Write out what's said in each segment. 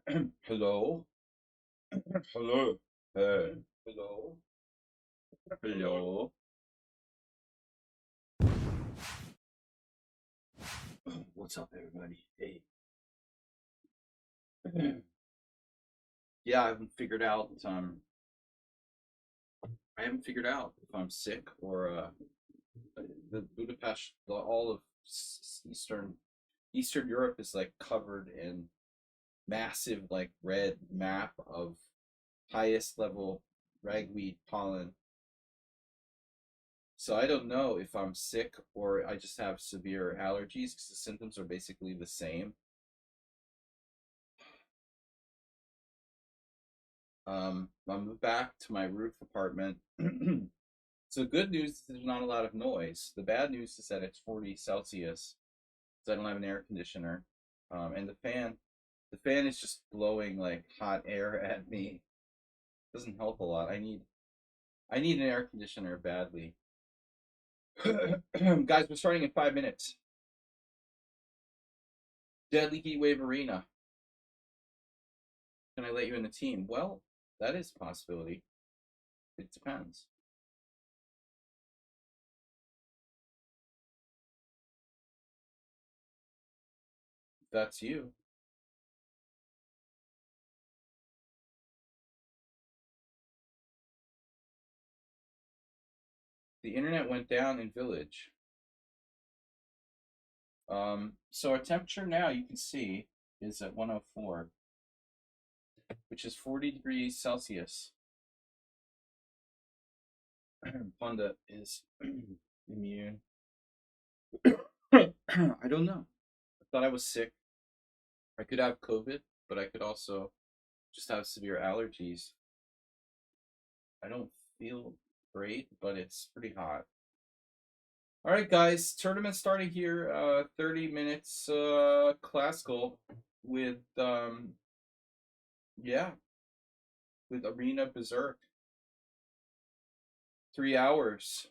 Hello? Hello? Hello? Hello? What's up, everybody? Hey. Yeah, I haven't figured out if I'm sick or the Budapest, all of Eastern Europe is like covered in massive like red map of highest level ragweed pollen. So I don't know if I'm sick or I just have severe allergies because the symptoms are basically the same. I moved back to my roof apartment. So good news is there's not a lot of noise. The bad news is that it's 40 Celsius, so I don't have an air conditioner. And the fan is just blowing like hot air at me. Doesn't help a lot. I need an air conditioner badly. Guys, we're starting in 5 minutes. Deadly Heat Wave Arena. Can I let you in the team? Well, that is a possibility. It depends. That's you. The internet went down in Village. So our temperature now, you can see, is at 104, which is 40 degrees Celsius. Punda is immune. I don't know. I thought I was sick. I could have COVID, but I could also just have severe allergies. I don't feel great, but it's pretty hot. All right, guys, tournament starting here. 30 minutes classical with yeah, with Arena Berserk. 3 hours.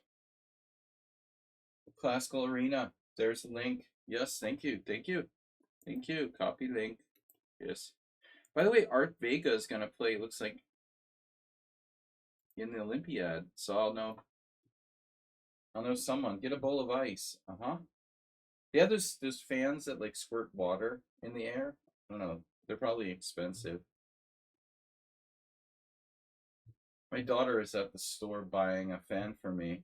Classical Arena. There's the link. Yes, thank you. Thank you. Thank you. Copy link. Yes. By the way, Art Vega is gonna play, looks like, in the Olympiad. So I'll know someone. Get a bowl of ice. Uh-huh. Yeah, there's fans that like squirt water in the air. I don't know. They're probably expensive. My daughter is at the store buying a fan for me.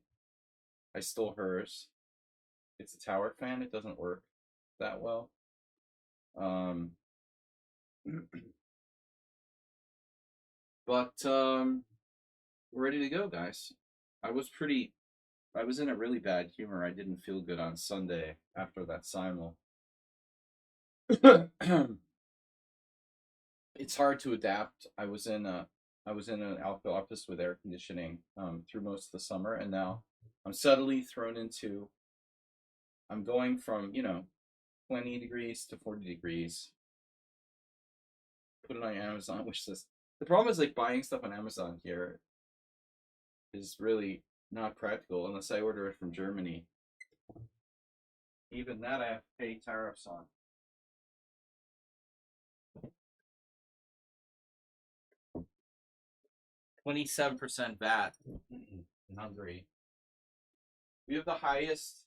I stole hers. It's a tower fan. It doesn't work that well. But we're ready to go, guys. I was in a really bad humor. I didn't feel good on Sunday after that simul. It's hard to adapt. I was in an alpha office with air conditioning through most of the summer, and now I'm suddenly thrown into. I'm going from 20 degrees to 40 degrees. Put it on Amazon wish list. The problem is like buying stuff on Amazon here is really not practical unless I order it from Germany. Even that I have to pay tariffs on. 27% VAT in Hungary. We have the highest.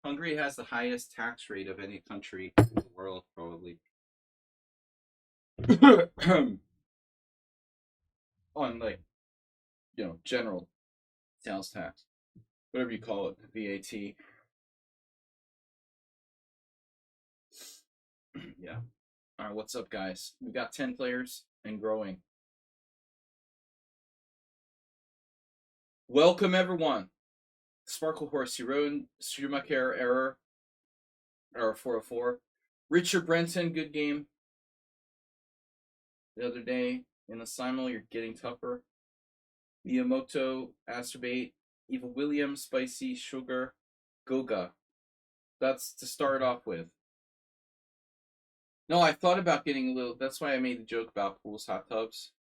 Hungary has the highest tax rate of any country in the world, probably. On like, general sales tax, whatever you call it, VAT. Yeah. All right, what's up, guys? We got 10 players and growing. Welcome, everyone. Sparkle Horse, Jeroen Schumacher, error 404. Richard Brenton, good game. The other day in the simul, you're getting tougher. Miyamoto, Astrobate, Eva Williams, Spicy, Sugar, Goga. That's to start off with. No, I thought about getting a little. That's why I made the joke about pools, hot tubs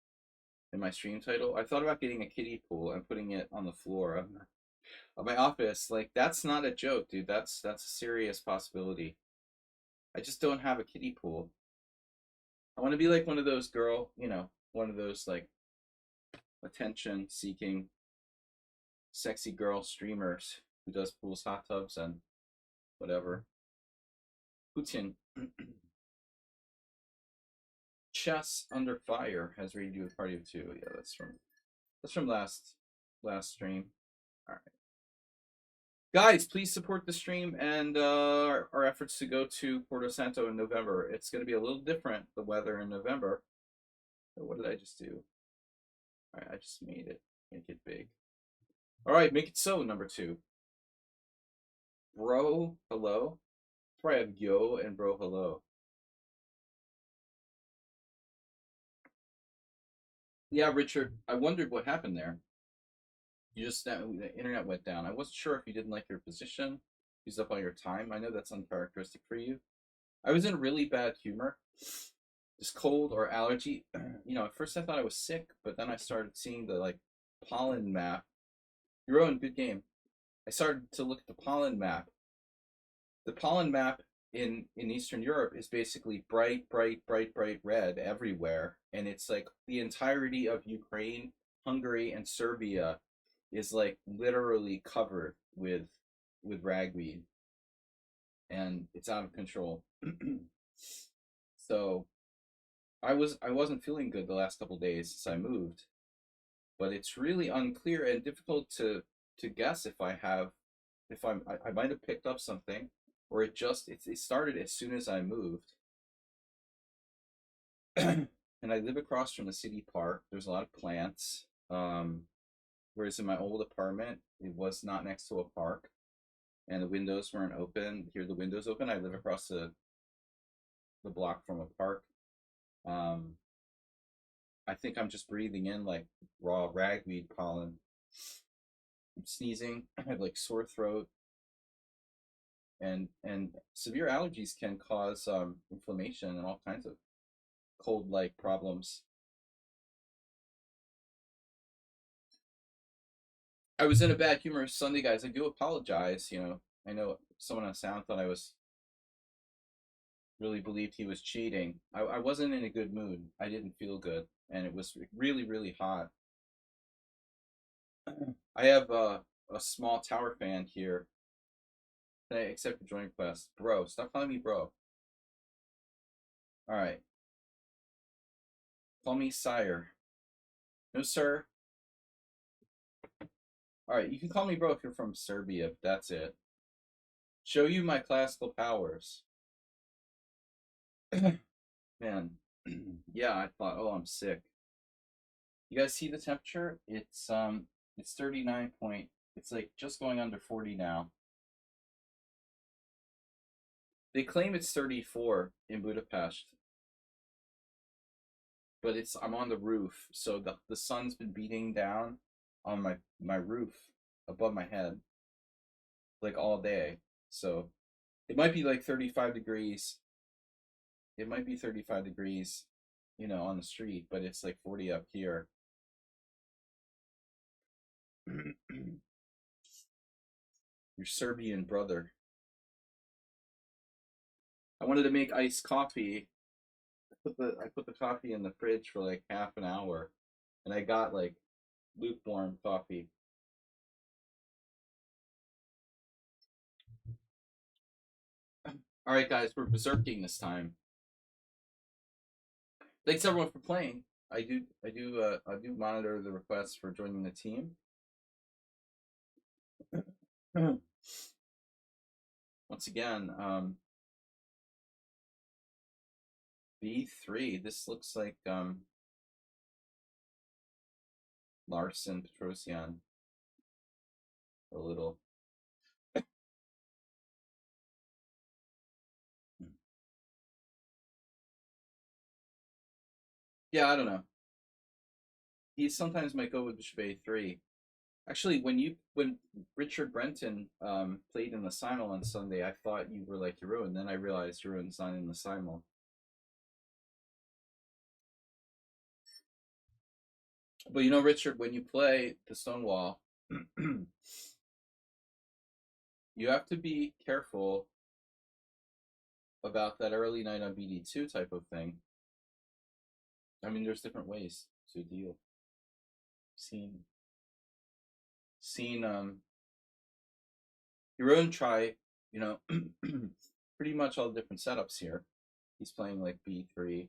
in my stream title. I thought about getting a kiddie pool and putting it on the floor of my office. Like, that's not a joke, dude. That's a serious possibility. I just don't have a kiddie pool. I want to be like one of those girl, one of those like attention seeking sexy girl streamers who does pools, hot tubs, and whatever. Putin. Chess Under Fire has rated you a party of two. Yeah, that's from last stream. All right, guys, please support the stream and our efforts to go to Porto Santo in November. It's going to be a little different, the weather in November. So what did I just do? All right, I just made it. Make it big. All right, make it so. Number 2. Bro, hello. That's where I have yo and bro, hello. Yeah, Richard, I wondered what happened there. The internet went down. I wasn't sure if you didn't like your position, used up all your time. I know that's uncharacteristic for you. I was in really bad humor, just cold or allergy. At first I thought I was sick, but then I started seeing the like pollen map. You're on good game. I started to look at the pollen map. The pollen map in Eastern Europe is basically bright, bright, bright, bright red everywhere, and it's like the entirety of Ukraine, Hungary, and Serbia is like literally covered with ragweed, and it's out of control. So I wasn't feeling good the last couple days since I moved, but it's really unclear and difficult to guess if I might have picked up something, or it started as soon as I moved. And I live across from a city park. There's a lot of plants. Whereas in my old apartment, it was not next to a park, and the windows weren't open. Here, the windows open. I live across the block from a park. I think I'm just breathing in like raw ragweed pollen. I'm sneezing. I have like sore throat, and severe allergies can cause inflammation and all kinds of cold-like problems. I was in a bad humor Sunday, guys. I do apologize. I know someone on sound thought I was really believed he was cheating. I wasn't in a good mood. I didn't feel good, and it was really, really hot. I have a small tower fan here. Can I accept the join request? Bro, stop calling me bro. All right. Call me sire. No, sir. All right, you can call me bro if you're from Serbia. That's it. Show you my classical powers. Man, yeah, I thought, oh, I'm sick. You guys see the temperature? It's 39 point. It's like just going under 40 now. They claim it's 34 in Budapest, but I'm on the roof, so the sun's been beating down on my roof above my head like all day. So it might be like 35 degrees. It might be 35 degrees, on the street, but it's like 40 up here. Your Serbian brother. I wanted to make iced coffee. I put the coffee in the fridge for like half an hour, and I got like lukewarm coffee. All right, guys, we're berserking this time. Thanks everyone for playing. I do monitor the requests for joining the team. Once again, B3. This looks like Larson Petrosian a little. Yeah, I don't know. He sometimes might go with Bishop A3. Actually, when Richard Brenton played in the simul on Sunday, I thought you were like Jeroen. Then I realized Jeroen's not in the simul. But Richard, when you play the Stonewall, you have to be careful about that early knight on BD2 type of thing. I mean, there's different ways to deal. Seen, seen your own try, you know, pretty much all the different setups here. He's playing like b3.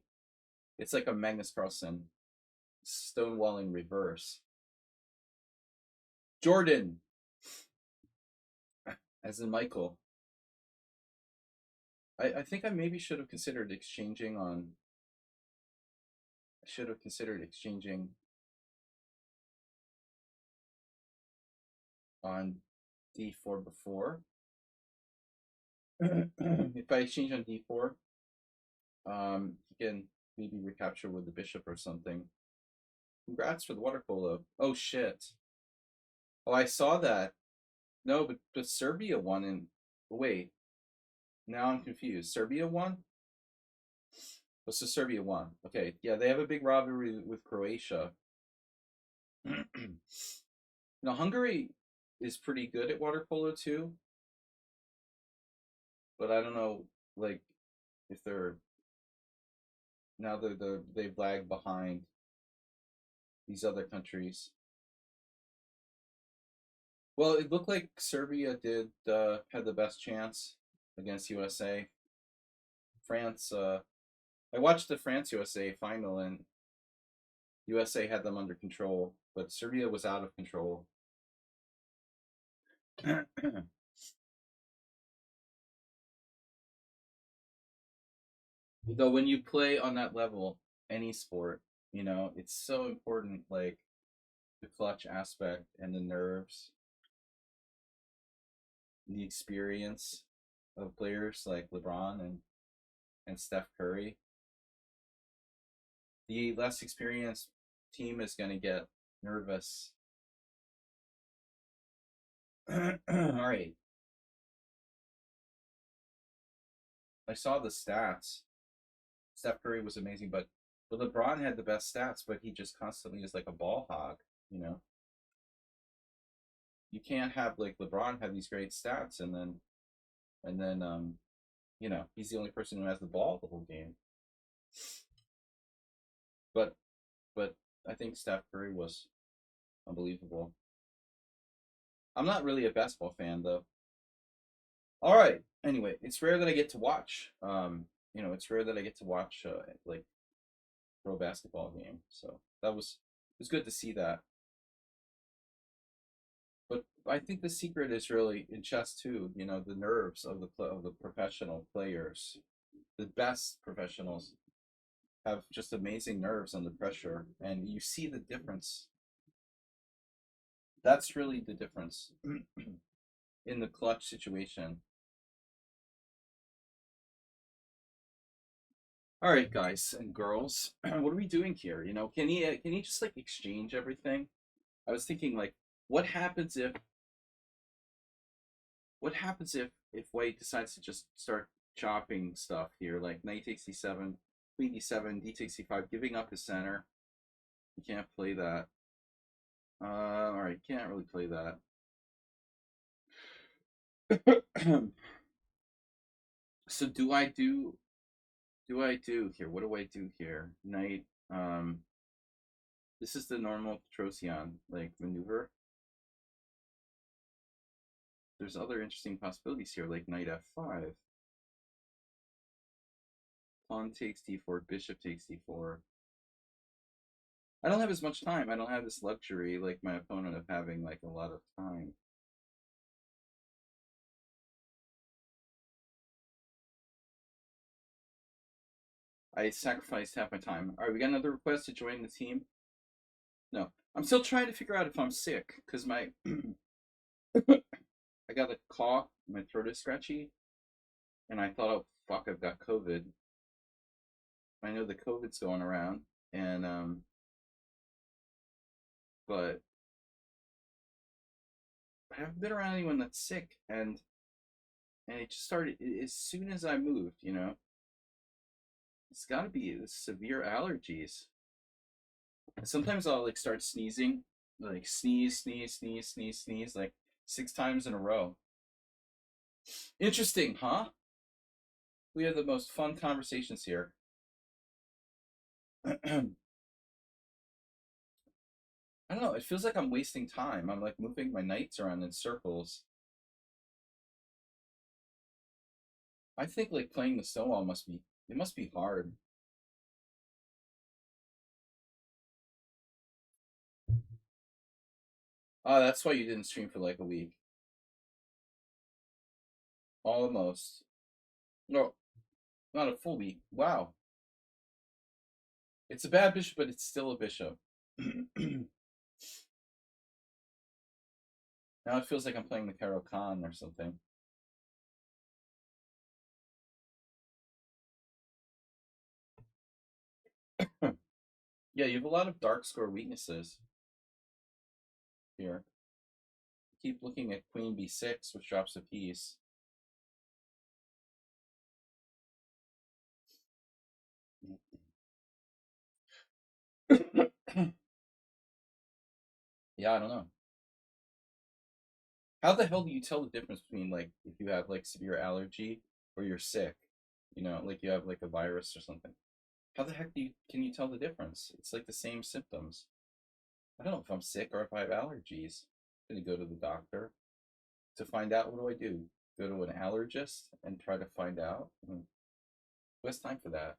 It's like a Magnus Carlsen stonewalling reverse. Jordan, as in Michael. I think I maybe should have considered exchanging on. I should have considered exchanging on d4 before. If I exchange on d4, he can maybe recapture with the bishop or something. Congrats for the water polo. Oh shit. Oh, I saw that. No, but Serbia won in. Wait, now I'm confused. Serbia won? Oh, so Serbia won. Okay, yeah, they have a big rivalry with Croatia. Now Hungary is pretty good at water polo too, but I don't know, like, if they're now they've lagged behind these other countries. Well, it looked like Serbia did had the best chance against USA. France, I watched the France USA final and USA had them under control, but Serbia was out of control. Though when you play on that level, any sport, it's so important, like the clutch aspect and the nerves, the experience of players like LeBron and Steph Curry. The less experienced team is going to get nervous. All right. I saw the stats. Steph Curry was amazing, but LeBron had the best stats, but he just constantly is like a ball hog, you know. You can't have like LeBron have these great stats and then he's the only person who has the ball the whole game. But but I think Steph Curry was unbelievable. I'm not really a basketball fan though. All right. Anyway, it's rare that I get to watch. It's rare that I get to watch like pro basketball game. So it was good to see that. But I think the secret is really in chess too. The nerves of the professional players. The best professionals have just amazing nerves under pressure, and you see the difference. That's really the difference in the clutch situation. All right, guys and girls, what are we doing here? Can you just like exchange everything? I was thinking like, what happens if what happens if White decides to just start chopping stuff here, like knight takes d7, queen d7, d takes c5, giving up his center. You can't play that. All right, can't really play that. So do I do here? What do I do here? Knight. This is the normal Petrosian like maneuver. There's other interesting possibilities here, like knight f5. Pawn takes d4, bishop takes d4. I don't have as much time. I don't have this luxury like my opponent of having like a lot of time. I sacrificed half my time. All right, we got another request to join the team. No, I'm still trying to figure out if I'm sick because my I got a cough, my throat is scratchy, and I thought, oh fuck, I've got COVID. I know the COVID's going around, and but I haven't been around anyone that's sick, and it just started as soon as I moved. It's got to be severe allergies. Sometimes I'll like start sneezing, like sneeze, sneeze, sneeze, sneeze, sneeze, like 6 times in a row. Interesting, huh? We have the most fun conversations here. I don't know. It feels like I'm wasting time. I'm like moving my knights around in circles. I think like playing the Stonewall must be hard. Oh, that's why you didn't stream for like a week. Almost. No, not a full week. Wow. It's a bad bishop, but it's still a bishop. Now it feels like I'm playing the Karo Khan or something. Yeah, you have a lot of dark score weaknesses here. Keep looking at Queen B6, which drops a piece. Yeah, I don't know. How the hell do you tell the difference between like if you have like severe allergy or you're sick? You know, like you have like a virus or something. How the heck can you tell the difference? It's like the same symptoms. I don't know if I'm sick or if I have allergies. I'm gonna go to the doctor to find out. What do? Go to an allergist and try to find out? Who has time for that?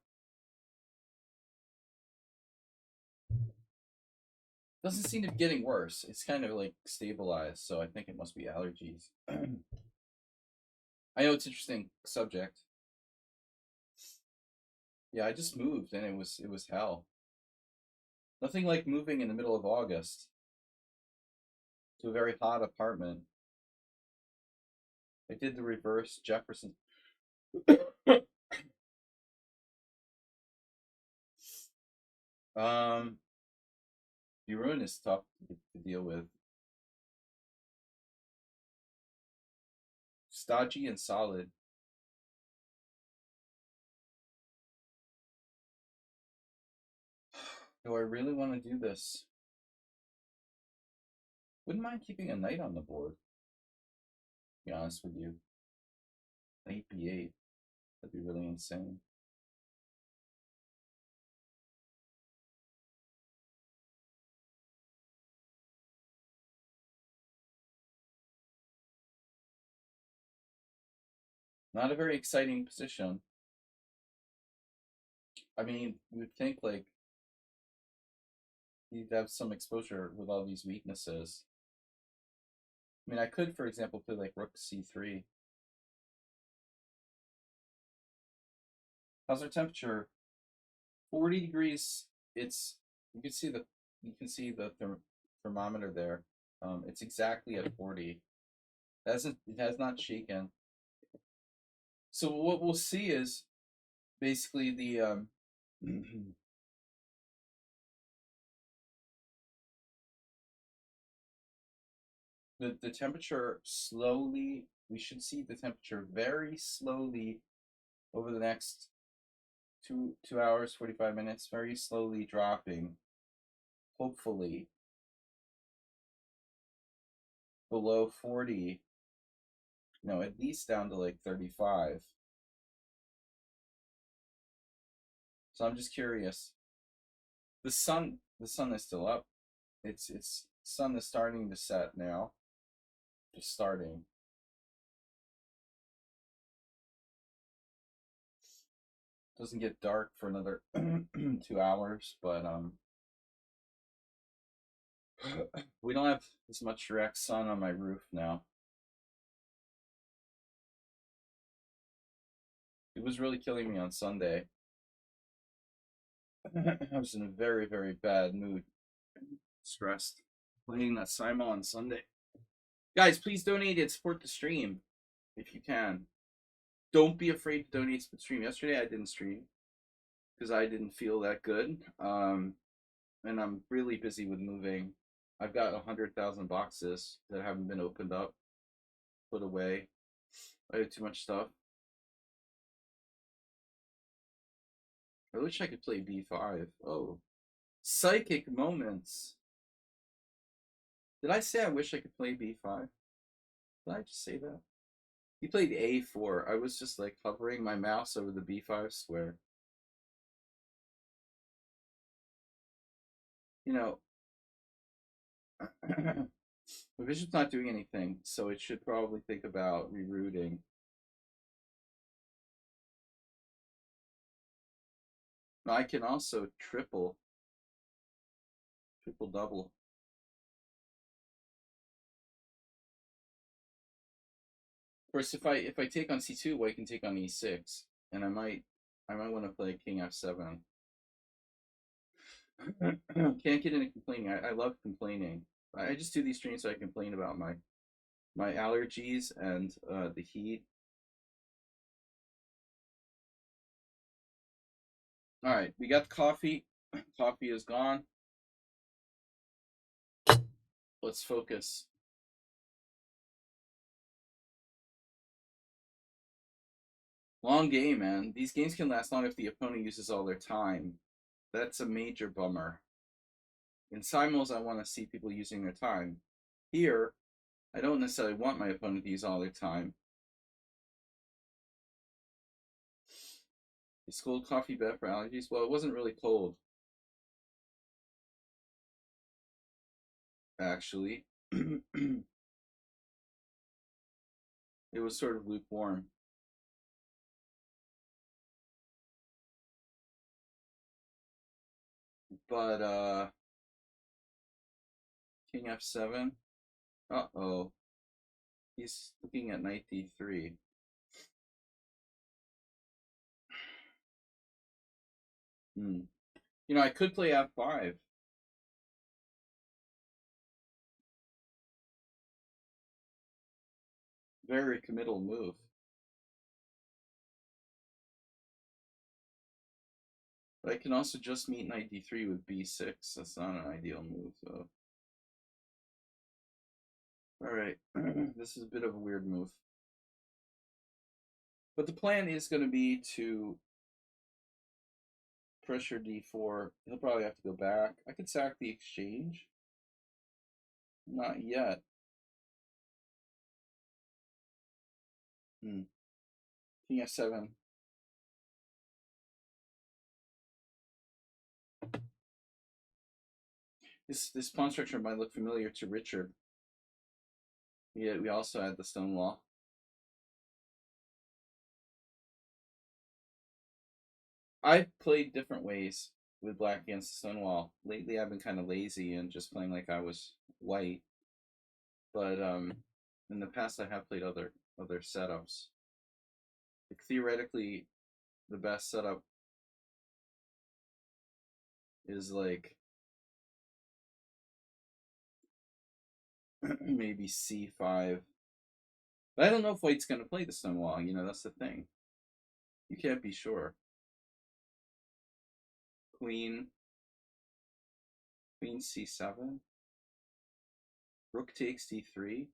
Doesn't seem to be getting worse. It's kind of like stabilized, so I think it must be allergies. I know it's an interesting subject. Yeah, I just moved and it was hell. Nothing like moving in the middle of August to a very hot apartment. I did the reverse Jefferson. um, Burin is tough to deal with. Stodgy and solid. Do I really want to do this? Wouldn't mind keeping a knight on the board. To be honest with you, knight b8. That'd be really insane. Not a very exciting position. I mean, you'd think like you'd have some exposure with all these weaknesses. I mean, I could, for example, play like rook c3. How's our temperature? 40 degrees. It's you can see the thermometer there. It's exactly at 40. It has not shaken. So what we'll see is basically the temperature slowly. We should see the temperature very slowly over the next 2 hours 45 minutes, very slowly dropping. Hopefully below 40. No, at least down to like 35. So I'm just curious. The sun is still up. It's sun is starting to set now. Just starting. Doesn't get dark for another 2 hours, but we don't have as much direct sun on my roof now. It was really killing me on Sunday. I was in a very, very bad mood, stressed. Playing that Simo on Sunday. Guys, please donate and support the stream if you can. Don't be afraid to donate to the stream. Yesterday I didn't stream because I didn't feel that good. And I'm really busy with moving. I've got 100,000 boxes that haven't been opened up, put away. I have too much stuff. I wish I could play b5. Oh, psychic moments. Did I say I wish I could play b5? Did I just say that? He played a4. I was just like hovering my mouse over the b5 square. You know, the bishop's not doing anything, so it should probably think about rerouting. Now I can also triple double. Of course, if I take on c2, white can take on e6, and I might want to play king f7. Can't get into complaining. I love complaining. I just do these streams so I complain about my allergies and the heat. All right, we got the coffee. Coffee is gone. Let's focus. Long game, man. These games can last long if the opponent uses all their time. That's a major bummer. In simul's, I want to see people using their time. Here, I don't necessarily want my opponent to use all their time. Is cold coffee bad for allergies? Well, it wasn't really cold, actually. It was sort of lukewarm. But king f7. Uh-oh. He's looking at knight d3. You know, I could play f5. Very committal move. But I can also just meet knight d3 with b6. That's not an ideal move, though. All right, this is a bit of a weird move. But the plan is going to be to pressure d4. He'll probably have to go back. I could sack the exchange. Not yet. King f7. This pawn structure might look familiar to Richard. Yeah, we also had the stone wall. I've played different ways with black against the stone wall. Lately, I've been kind of lazy and just playing like I was white. But in the past, I have played other setups. Like, theoretically, the best setup is like maybe c5. But I don't know if white's going to play the stone wall. You know, that's the thing. You can't be sure. Queen c7. Rook takes d3.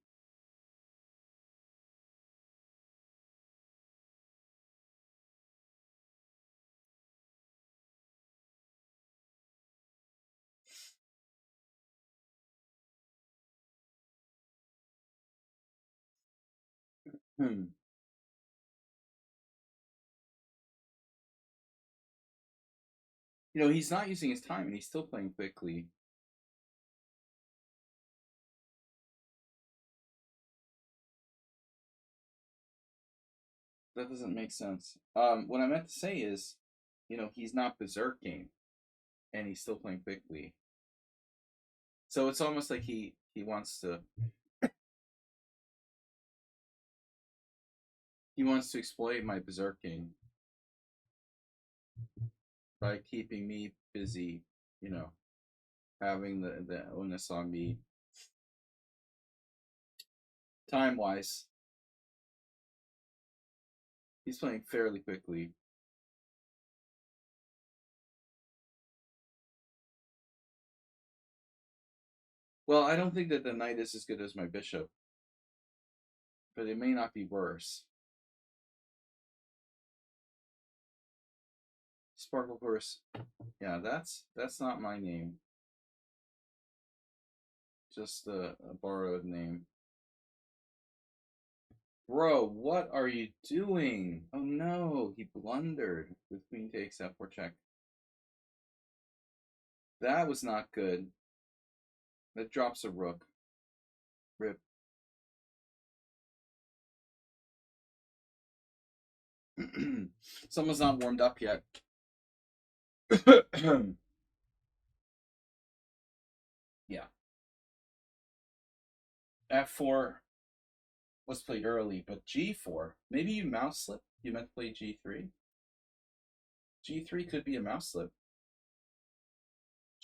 You know, he's not using his time and he's still playing quickly. That doesn't make sense. What I meant to say is, you know, he's not berserking and he's still playing quickly. So it's almost like he wants to exploit my berserking by keeping me busy, you know, having the onus on me time wise. He's playing fairly quickly. Well, I don't think that the knight is as good as my bishop, but it may not be worse. Sparkle Horse. Yeah, that's not my name. Just a borrowed name. Bro, what are you doing? Oh no, he blundered with queen takes f4 check. That was not good. That drops a rook. Rip. Someone's not warmed up yet. Yeah. F4 was played early, but G4. Maybe you mouse slip. You meant to play G3. G3 could be a mouse slip.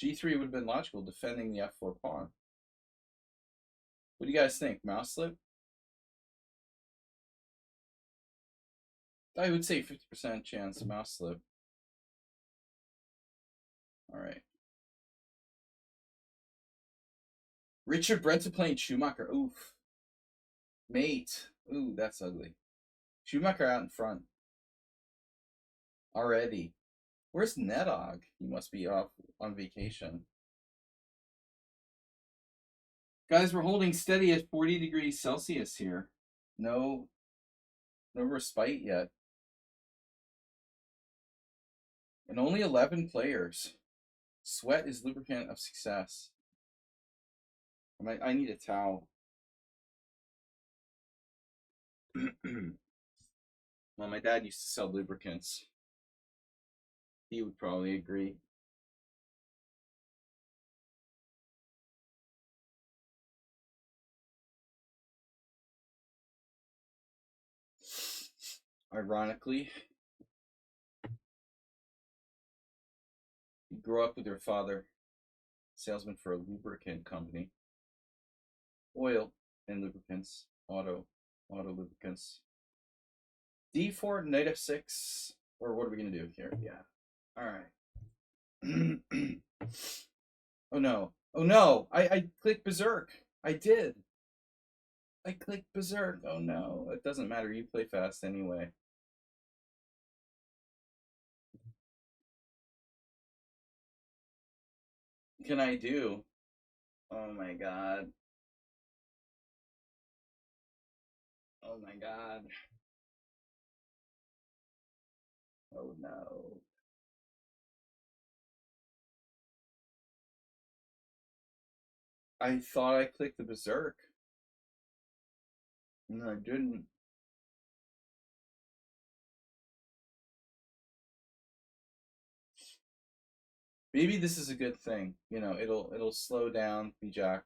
G3 would have been logical, defending the F4 pawn. What do you guys think? Mouse slip? I would say 50% chance mouse slip. All right. Richard Brenta playing Schumacher. Oof. Mate. Ooh, that's ugly. Schumacher out in front. Already. Where's Nedog? He must be off on vacation. Guys, we're holding steady at 40 degrees Celsius here. No respite yet. And only 11 players. Sweat is lubricant of success. I need a towel. Well, my dad used to sell lubricants. He would probably agree. Ironically, you grew up with your father, salesman for a lubricant company. Oil and lubricants, auto lubricants. D4, knight f6, or what are we gonna do here? Yeah. All right. Oh no! Oh no! I clicked berserk. I did. I clicked berserk. Oh no! It doesn't matter. You play fast anyway. Can I do? Oh my god. Oh my god. Oh no. I thought I clicked the berserk. No, I didn't. Maybe this is a good thing. You know, it'll slow down the jack.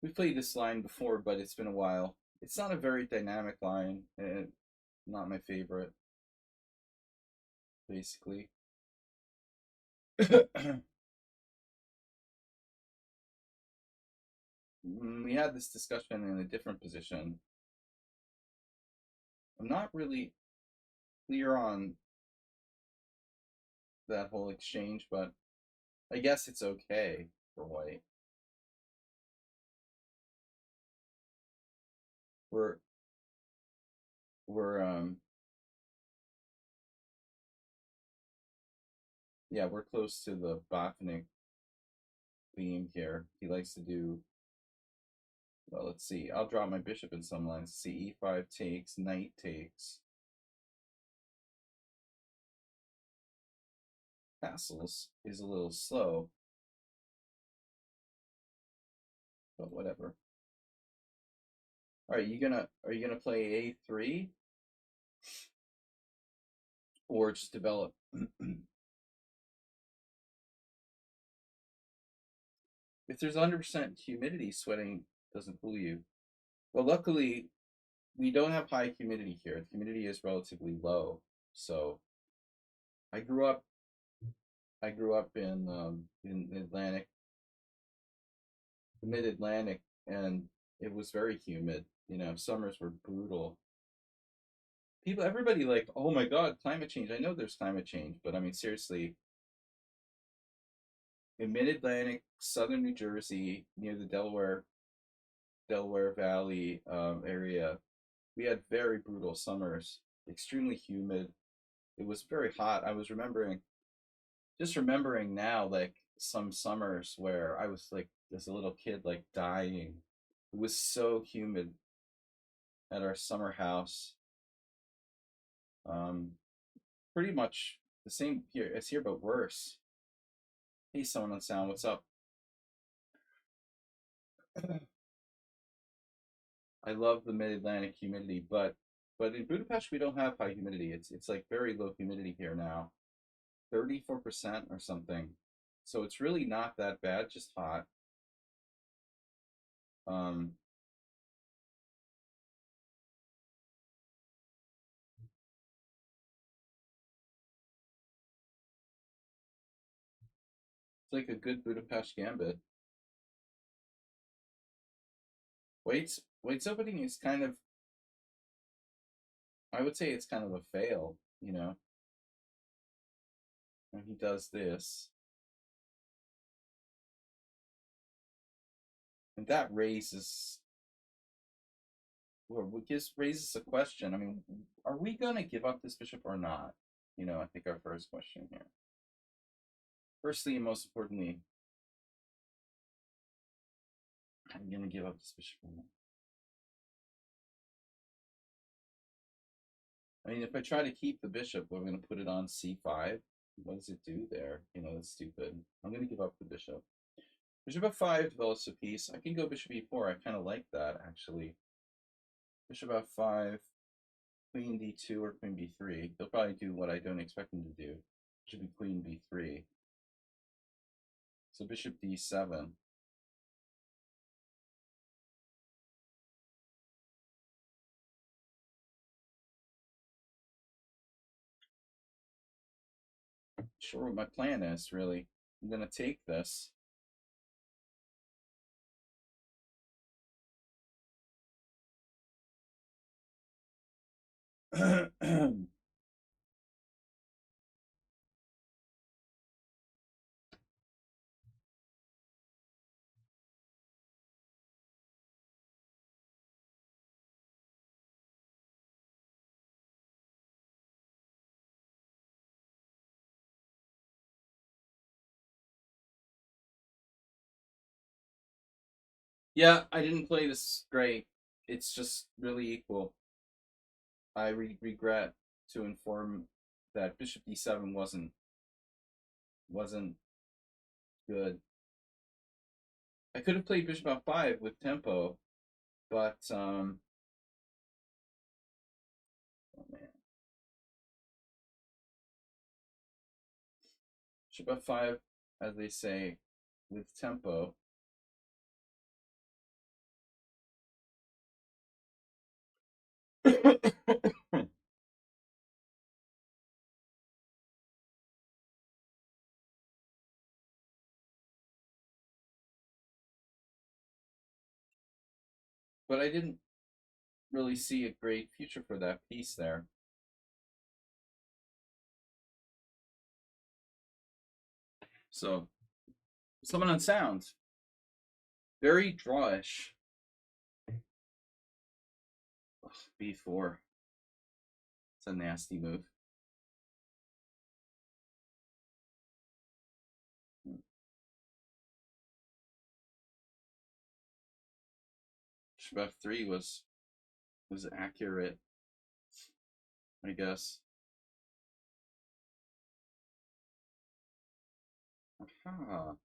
We played this line before, but it's been a while. It's not a very dynamic line. Not my favorite, basically. We had this discussion in a different position. I'm not really clear on that whole exchange, but I guess it's okay for white. We're we're yeah, we're close to the Botanic theme here. He likes to do, well, let's see. I'll draw my bishop in some lines. See, e5 takes, knight takes. Castles is a little slow, but whatever. All right, are you gonna play a3 or just develop? If there's 100% humidity, sweating doesn't fool you. Well, luckily we don't have high humidity here. The humidity is relatively low. So I grew up in Atlantic, the mid Atlantic, and it was very humid. You know, summers were brutal. Everybody like, oh my God, climate change. I know there's climate change, but I mean seriously, in mid Atlantic, southern New Jersey, near the Delaware Valley area, we had very brutal summers, extremely humid. It was very hot. I was just remembering now, like some summers where I was like, as a little kid, like dying. It was so humid. at our summer house. Pretty much the same here as here, but worse. Hey, someone on sound, what's up? I love the mid-Atlantic humidity, but in Budapest we don't have high humidity. It's like very low humidity here now, 34% or something. So it's really not that bad, just hot. Um, it's like a good Budapest gambit. White's opening is kind of, I would say it's kind of a fail, you know, when he does this. And that raises, or just raises a question. I mean, are we going to give up this bishop or not? You know, I think our first question here. Firstly, and most importantly, I'm going to give up this bishop or not? I mean, if I try to keep the bishop, we're going to put it on c5. What does it do there? You know, that's stupid. I'm going to give up the bishop. Bishop f5 develops a piece. I can go bishop e4. I kind of like that, actually. Bishop f5, queen d2 or queen b3. They'll probably do what I don't expect them to do. Should be queen b3. So bishop d7. Sure what my plan is, really. I'm going to take this. Yeah, I didn't play this great. It's just really equal. I regret to inform that bishop d7 wasn't good. I could have played bishop f5 with tempo, but oh man, bishop f5, as they say, with tempo. But I didn't really see a great future for that piece there. So, someone on sound, very drawish. Ugh, b4. It's a nasty move. Bishop f3 was accurate, I guess. Aha.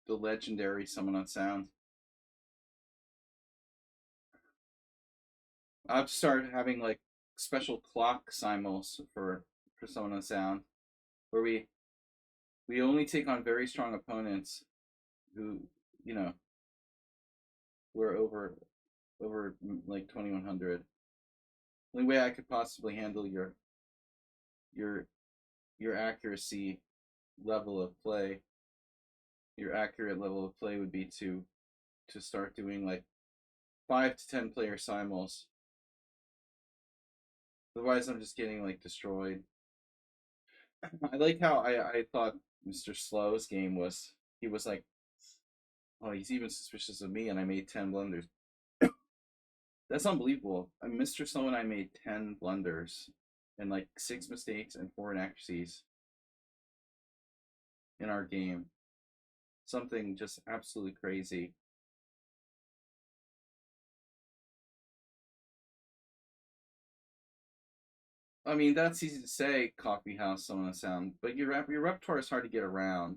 The legendary someone on sound. I've started having like special clock simuls for someone on sound, where we only take on very strong opponents who, you know, were over like 2100. The only way I could possibly handle your your accuracy level of play, your accurate level of play would be to start doing like 5 to 10 player simuls. Otherwise, I'm just getting like destroyed. I like how I thought Mr. Slow's game was. He was like, oh, he's even suspicious of me, and I made 10 blunders. That's unbelievable. I mean, Mr. Slow and I made 10 blunders and like 6 mistakes and 4 inaccuracies. in our game. Something just absolutely crazy. I mean, that's easy to say, coffee house, some of the sound, but your repertoire is hard to get around.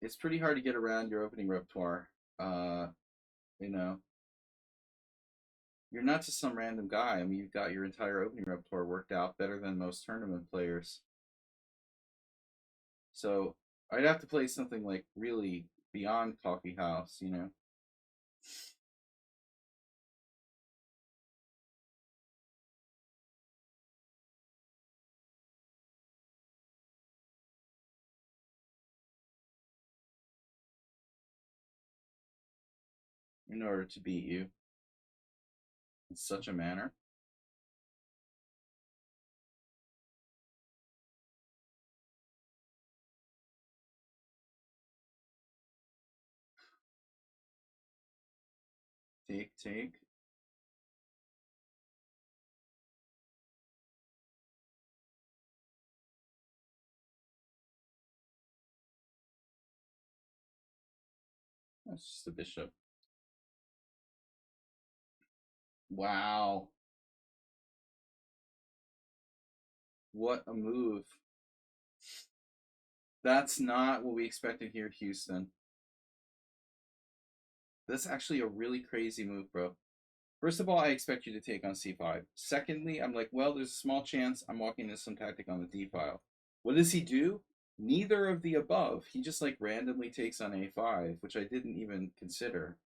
It's pretty hard to get around your opening repertoire. Uh, you know, you're not just some random guy. I mean, you've got your entire opening repertoire worked out better than most tournament players. So I'd have to play something like really beyond coffee house, you know. In order to beat you in such a manner. Take, take. That's just a bishop. Wow. What a move. That's not what we expected here, Houston. That's actually a really crazy move, bro. First of all, I expect you to take on c5. Secondly, I'm like, well, there's a small chance I'm walking into some tactic on the d file. What does he do? Neither of the above. He just like randomly takes on a5, which I didn't even consider.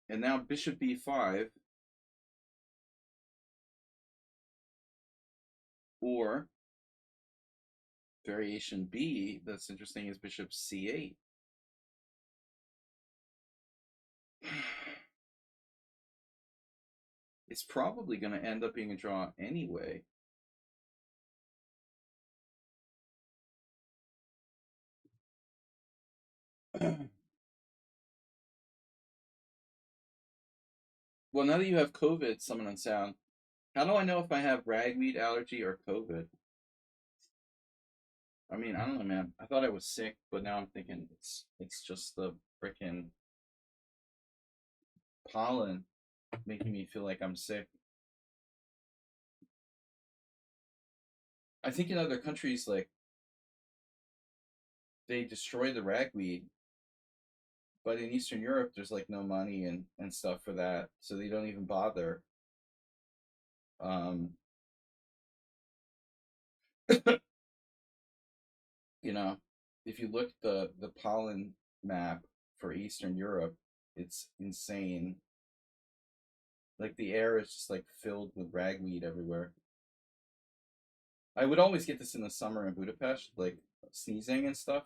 And now bishop b5. Or variation B that's interesting is bishop c8. It's probably going to end up being a draw anyway. Well, now that you have COVID, summon and sound, how do I know if I have ragweed allergy or COVID? I mean, I don't know, man. I thought I was sick, but now I'm thinking it's just the freaking pollen making me feel like I'm sick. I think in other countries, like they destroy the ragweed, but in Eastern Europe, there's like no money and stuff for that, so they don't even bother. Um, you know, if you look the pollen map for Eastern Europe, it's insane. Like the air is just like filled with ragweed everywhere. I would always get this in the summer in Budapest, like sneezing and stuff.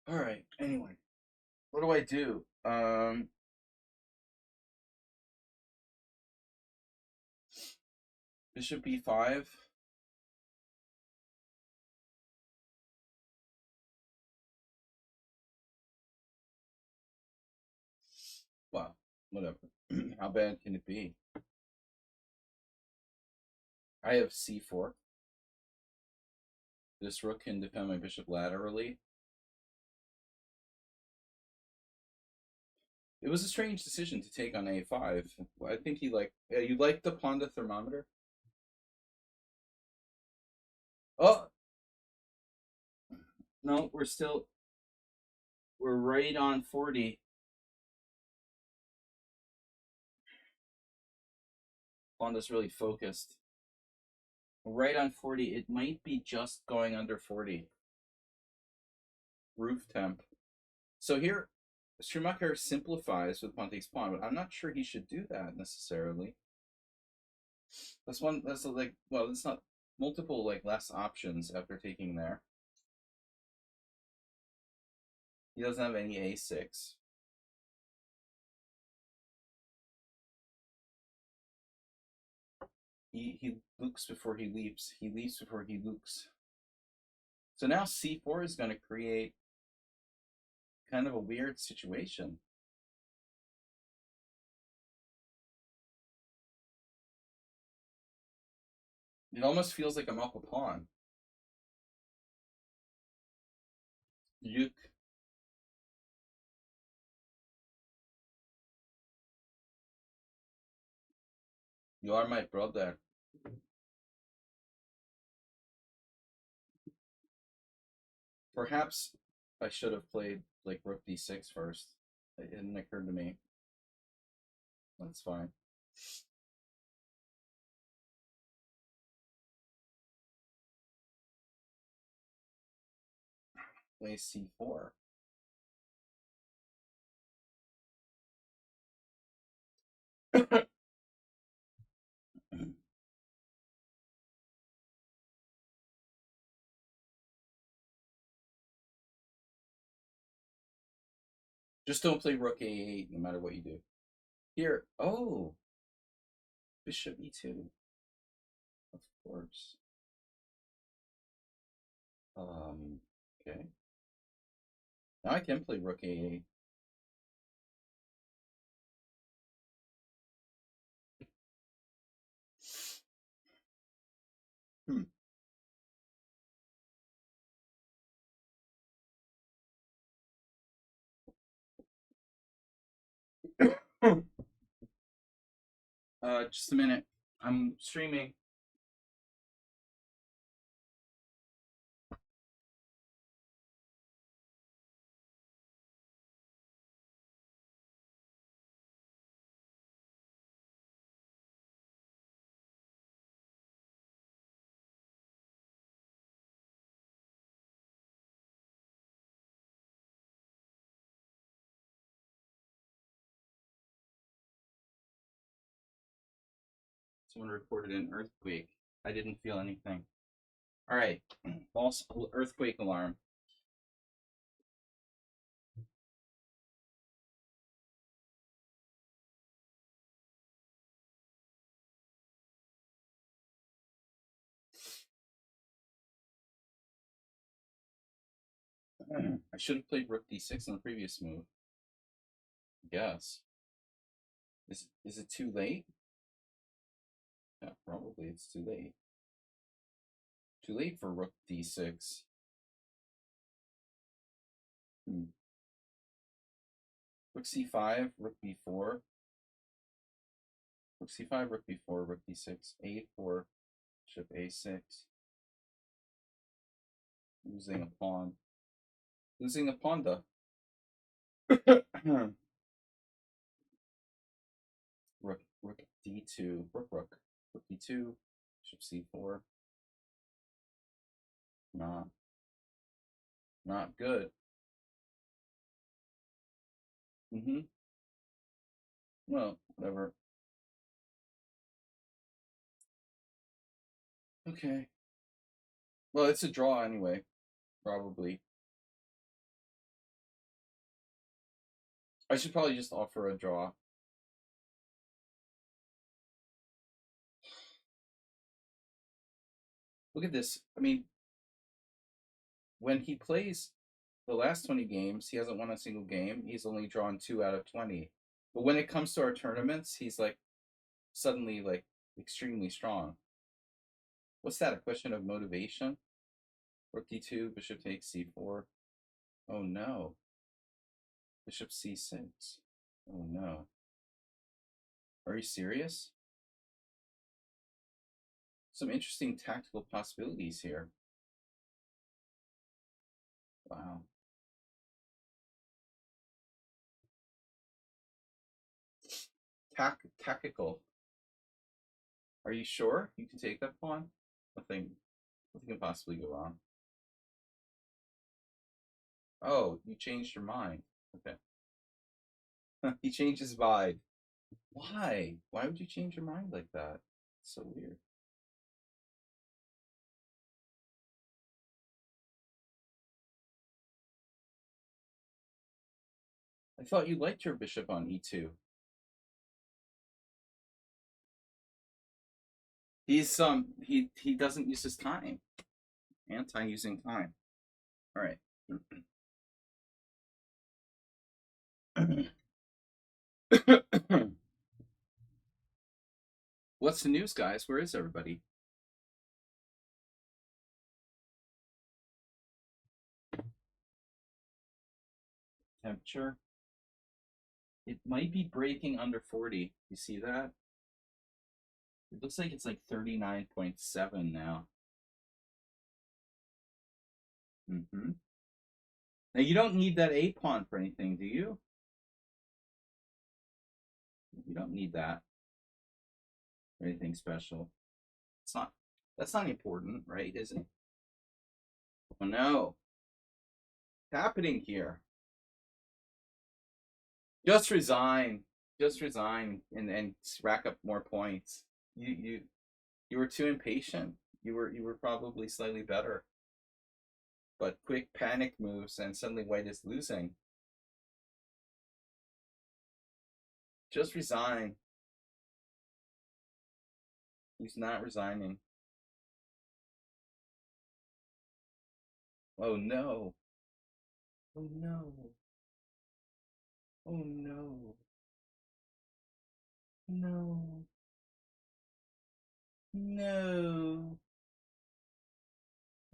All right. Anyway, what do I do? Bishop b5. Well, whatever. How bad can it be? I have c4. This rook can defend my bishop laterally. It was a strange decision to take on a5. I think he like you like the Ponda thermometer. Oh no, we're right on 40. Ponda's really focused. Right on 40. It might be just going under 40. Roof temp. So here, Schumacher simplifies with Ponte's pawn, but I'm not sure he should do that necessarily. That's one. That's like, well, it's not multiple like less options after taking there. He doesn't have any a6. He looks before he leaps. He leaps before he looks. So now c4 is going to create kind of a weird situation. It almost feels like I'm up a pawn. Yuck. You are my brother. Perhaps I should have played like rook d6 first. It didn't occur to me. That's fine. Play c4. Just don't play rook a8 no matter what you do. Here, oh, bishop e2. Of course. Okay. Now I can play rook a8. Hmm. Just a minute. I'm streaming. Someone reported an earthquake. I didn't feel anything. All right. False earthquake alarm. I should have played rook d6 in the previous move. I guess. Is it too late? Yeah, probably it's too late. Too late for rook d6. Rook c5, rook b4. Rook c5, rook b4, rook d6, a4, bishop a6. Losing a pawn. Losing a pawn, though. rook d2, rook, rook d2, bishop c4. Not good. Well, whatever. Okay. Well, it's a draw anyway, probably. I should probably just offer a draw. Look at this. I mean, when he plays the last 20 games, he hasn't won a single game. He's only drawn 2 out of 20. But when it comes to our tournaments, he's like suddenly like extremely strong. What's that? A question of motivation? Rook d2, bishop takes c4. Oh no. Bishop c6. Oh no. Are you serious? Some interesting tactical possibilities here. Wow. Tactical. Are you sure you can take that pawn? Nothing can possibly go wrong. Oh, you changed your mind. Okay. He changed his mind. Why? Why would you change your mind like that? It's so weird. I thought you liked your bishop on e2. He doesn't use his time. Anti using time. All right. What's the news, guys? Where is everybody? Temperature. It might be breaking under 40. You see that? It looks like it's like 39.7 now. Mm-hmm. Now you don't need that A pawn for anything, do you? You don't need that for anything special. It's not. That's not important, right? Is it? Oh no. What's happening here? Just resign. Just resign and rack up more points. You were too impatient. You were probably slightly better. But quick panic moves and suddenly white is losing. Just resign. He's not resigning. Oh no. Oh no. Oh no. No. No.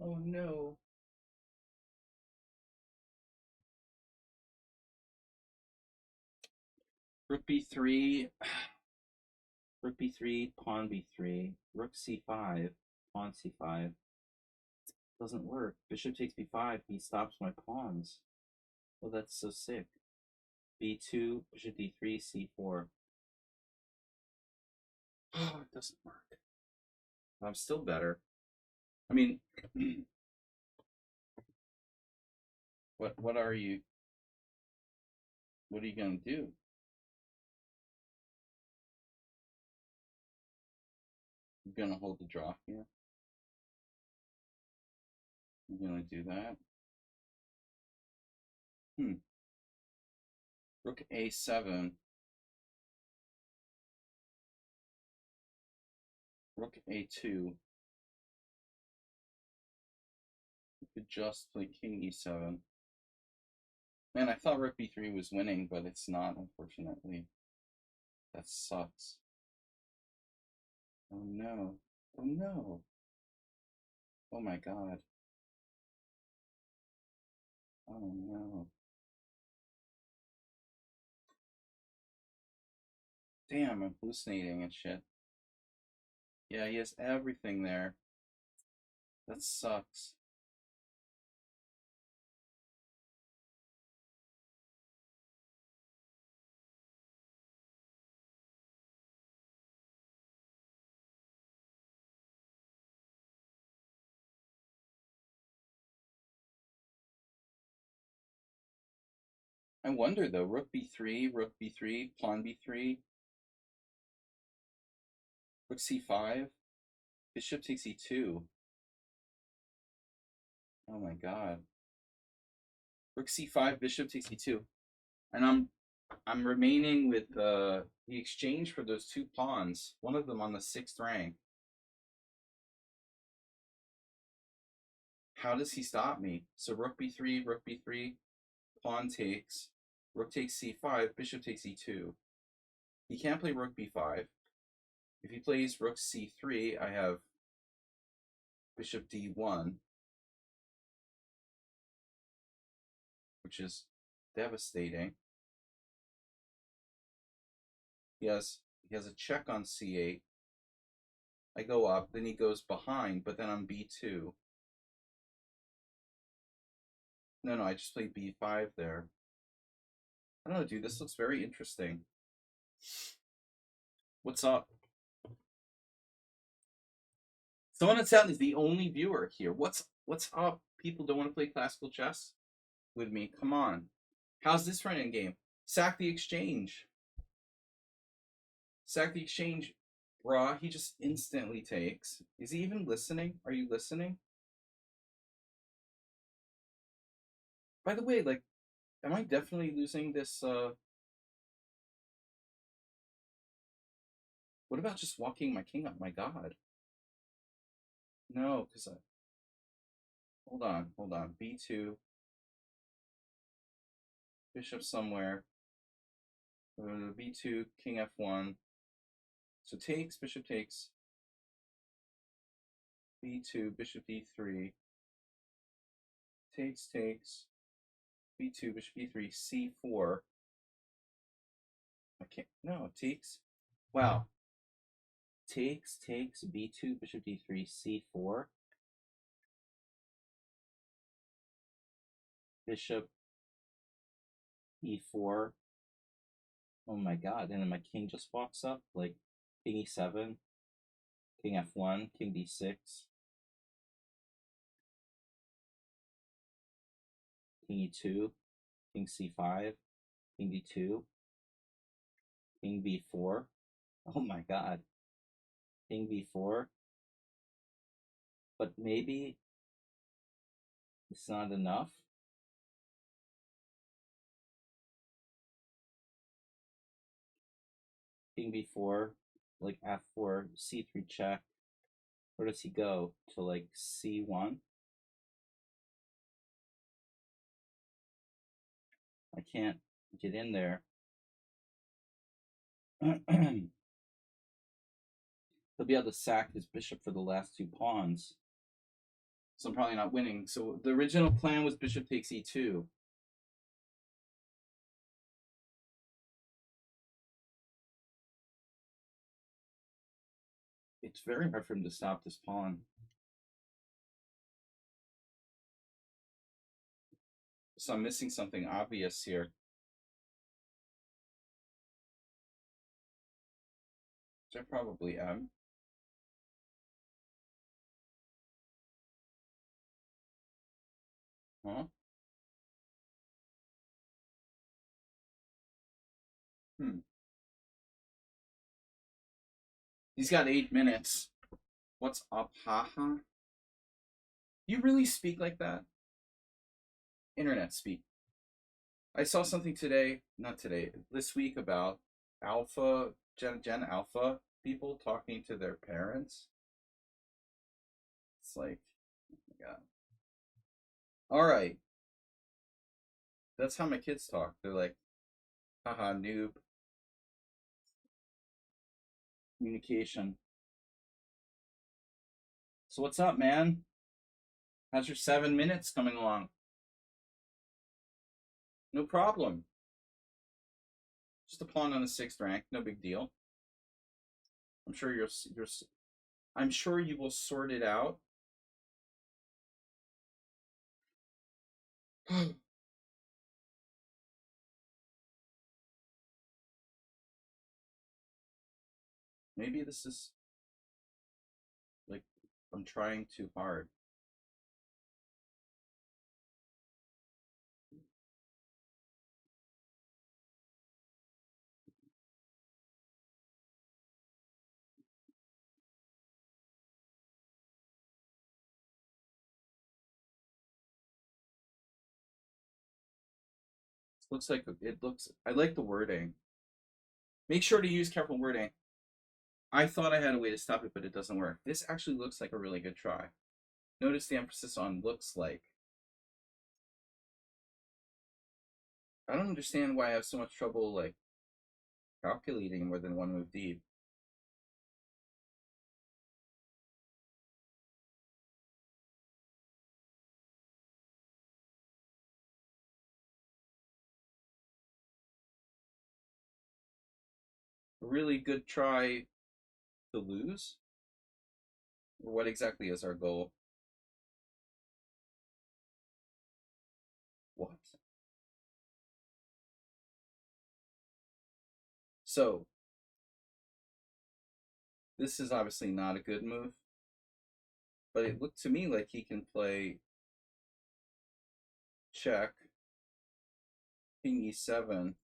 Oh no. Rook b3. Rook b3, pawn b3, rook c5, pawn c5. Doesn't work. Bishop takes b5. He stops my pawns. Oh, that's so sick. b2, bishop d3, c4. Oh, it doesn't work. I'm still better. I mean, what are you? What are you gonna do? You're gonna hold the draw here. You're gonna do that. Rook a7. Rook a2. You could just play king e7. Man, I thought rook b3 was winning, but it's not, unfortunately. That sucks. Oh no. Oh no. Oh my god. Oh no. Damn, I'm hallucinating and shit. Yeah, he has everything there. That sucks. I wonder though, rook b3, pawn b3, rook c5, bishop takes e2. Oh my god. Rook c5, bishop takes e2. And I'm remaining with the exchange for those two pawns, one of them on the 6th rank. How does he stop me? So rook b3, pawn takes, rook takes c5, bishop takes e2. He can't play rook b5. If he plays rook c3, I have bishop d1, which is devastating. He has a check on c8. I go up, then he goes behind, but then I'm b2. No, I just played b5 there. I don't know, dude. This looks very interesting. What's up? Someone in chat is the only viewer here. What's up? People don't want to play classical chess with me. Come on. How's this running game? Sack the exchange. Sack the exchange. Bruh, he just instantly takes. Is he even listening? Are you listening? By the way, like, am I definitely losing this? What about just walking my king up? My god. No, because I. Hold on. B2. Bishop somewhere. B2, king f1. So takes, bishop takes. B2, bishop d3. Takes. b2, bishop b3, c4. I can't. No, takes. Wow. Takes, b2, bishop d3, c4. Bishop e4. Oh my god, and then my king just walks up, like king e7, king f1, king d6, king e2, king c5, king d2, king b4. Oh my god, king b4. But maybe it's not enough. King b4, like f4, c3 check. Where does he go? To like c1? I can't get in there. He'll be able to sack his bishop for the last two pawns. So I'm probably not winning. So the original plan was bishop takes e2. It's very hard for him to stop this pawn. So I'm missing something obvious here. Which I probably am. Huh? He's got 8 minutes. What's up, haha? You really speak like that? Internet speak. I saw something today, not today, this week about alpha, Gen Alpha people talking to their parents. It's like, oh my god. All right. That's how my kids talk. They're like, haha, noob. Communication. So what's up, man? How's your 7 minutes coming along? No problem. Just a pawn on a 6th rank, no big deal. I'm sure I'm sure you will sort it out. Maybe this is like I'm trying too hard. Looks like I like the wording. Make sure to use careful wording. I thought I had a way to stop it, but it doesn't work. This actually looks like a really good try. Notice the emphasis on looks like. I don't understand why I have so much trouble like calculating more than one move deep. A really good try to lose? Or what exactly is our goal? What? So, this is obviously not a good move, but it looked to me like he can play check, king e7,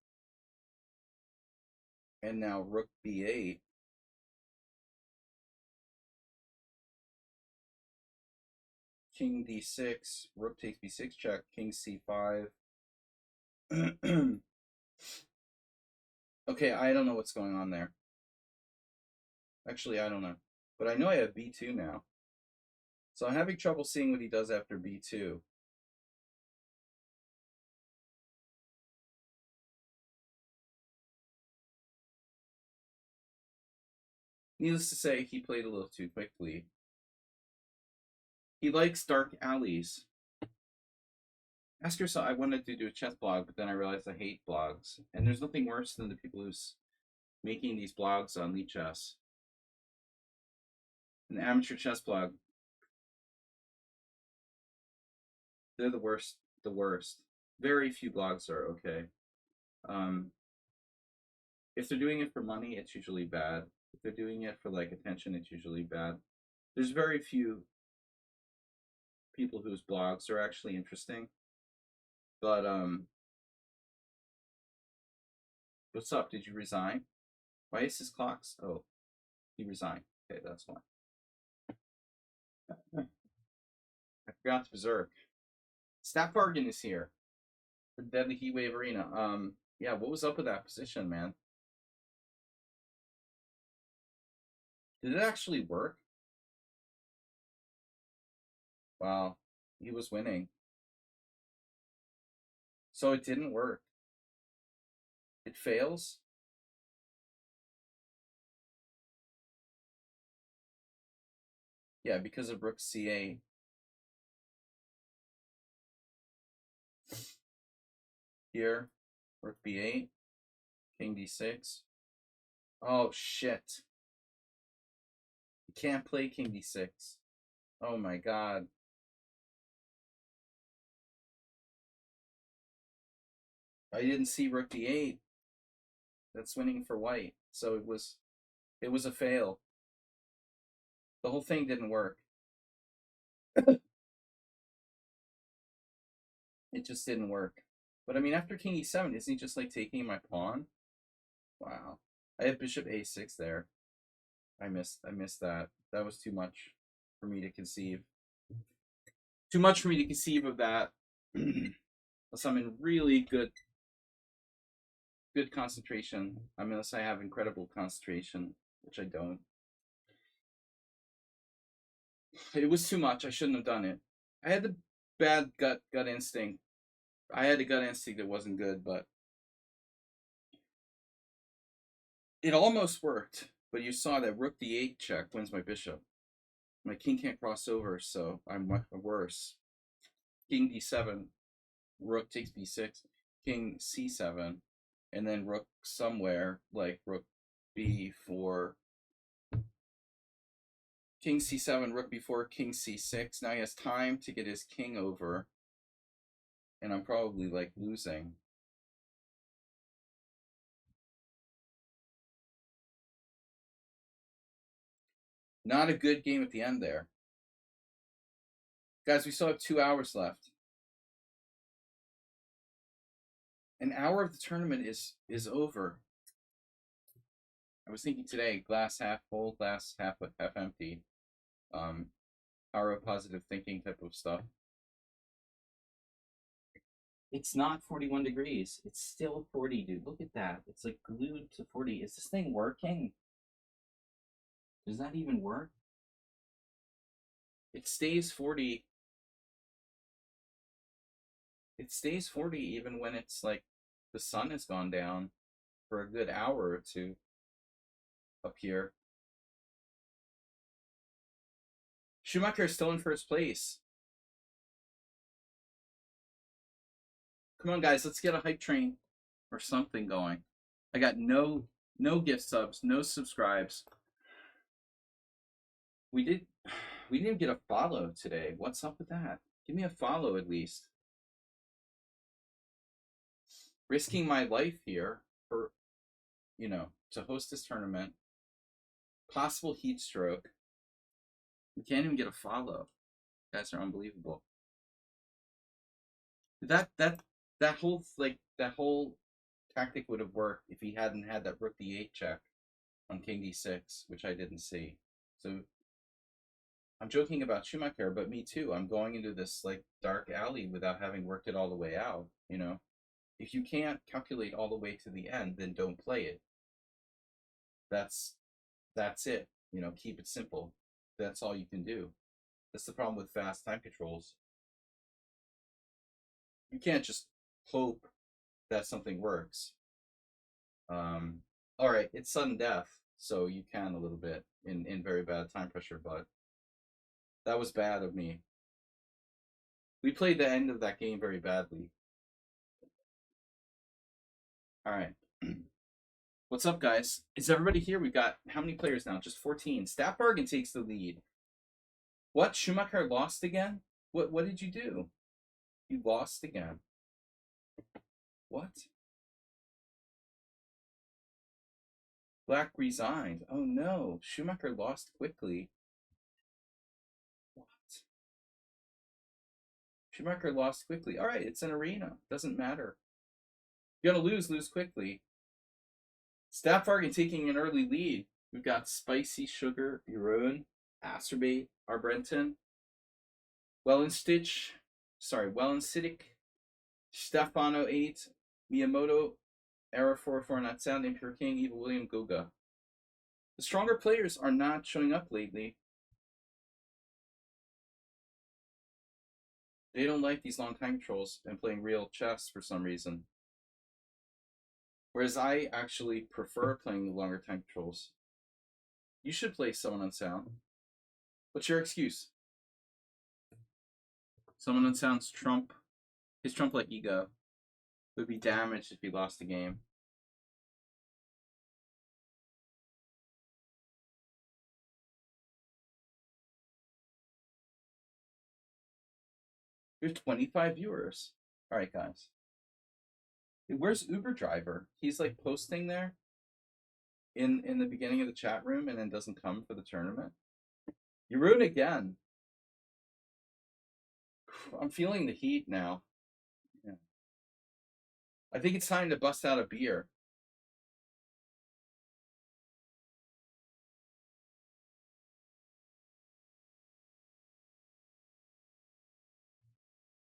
and now rook b8. King d6, rook takes b6 check, king c5. Okay, I don't know what's going on there. Actually, I don't know. But I know I have b2 now. So I'm having trouble seeing what he does after b2. Needless to say, he played a little too quickly. He likes dark alleys. Ask yourself. I wanted to do a chess blog, but then I realized I hate blogs, and there's nothing worse than the people who's making these blogs on lichess. An amateur chess blog, they're the worst. The worst. Very few blogs are okay. Um, if they're doing it for money, it's usually bad. If they're doing it for like attention, it's usually bad. There's very few people whose blogs are actually interesting. But what's up? Did you resign? Why is his clocks? Oh, he resigned. Okay, that's why. I forgot to berserk. Stat Bargain is here for Deadly Heatwave Arena. Yeah, what was up with that position, man? Did it actually work? Wow, he was winning. So it didn't work. It fails. Yeah, because of Rook C8. Here, Rook B8, King D6. Oh shit. You can't play King D6. Oh my god. I didn't see Rook D8. That's winning for white. So it was a fail. The whole thing didn't work. It just didn't work. But I mean, after King E7, isn't he just like taking my pawn? Wow. I had Bishop A6 there. I missed that. That was too much for me to conceive. Too much for me to conceive of that. Unless I'm in really good concentration. I mean, unless I have incredible concentration, which I don't. It was too much. I shouldn't have done it. I had the bad gut instinct. I had a gut instinct that wasn't good, but it almost worked. But you saw that Rook D8 check wins my bishop. My king can't cross over, so I'm worse. King D7, Rook takes B6, King C7, and then Rook somewhere like Rook B4. King C7, Rook B4, King C6. Now he has time to get his king over, and I'm probably like losing. Not a good game at the end there. Guys, we still have 2 hours left. An hour of the tournament is over. I was thinking today, glass half full, glass half empty. Power of positive thinking type of stuff. It's not 41 degrees. It's still 40, dude. Look at that. It's like glued to 40. Is this thing working? Does that even work? It stays 40. It stays 40 even when it's like the sun has gone down for a good hour or two up here. Schumacher is still in first place. Come on, guys, let's get a hype train or something going. I got no gift subs, no subscribes. We didn't get a follow today. What's up with that? Give me a follow at least. Risking my life here for, to host this tournament. Possible heat stroke. We can't even get a follow. You guys are unbelievable. That whole tactic would have worked if he hadn't had that Rook D8 check on King D6, which I didn't see. So I'm joking about Schumacher, but me too. I'm going into this like dark alley without having worked it all the way out. If you can't calculate all the way to the end, then don't play it. That's it. Keep it simple. That's all you can do. That's the problem with fast time controls. You can't just hope that something works. All right, it's sudden death, so you can a little bit in very bad time pressure, but that was bad of me. We played the end of that game very badly. All right. What's up, guys? Is everybody here? We've got how many players now? Just 14. Staffbargen takes the lead. What? Schumacher lost again? What did you do? You lost again. What? Black resigned. Oh no. Schumacher lost quickly. What? Schumacher lost quickly. All right, it's an arena. Doesn't matter. You're gonna lose quickly. Staffbargen taking an early lead. We've got Spicy Sugar, Jeroen, Acerbate, Arbrenton, Wellensitic, Stefano 8, Miyamoto, Error 44 Not Sound, Impure King, Evil William, Goga. The stronger players are not showing up lately. They don't like these long time controls and playing real chess for some reason. Whereas I actually prefer playing the longer time controls. You should play Someone Unsound. What's your excuse? Someone Unsound's trump, his trump-like ego would be damaged if he lost the game. We have 25 viewers. All right, guys. Where's Uber driver? He's like posting there in the beginning of the chat room and then doesn't come for the tournament. You ruin again. I'm feeling the heat now. Yeah. I think it's time to bust out a beer.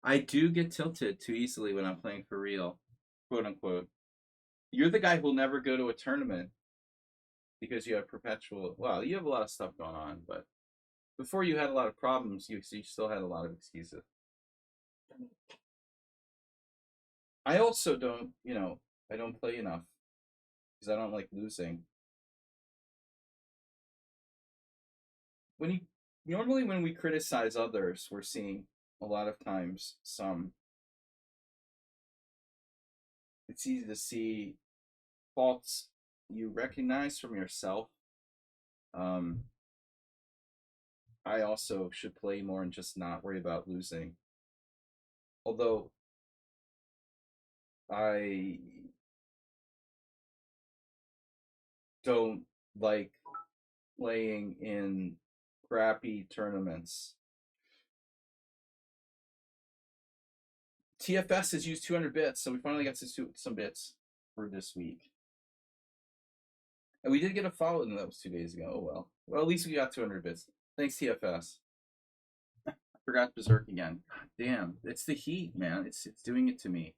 I do get tilted too easily when I'm playing for real, quote unquote. You're the guy who'll never go to a tournament because you have perpetual. Well, you have a lot of stuff going on, but before you had a lot of problems, you still had a lot of excuses. I also don't, I don't play enough because I don't like losing. Normally when we criticize others, we're seeing a lot of times it's easy to see faults you recognize from yourself. I also should play more and just not worry about losing. Although I don't like playing in crappy tournaments. TFS has used 200 bits, so we finally got some bits for this week. And we did get a follow, and that was 2 days ago. Oh well. Well, at least we got 200 bits. Thanks, TFS. I forgot Berserk again. God damn, it's the heat, man. It's doing it to me.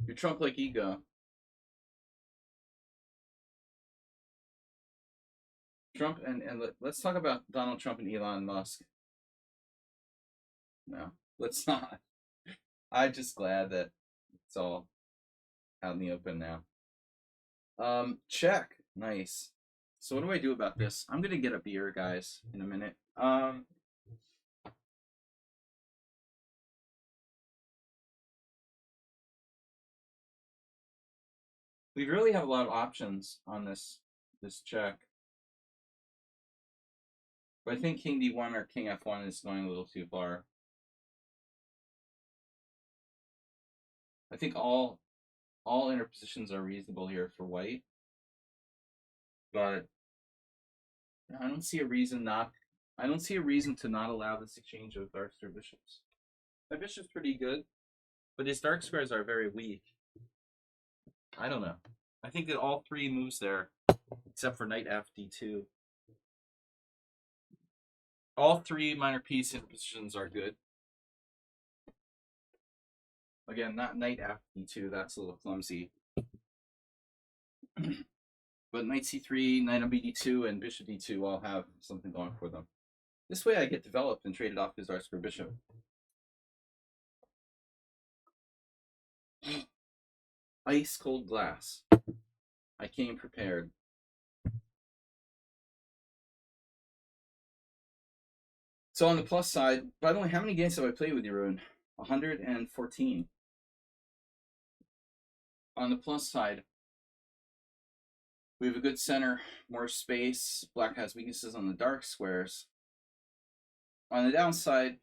Your Trump-like ego. Trump and let's talk about Donald Trump and Elon Musk. No, let's not. I'm just glad that it's all out in the open now. Check. Nice. So what do I do about this? I'm gonna get a beer, guys, in a minute. We really have a lot of options on this check. But I think King D1 or King F1 is going a little too far. I think all interpositions are reasonable here for white. But I don't see a reason to not allow this exchange of dark square bishops. My bishop's pretty good, but his dark squares are very weak. I don't know. I think that all three moves there, except for knight f d2. All three minor piece interpositions are good. Again, not knight f d2, that's a little clumsy. But knight c3, knight on bd2, and bishop d2 all have something going for them. This way I get developed and traded off his dark square bishop. Ice cold glass. I came prepared. So on the plus side, by the way, how many games have I played with you, Ruin? 114. On the plus side, we have a good center, more space. Black has weaknesses on the dark squares. On the downside,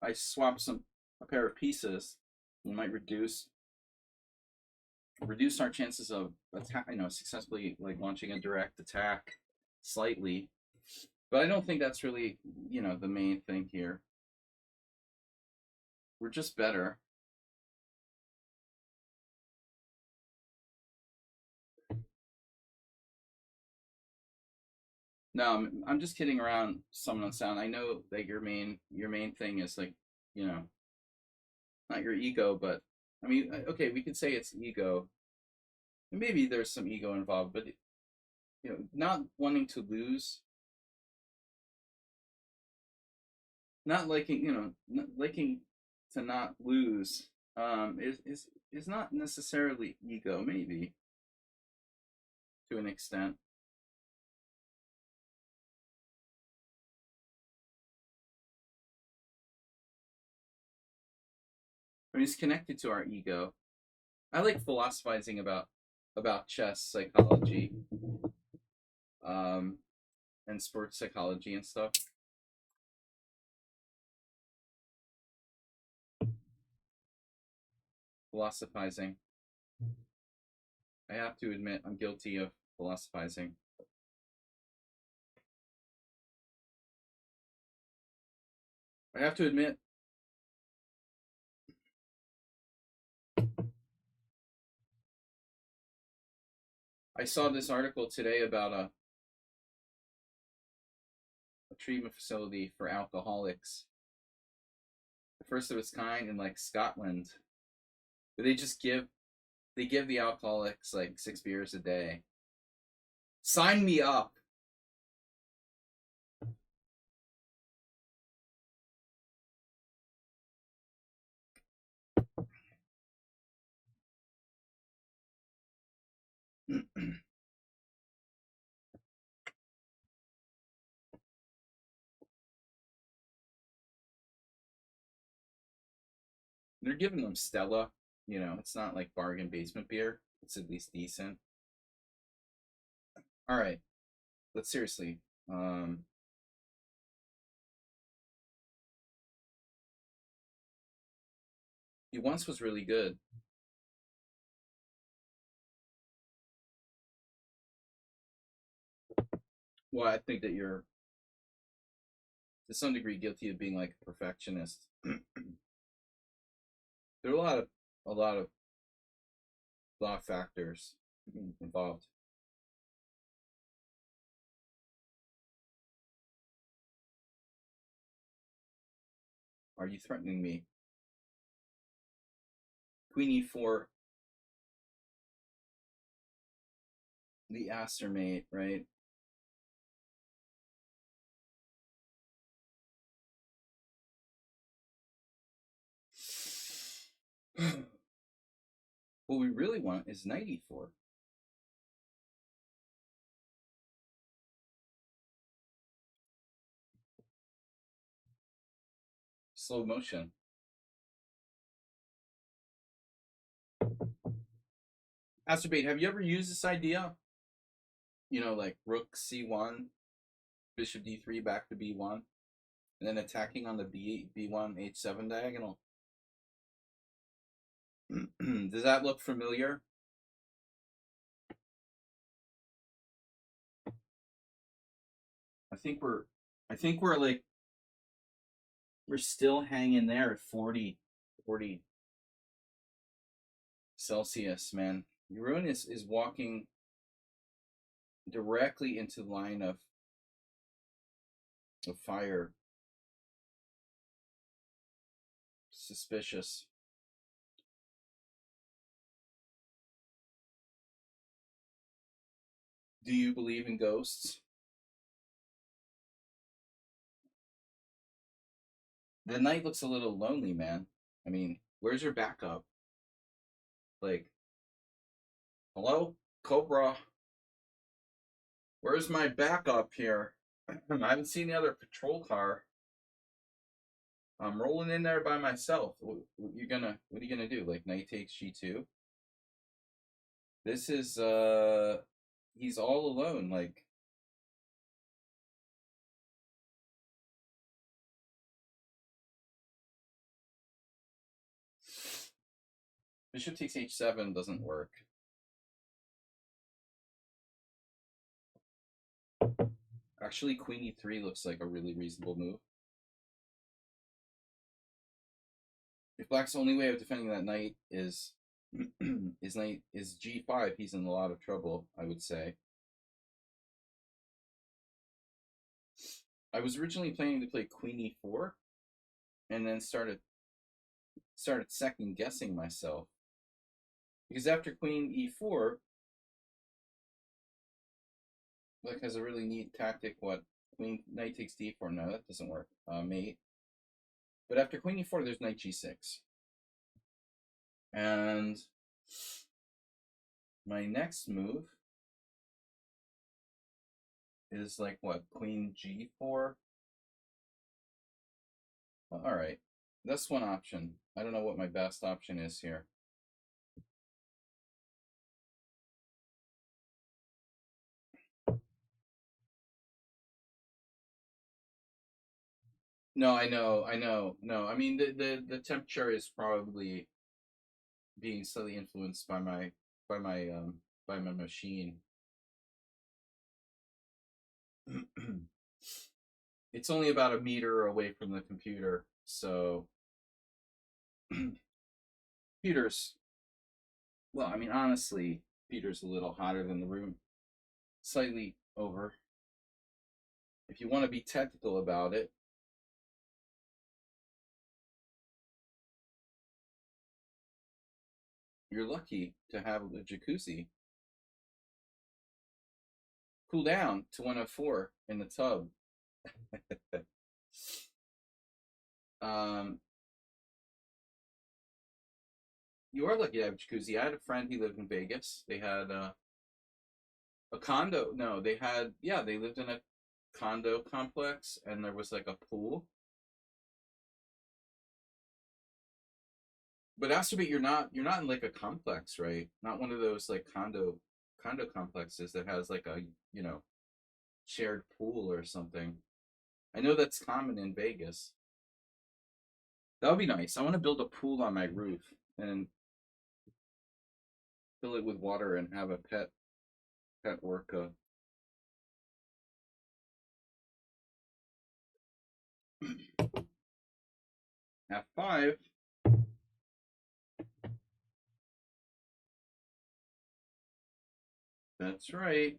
I swapped a pair of pieces. We might reduce our chances of attack, successfully like launching a direct attack slightly. But I don't think that's really, the main thing here. We're just better. No, I'm just kidding around, Summon on Sound. I know that your main thing is like, not your ego, but I mean, okay, we could say it's ego. Maybe there's some ego involved, but not wanting to lose, not liking, liking to not lose, is not necessarily ego, maybe to an extent. I mean, it's connected to our ego. I like philosophizing about chess psychology, and sports psychology and stuff. Philosophizing. I have to admit, I'm guilty of philosophizing. I have to admit, I saw this article today about a treatment facility for alcoholics, the first of its kind in like Scotland. But they give the alcoholics like 6 beers a day. Sign me up. They're giving them Stella. It's not like bargain basement beer. It's at least decent. All right, but seriously, he once was really good. Well, I think that you're to some degree guilty of being like a perfectionist. There are a lot of factors involved. Are you threatening me? Queen e4, the Aster mate, right? What we really want is knight e4. Slow motion. Asterbait, have you ever used this idea? Like rook c1, bishop d3 back to b1, and then attacking on the b1 h7 diagonal. Does that look familiar? I think we're like we're still hanging there at 40 Celsius, man. Ruin is walking directly into the line of fire. Suspicious. Do you believe in ghosts? The knight looks a little lonely, man. I mean, where's your backup? Like, hello, Cobra? Where's my backup here? I haven't seen the other patrol car. I'm rolling in there by myself. What are you gonna do? Like knight takes g2? This is he's all alone. Like bishop takes h7 doesn't work. Actually, queen e3 looks like a really reasonable move. If black's only way of defending that knight is is g5, he's in a lot of trouble, I would say. I was originally planning to play queen e4 and then started second guessing myself. Because after queen e4, black has a really neat tactic. What? Knight takes d4. No, that doesn't work. Mate. But after queen e4, there's knight g6. And my next move is like what? Queen g4? Well, all right. That's one option. I don't know what my best option is here. No, I know. No, I mean the temperature is probably being slightly influenced by my machine. It's only about a meter away from the computer, so Peter's, well, I mean, honestly, Peter's a little hotter than the room, slightly over. If you want to be technical about it, you're lucky to have a jacuzzi. Cool down to 104 in the tub. um, you are lucky to have a jacuzzi. I had a friend who lived in Vegas. They had a condo. No, they had, yeah, they lived in a condo complex and there was like a pool. But Masturbate, you're not in like a complex, right? Not one of those like condo complexes that has like a, you know, shared pool or something. I know that's common in Vegas. That would be nice. I want to build a pool on my roof and fill it with water and have a pet orca. F5. That's right.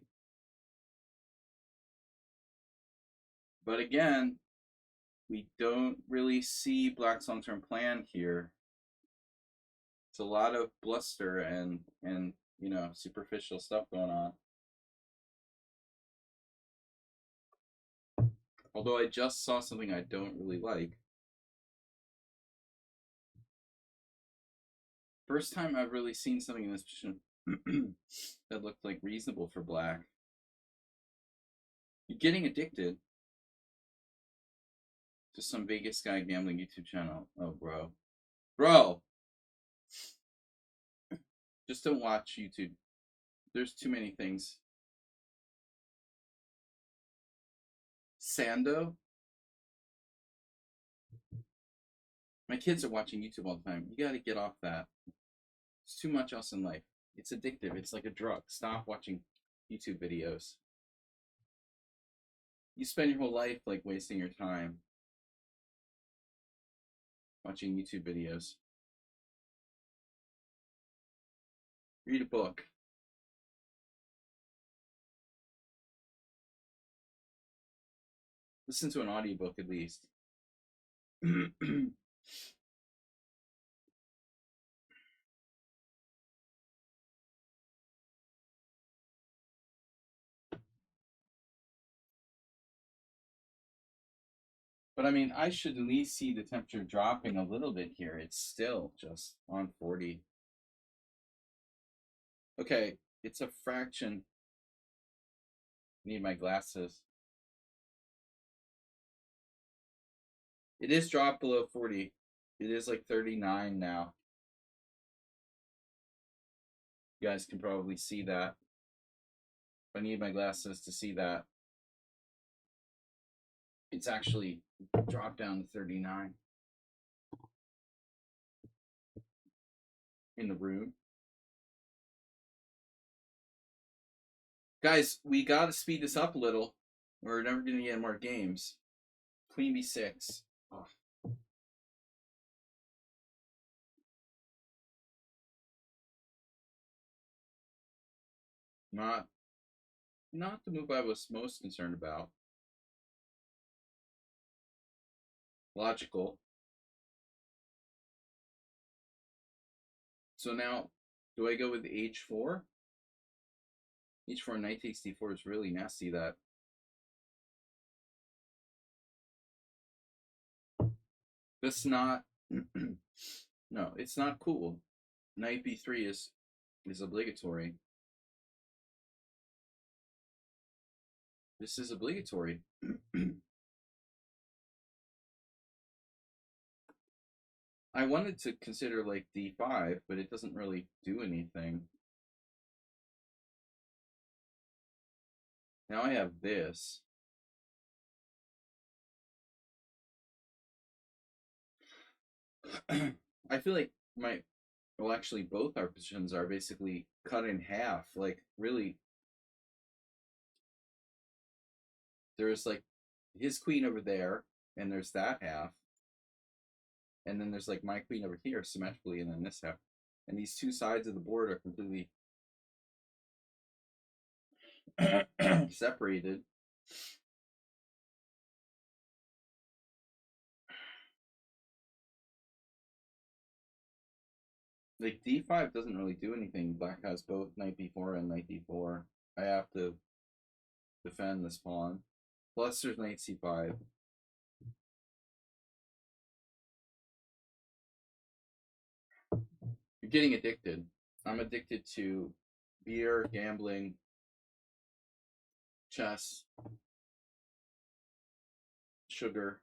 But again, we don't really see Black's long-term plan here. It's a lot of bluster and you know, superficial stuff going on. Although I just saw something I don't really like. First time I've really seen something in this position that looked like reasonable for black. You're getting addicted to some Vegas guy gambling YouTube channel. Oh, bro. Bro! Just don't watch YouTube. There's too many things. Sando? My kids are watching YouTube all the time. You gotta get off that. There's too much else in life. It's addictive. It's like a drug. Stop watching YouTube videos. You spend your whole life like wasting your time watching YouTube videos. Read a book. Listen to an audiobook at least. But I mean, I should at least see the temperature dropping a little bit here. It's still just on 40. Okay, it's a fraction. Need my glasses. It is dropped below 40. It is like 39 now. You guys can probably see that. I need my glasses to see that. It's actually dropped down to 39 in the room. Guys, we got to speed this up a little. We're never going to get more games. Queen b6. Oh. Not the move I was most concerned about. Logical. So now, do I go with h4? h4 knight takes d4 is really nasty. That's not. No, it's not cool. Knight b3 is obligatory. This is obligatory. I wanted to consider like d5, but it doesn't really do anything. Now I have this. I feel like actually both our positions are basically cut in half. Like really, there's like his queen over there, and there's that half. And then there's like my queen over here symmetrically, and then this half. And these two sides of the board are completely separated. Like d5 doesn't really do anything. Black has both knight b4 and knight d4. I have to defend this pawn. Plus there's knight c5. You're getting addicted. I'm addicted to beer, gambling, chess, sugar.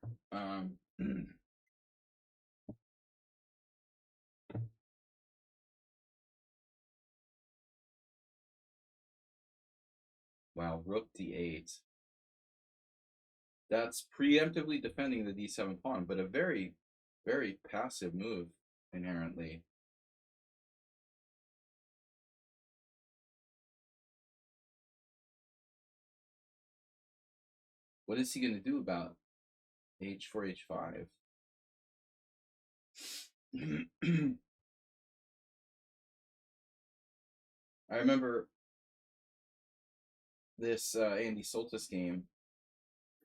Wow, rook d8. That's preemptively defending the d7 pawn, but a very, very passive move inherently. What is he going to do about h4, h5? I remember this Andy Soltis game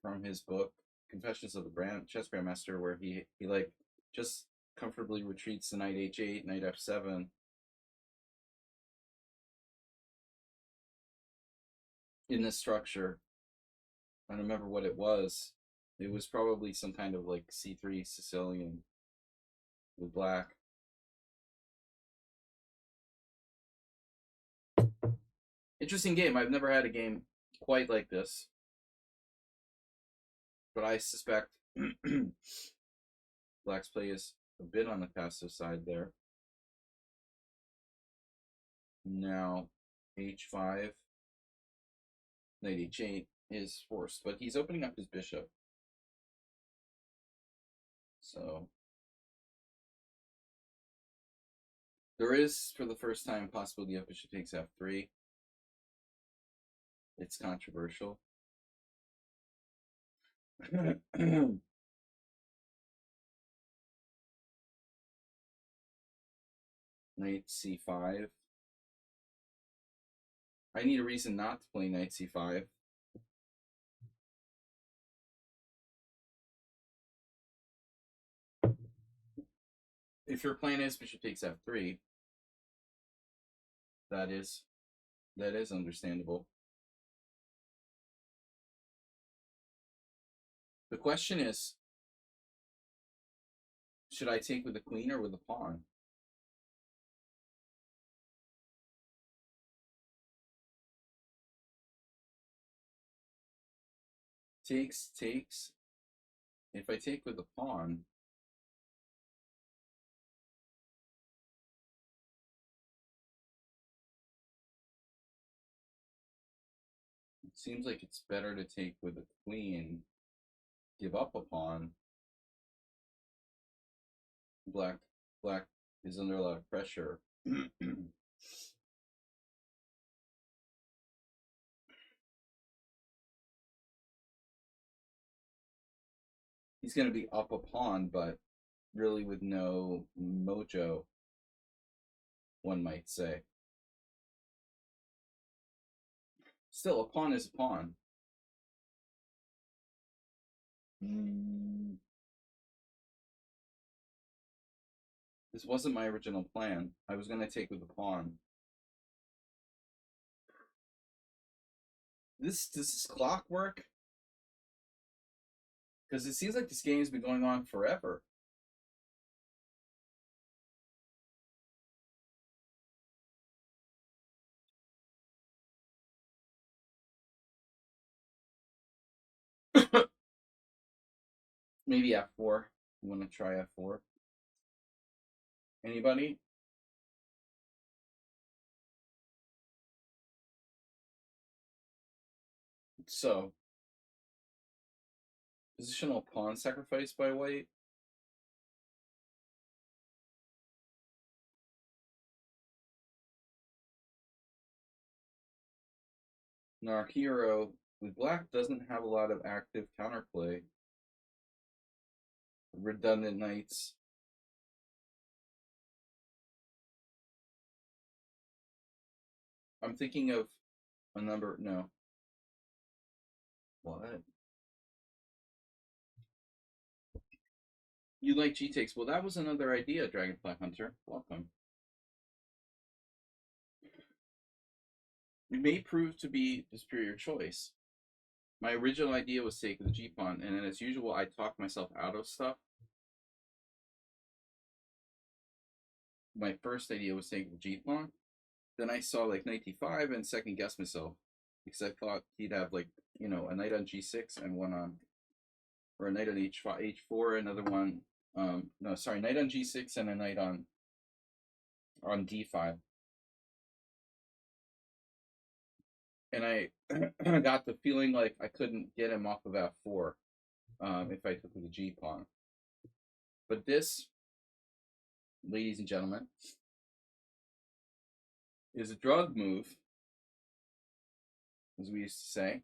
from his book Confessions of the Chess Grandmaster, where he like just comfortably retreats to knight h8, knight f7. In this structure. I don't remember what it was. It was probably some kind of like c3 Sicilian with black. Interesting game. I've never had a game quite like this. But I suspect black's play is a bit on the passive side there. Now, h5, knight h8 is forced, but he's opening up his bishop. So there is, for the first time, possibility of bishop takes f3. It's controversial. Knight c5. I need a reason not to play knight c5. If your plan is bishop takes f3, that is understandable. The question is, should I take with the queen or with the pawn? Takes. if I take with the pawn, it seems like it's better to take with the queen, give up a pawn. Black is under a lot of pressure. He's going to be up a pawn, but really with no mojo, one might say. Still, a pawn is a pawn. This wasn't my original plan. I was going to take with the pawn. Does this clock work? Because it seems like this game has been going on forever. Maybe F4. You want to try F4? Anybody? So, positional pawn sacrifice by white. Now our hero with black doesn't have a lot of active counterplay. Redundant knights. I'm thinking of a number. No. What? You like G takes? Well, that was another idea, Dragonfly Hunter. Welcome. It may prove to be the superior choice. My original idea was to take the G pawn, and then as usual, I talked myself out of stuff. My first idea was taking the G pawn. Then I saw like knight d5 and second guessed myself because I thought he'd have like, you know, a knight on g6 and one on, or a knight on h4, another one. No, sorry, knight on g6 and a knight on d5. And I got the feeling like I couldn't get him off of f4 if I took the g pawn. But this, ladies and gentlemen, is a drug move, as we used to say.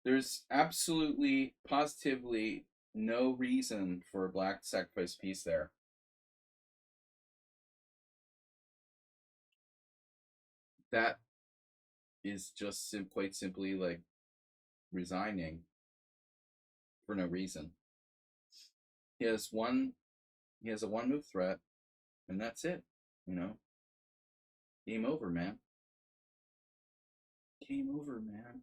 There's absolutely, positively no reason for a black to sacrifice piece there. That is just quite simply like resigning for no reason. He has a one move threat, and that's it. You know, game over, man. Game over, man.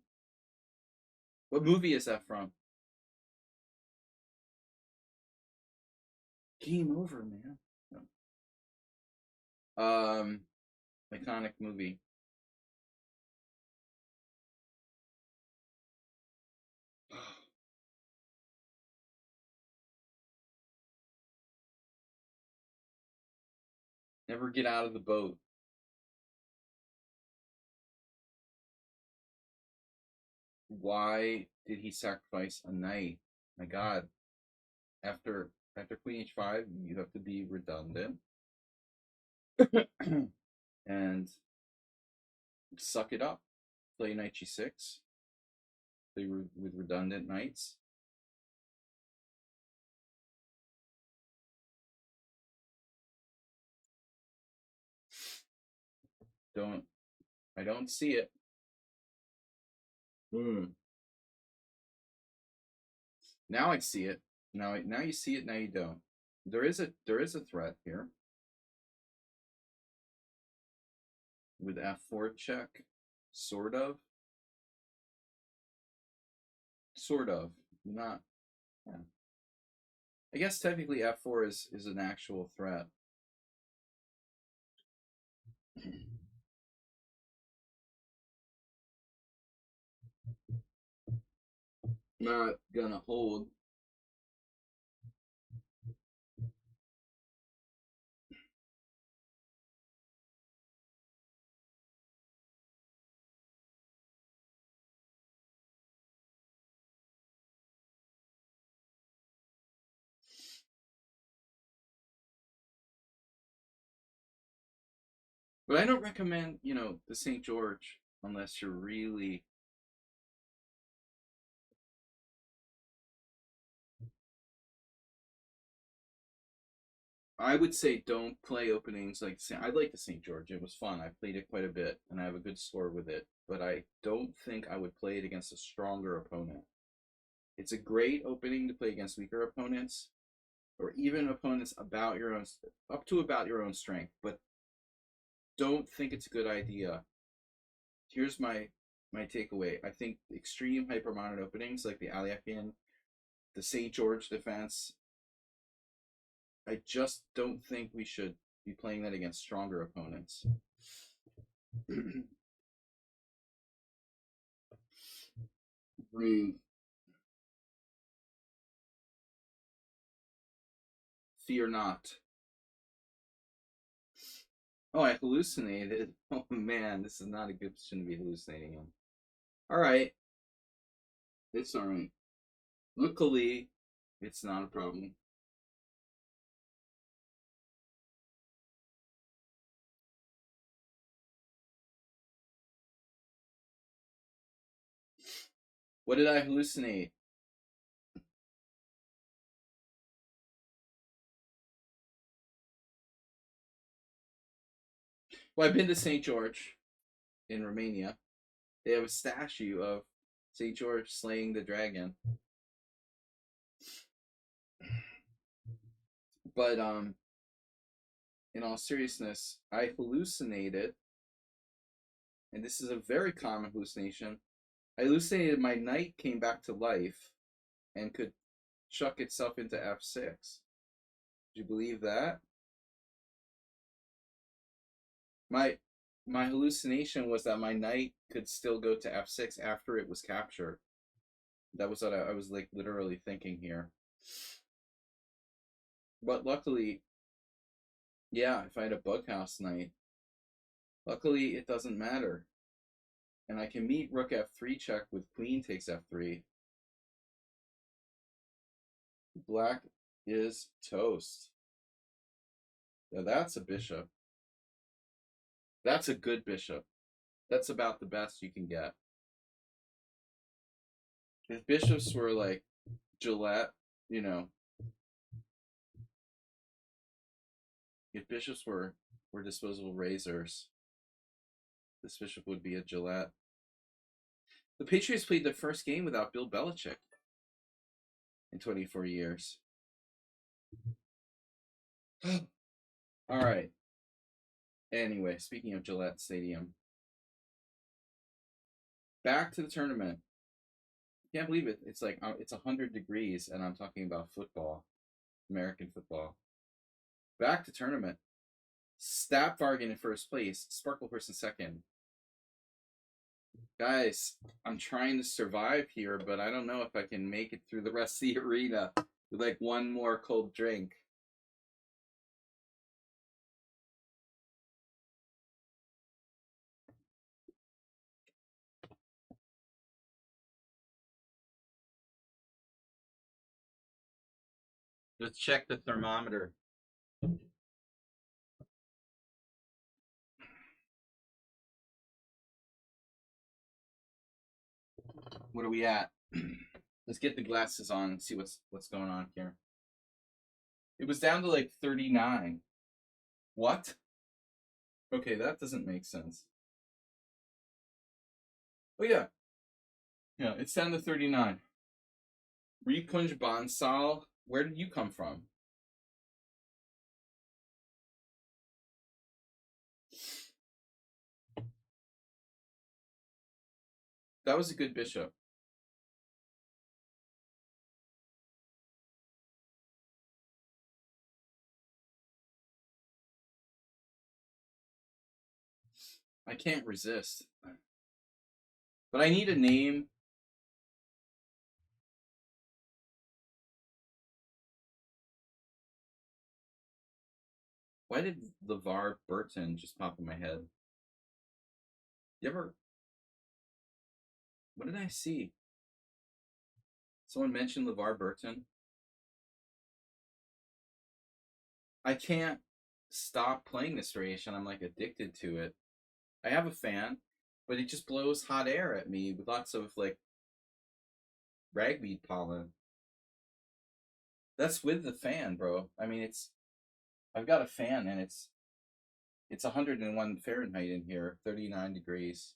What movie is that from? Game over, man. Iconic movie. Never get out of the boat. Why did he sacrifice a knight? My God. After Queen H5, you have to be redundant. And suck it up. Play knight g6. Play with redundant knights. I don't see it. Now I see it. Now you see it. Now you don't. There is a threat here with f4 check, sort of. Not. Yeah. I guess technically f4 is an actual threat. Not gonna hold. But I don't recommend, the St. George unless you're really. I would say don't play openings like I like the St. George. It was fun. I played it quite a bit, and I have a good score with it. But I don't think I would play it against a stronger opponent. It's a great opening to play against weaker opponents, or even opponents about your own, up to about your own strength. But don't think it's a good idea. Here's my takeaway. I think extreme hypermodern openings like the Alekhine, the St. George defense, I just don't think we should be playing that against stronger opponents. Rude. Fear not. Oh, I hallucinated. Oh man, this is not a good position to be hallucinating in. All right. It's all right. Luckily, it's not a problem. What did I hallucinate? Well, I've been to St. George in Romania. They have a statue of St. George slaying the dragon. But in all seriousness, I hallucinated, and this is a very common hallucination. I hallucinated my knight came back to life and could chuck itself into f6. Do you believe that? My my hallucination was that my knight could still go to f6 after it was captured. That was what I was like literally thinking here. But luckily, yeah, if I had a bughouse knight, luckily it doesn't matter. And I can meet rook f3 check with queen takes f3. Black is toast. Now that's a bishop. That's a good bishop. That's about the best you can get. If bishops were like Gillette, if bishops were disposable razors, this bishop would be a Gillette. The Patriots played their first game without Bill Belichick in 24 years. All right. Anyway, speaking of Gillette Stadium, back to the tournament. Can't believe it. It's like it's 100 degrees, and I'm talking about football, American football. Back to tournament. Stapvargan in first place, Sparklehorse in second. Guys, I'm trying to survive here, but I don't know if I can make it through the rest of the arena with like one more cold drink. Let's check the thermometer. What are we at? Let's get the glasses on and see what's going on here. It was down to like 39. What? Okay, that doesn't make sense. Oh yeah. Yeah, it's down to 39. Repunj Bansal, where did you come from? That was a good bishop. I can't resist. But I need a name. Why did LeVar Burton just pop in my head? You ever? What did I see? Someone mentioned LeVar Burton. I can't stop playing this variation. I'm like addicted to it. I have a fan, but it just blows hot air at me with lots of like ragweed pollen. That's with the fan, bro. I mean, I've got a fan and it's 101 Fahrenheit in here, 39 degrees.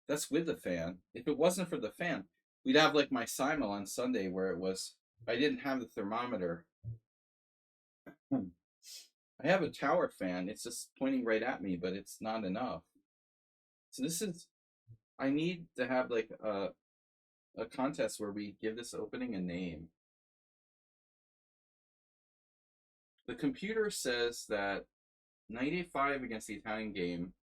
That's with the fan. If it wasn't for the fan, we'd have like my Simul on Sunday where I didn't have the thermometer. I have a tower fan. It's just pointing right at me, but it's not enough. So I need to have like a contest where we give this opening a name. The computer says that knight a5 against the Italian game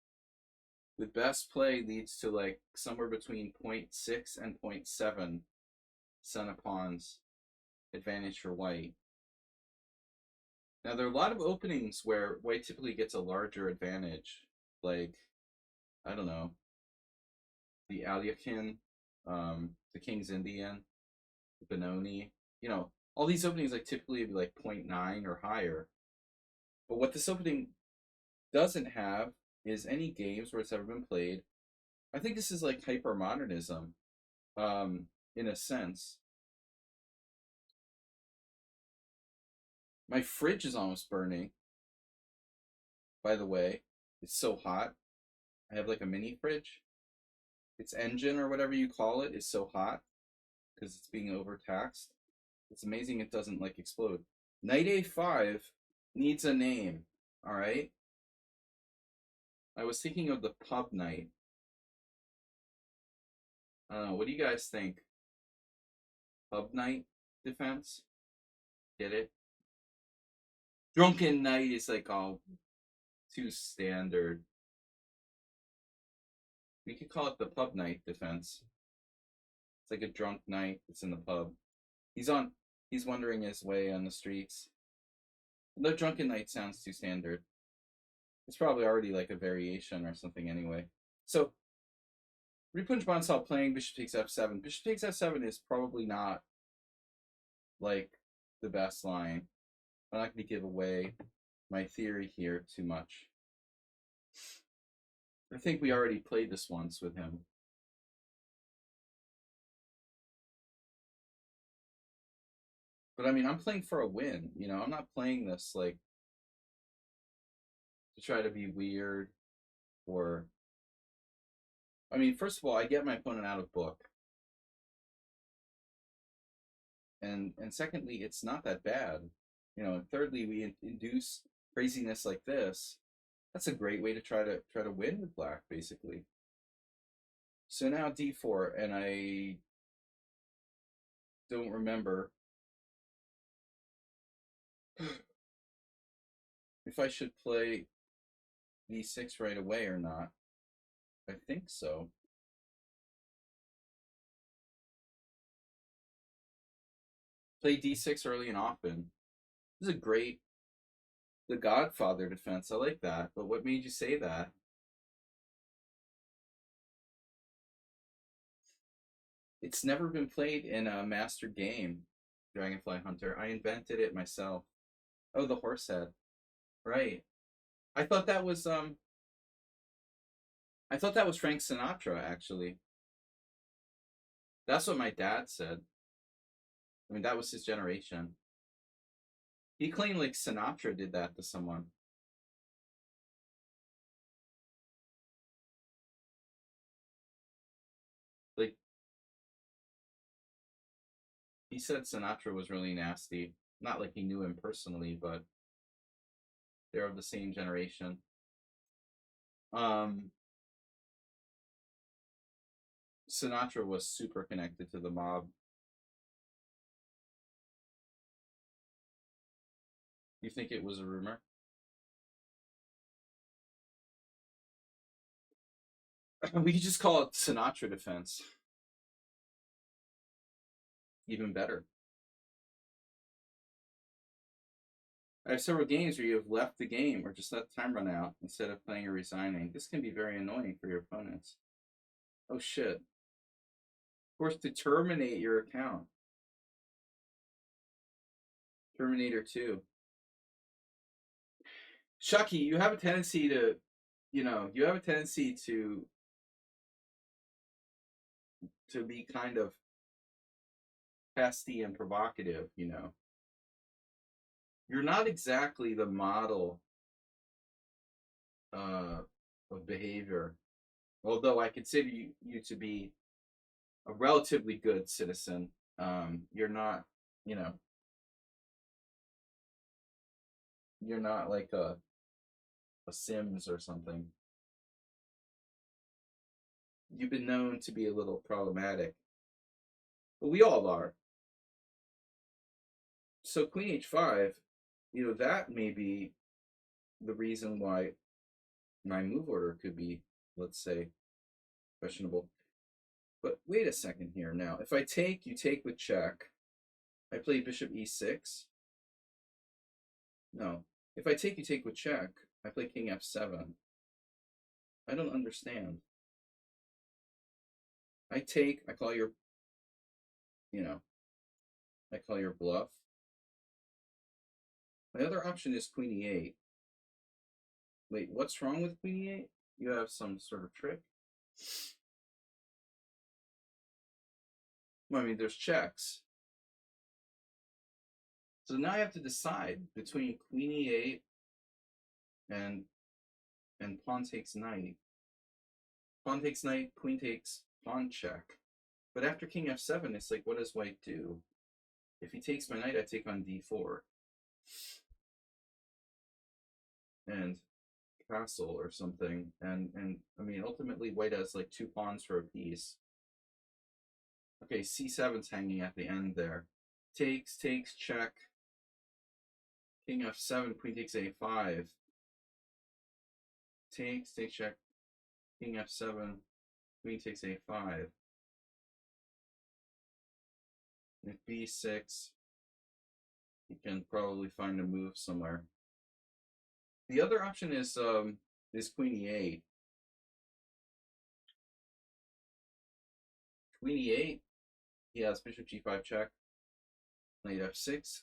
with best play leads to like somewhere between 0.6 and 0.7 center pawns advantage for white. Now there are a lot of openings where white typically gets a larger advantage, like I don't know, the Alekhine, the King's Indian, the Benoni. You know, all these openings like typically be like 0.9 or higher. But what this opening doesn't have is any games where it's ever been played. I think this is like hypermodernism, in a sense. My fridge is almost burning. By the way, it's so hot. I have like a mini fridge. Its engine or whatever you call it is so hot because it's being overtaxed. It's amazing it doesn't like explode. Knight a5 needs a name, all right? I was thinking of the pub knight. I don't know, what do you guys think? Pub knight defense? Get it? Drunken knight is like all too standard. We could call it the pub knight defense. It's like a drunk knight that's in the pub. He's wandering his way on the streets. The drunken knight sounds too standard. It's probably already like a variation or something anyway. So Ripunj Bansal playing bishop takes f7. Bishop takes f7 is probably not like the best line. I'm not going to give away my theory here too much. I think we already played this once with him. But I mean, I'm playing for a win. You know, I'm not playing this like to try to be weird or. I mean, first of all, I get my opponent out of book. And secondly, it's not that bad. You know, and thirdly, we induce craziness like this. That's a great way to try to win with black, basically. So now d4, and I don't remember if I should play d6 right away or not. I think so. Play d6 early and often. This is a great, the Godfather defense. I like that. But what made you say that? It's never been played in a master game, Dragonfly Hunter. I invented it myself. Oh, the horse head. Right. I thought that was Frank Sinatra, actually. That's what my dad said. I mean, that was his generation. He claimed like Sinatra did that to someone. Like, he said Sinatra was really nasty. Not like he knew him personally, but they're of the same generation. Sinatra was super connected to the mob. You think it was a rumor? We could just call it Sinatra defense. Even better. I have several games where you have left the game or just let the time run out instead of playing or resigning. This can be very annoying for your opponents. Oh shit. Forced to terminate your account. Terminator 2. Shucky, you have a tendency to, you have a tendency to be kind of testy and provocative, You're not exactly the model of behavior, although I consider you to be a relatively good citizen. You're not, you know, you're not like a Sims or something. You've been known to be a little problematic, but we all are. So Queen H5, that may be the reason why my move order could be, let's say, questionable. But wait a second here now. If I take, you take with check. I play bishop e6. No. If I take, you take with check. I play king f7. I don't understand. I take, I call your, I call your bluff. My other option is queen e8. Wait, what's wrong with queen e8? You have some sort of trick? Well, I mean, there's checks. So now I have to decide between queen e8 and pawn takes knight. Pawn takes knight, queen takes pawn check. But after king f7, it's like, what does white do? If he takes my knight, I take on d4. And castle or something. And I mean, ultimately, white has like 2 pawns for a piece. Okay, c7's hanging at the end there. Takes, check. King f7, queen takes a5. Takes, check. King f7, queen takes a5. If b6, you can probably find a move somewhere. The other option is queen e8. Queen e8, he has bishop g5 check. Knight f6.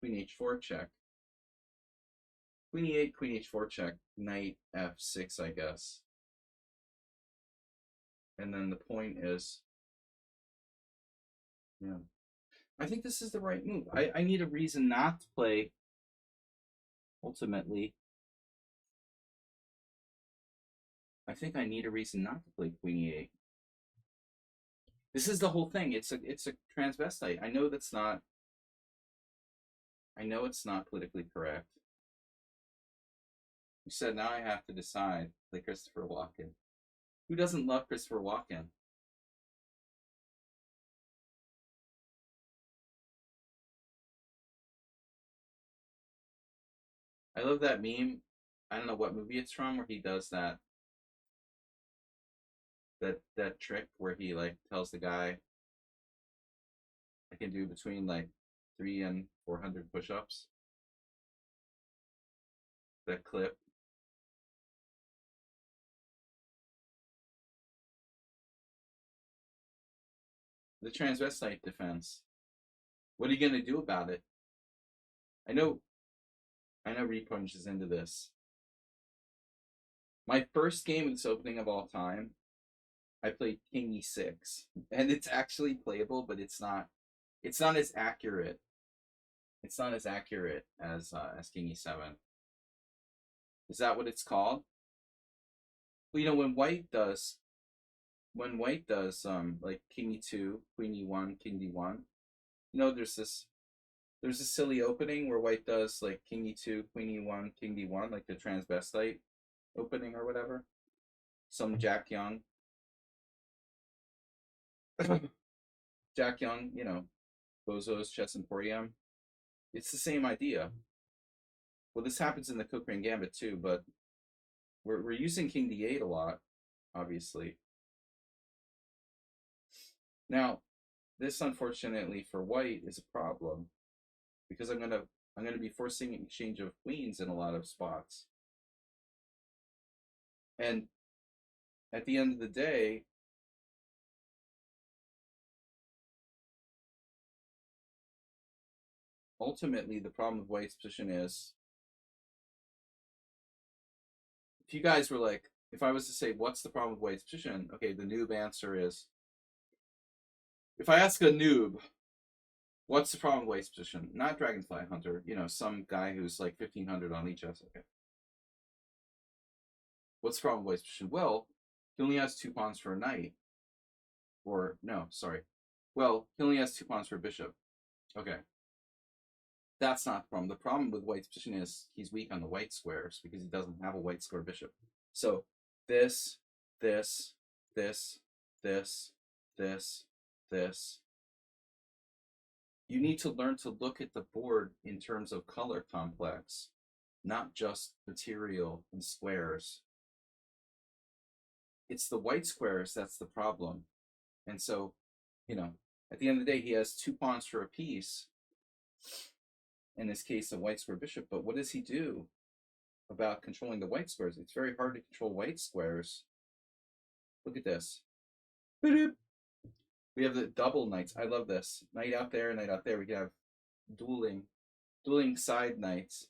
Queen h4 check. Queen e8, queen h4 check. Knight f6, I guess. And then the point is, I think this is the right move. I need a reason not to play, ultimately. I think I need a reason not to play queen e8. This is the whole thing. It's a transvestite. I know it's not politically correct. You said now I have to decide, like Christopher Walken. Who doesn't love Christopher Walken? I love that meme. I don't know what movie it's from, where he does that trick where he like tells the guy, I can do between like 300 and 400 push-ups. That clip. The transvestite defense. What are you gonna do about it? I know Repunch is into this. My first game of this opening of all time, I played King e6, and it's actually playable, but it's not as accurate. It's not as accurate as King e7. Is that what it's called? Well, when white does like King e2, Queen e1, King d1, there's this silly opening where white does like King e2, Queen e1, King d1, like the transvestite opening or whatever. Some Jack Young. Jack Young, Bozo's Chess Emporium. It's the same idea. Well, this happens in the Cochrane Gambit too, but we're using King d8 a lot, obviously. Now, this unfortunately for white is a problem because I'm gonna be forcing an exchange of queens in a lot of spots. And at the end of the day, ultimately the problem with white's position is if you guys were like, if I was to say what's the problem with white's position, okay, the noob answer is if I ask a noob what's the problem with white's position, not Dragonfly Hunter, some guy who's like 1500 on lichess, okay. What's the problem with white's position? Well, he only has 2 pawns for a knight. Or no, sorry. Well, he only has 2 pawns for a bishop. Okay. That's not the problem. The problem with white's position is he's weak on the white squares because he doesn't have a white square bishop. So this, this, this, this, this, this. You need to learn to look at the board in terms of color complex, not just material and squares. It's the white squares that's the problem. And so, at the end of the day, he has 2 pawns for a piece. In this case, a white square bishop. But what does he do about controlling the white squares? It's very hard to control white squares. Look at this. We have the double knights. I love this. Knight out there, knight out there. We can have dueling side knights.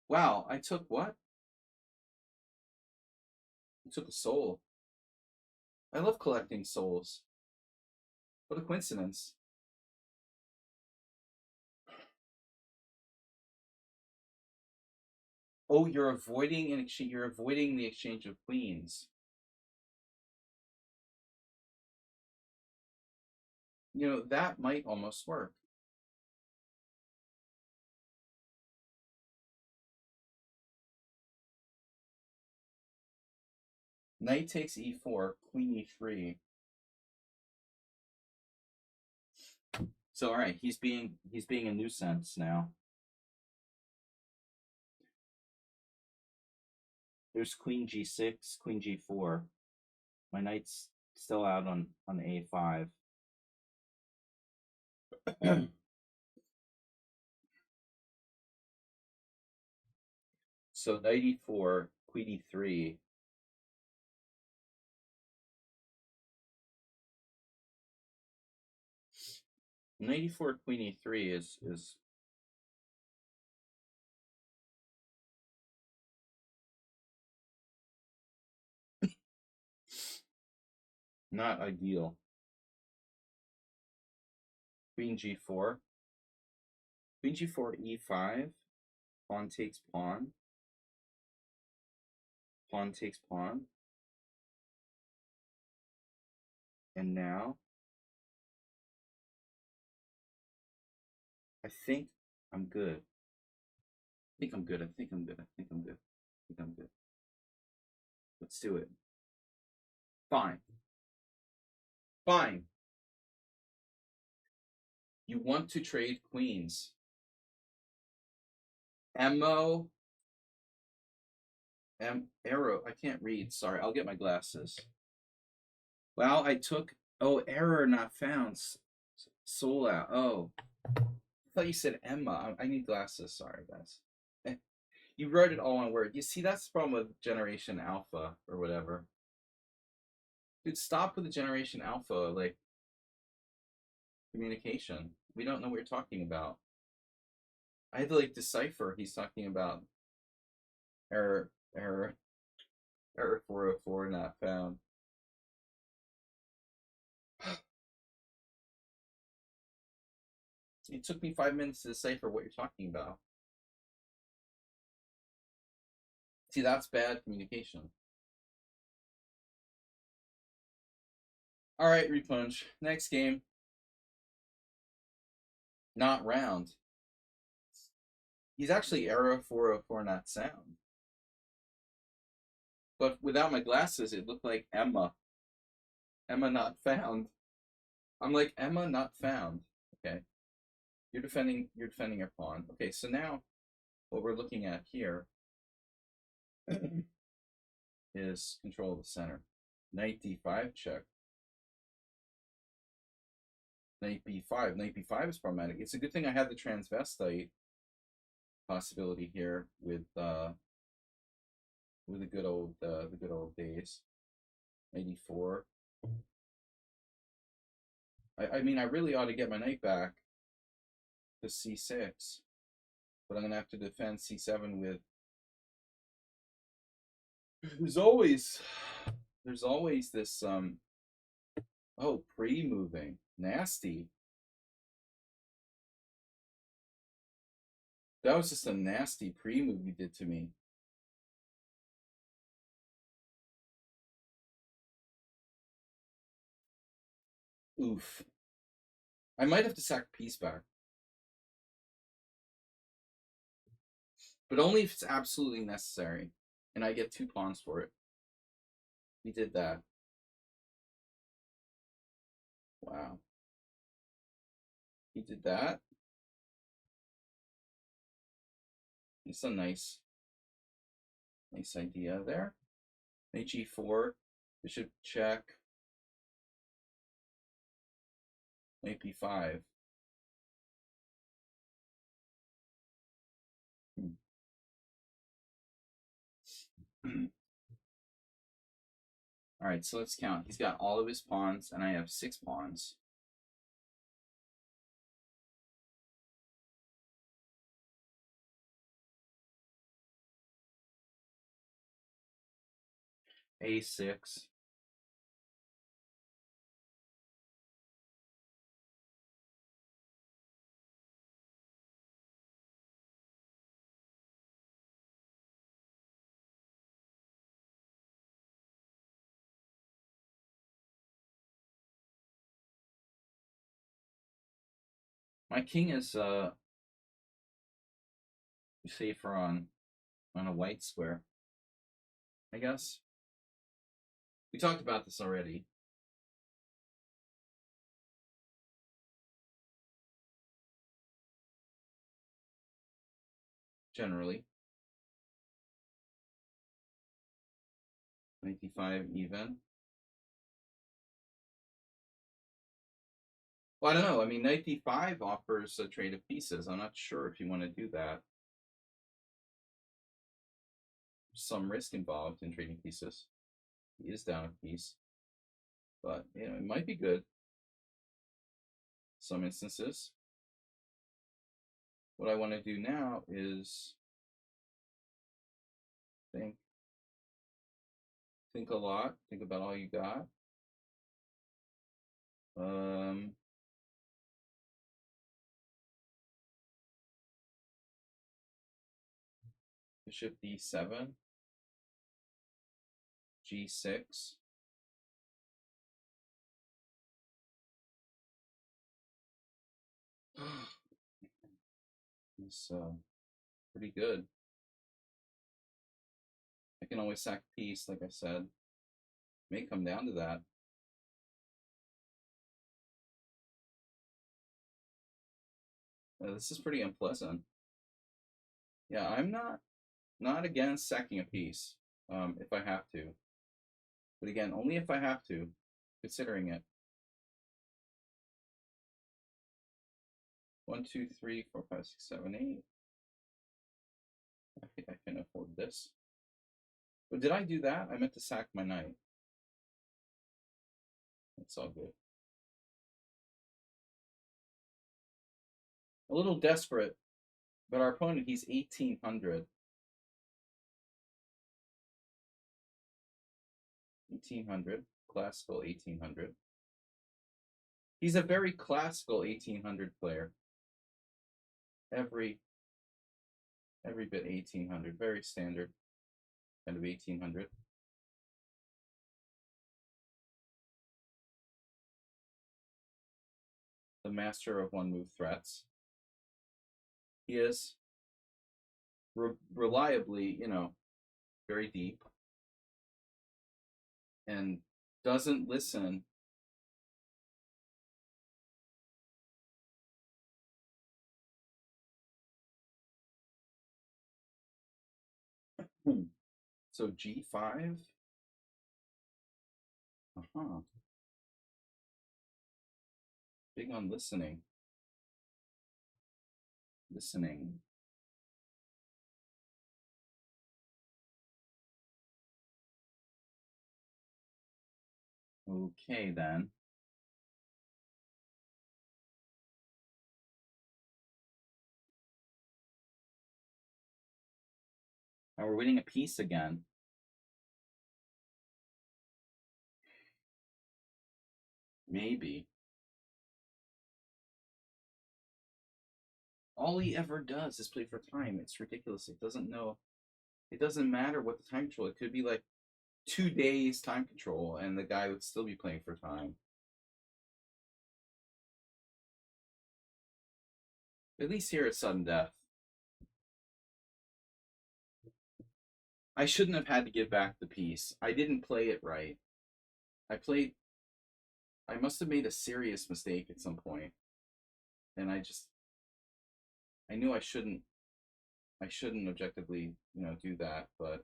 Wow, I took what? I took a soul. I love collecting souls. What a coincidence. Oh, you're avoiding the exchange of queens. That might almost work. Knight takes e4, queen e3. So all right, he's being a nuisance now. There's queen g6, queen g4. My knight's still out on a5. So knight e4, queen e3. Knight e4, queen e3 is not ideal. Queen g4. Queen g4, e5. Pawn takes pawn. Pawn takes pawn. And now I think I'm good. I think I'm good. I think I'm good. I think I'm good. I think I'm good. Let's do it. Fine. Fine. You want to trade queens. Arrow. I can't read. Sorry, I'll get my glasses. Well, I took. Oh, error not found. Soul out. Oh, I thought you said Emma. I need glasses. Sorry, guys. You wrote it all one word. You see, that's the problem with Generation Alpha or whatever. Dude, stop with the Generation Alpha, like, communication. We don't know what you're talking about. I had to, like, decipher. He's talking about error 404 not found. It took me 5 minutes to decipher what you're talking about. See, that's bad communication. All right, repunch. Next game. Not round. He's actually error 404 not sound. But without my glasses, it looked like Emma. Emma not found. I'm like, Emma not found. Okay. You're defending your pawn. Okay, so now what we're looking at here is control of the center. Knight d5 check. Knight b5. Knight b5 is problematic. It's a good thing I have the transvestite possibility here with the good old days. Knight e4. I mean, I really ought to get my knight back to c6, but I'm gonna have to defend c7 with. There's always this oh, pre-moving, nasty. That was just a nasty pre-move you did to me. Oof. I might have to sack piece back. But only if it's absolutely necessary. And I get 2 pawns for it. He did that. Wow. He did that. It's a nice idea there. Knight g4. Bishop check. Knight b5. All right, so let's count. He's got all of his pawns, and I have 6 pawns. A6. My king is safer on a white square, I guess. We talked about this already. Generally. 95 even. Well, I don't know. I mean, knight d5 offers a trade of pieces. I'm not sure if you want to do that. There's some risk involved in trading pieces. He is down a piece. But, you know, it might be good. Some instances. What I want to do now is think a lot. Think about all you got. Bishop d7, g6. It's pretty good. I can always sack piece, like I said. May come down to that. This is pretty unpleasant. Yeah, I'm not against sacking a piece if I have to. But again, only if I have to, considering it. 1, 2, 3, 4, 5, 6, 7, 8. I think I can afford this. But did I do that? I meant to sack my knight. It's all good. A little desperate, but our opponent, he's 1800. 1800, classical 1800. He's a very classical 1800 player. Every bit 1800, very standard kind of 1800. The master of one move threats. He is reliably, you know, very deep and doesn't listen. So g5. Big on listening. Listening. Okay, then. Now we're winning a piece again. Maybe. All he ever does is play for time. It's ridiculous. It doesn't know. It doesn't matter what the time control. It could be like 2 days time control, and the guy would still be playing for time. At least here it's sudden death. I shouldn't have had to give back the piece. I didn't play it right. I must have made a serious mistake at some point, and I knew I shouldn't objectively, do that, but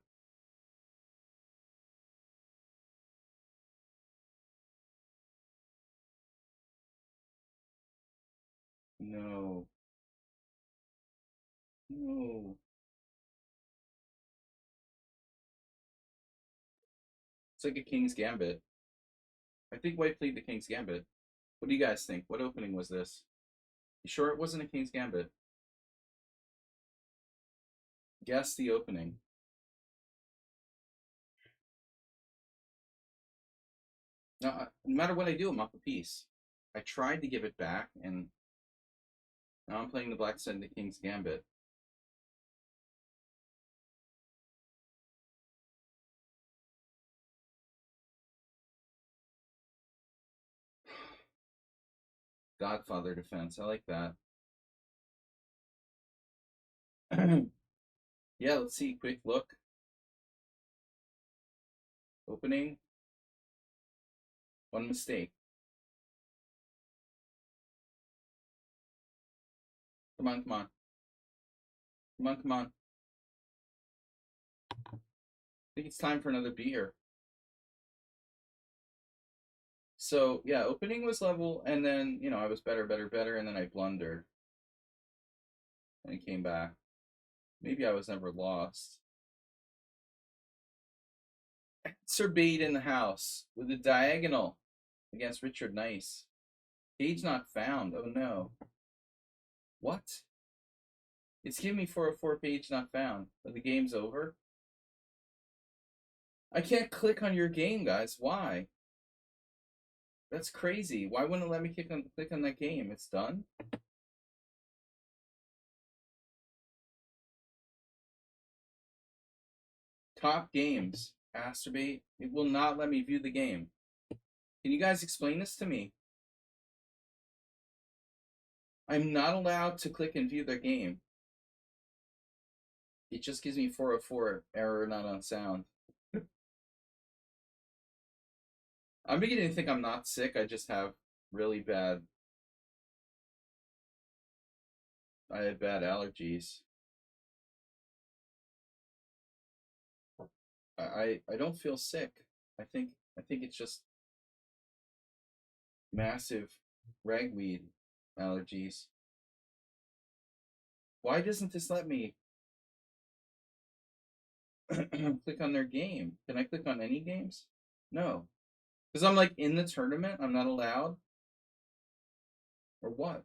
no, no. It's like a King's Gambit. I think White played the King's Gambit. What do you guys think? What opening was this? You sure it wasn't a King's Gambit? Guess the opening. No matter what I do, I'm up a piece. I tried to give it back, and now I'm playing the black side of the King's Gambit. Godfather defense. I like that. Yeah, let's see. Quick look. Opening. One mistake. Come on, come on. Come on, come on. I think it's time for another beer. So, yeah, opening was level, and then, I was better, and then I blundered. And it came back. Maybe I was never lost. Sir Bade in the house with a diagonal against Richard Nice. Page not found. Oh no. What? It's giving me 404 page not found. But the game's over. I can't click on your game, guys. Why? That's crazy. Why wouldn't it let me click on that game? It's done? Top games. Masturbate. It will not let me view the game. Can you guys explain this to me? I'm not allowed to click and view the game. It just gives me 404 error not on sound. I'm beginning to think I'm not sick. I just have really bad. I have bad allergies. I don't feel sick. I think it's just massive ragweed allergies. Why doesn't this let me click on their game? Can I click on any games? No. Because I'm like in the tournament, I'm not allowed? Or what?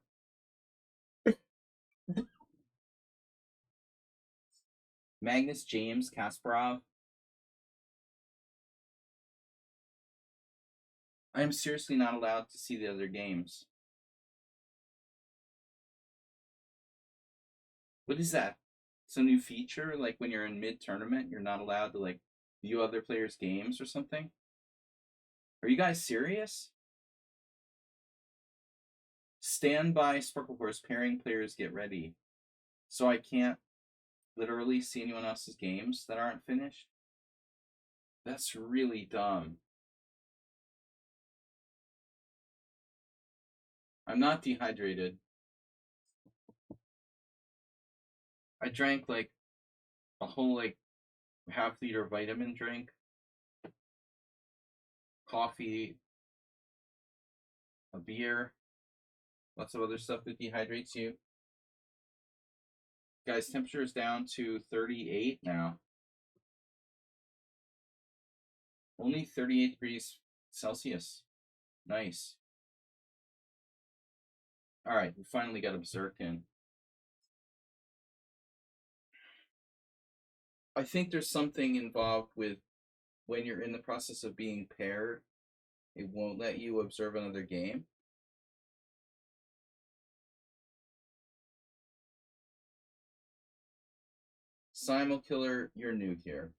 Magnus James Kasparov. I am seriously not allowed to see the other games. What is that? Some new feature? Like when you're in mid tournament, you're not allowed to like view other players' games or something? Are you guys serious? Stand by Sparkle Course, pairing players get ready. So I can't literally see anyone else's games that aren't finished? That's really dumb. I'm not dehydrated. I drank like a whole like half-liter vitamin drink, coffee, a beer. Lots of other stuff that dehydrates you. Guys, temperature is down to 38 now. Only 38 degrees Celsius. Nice. All right, we finally got a berserk in. I think there's something involved with when you're in the process of being paired, it won't let you observe another game. Simul Killer, you're new here.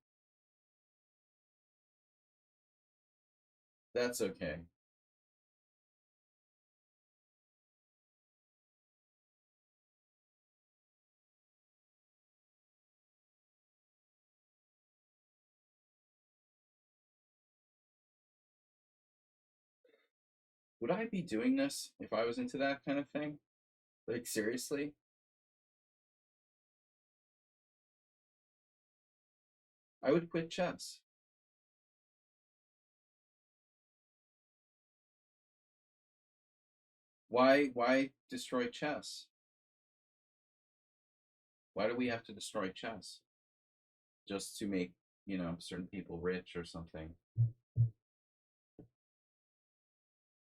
That's okay. Would I be doing this if I was into that kind of thing? Like, seriously? I would quit chess. Why destroy chess? Why do we have to destroy chess? Just to make, certain people rich or something.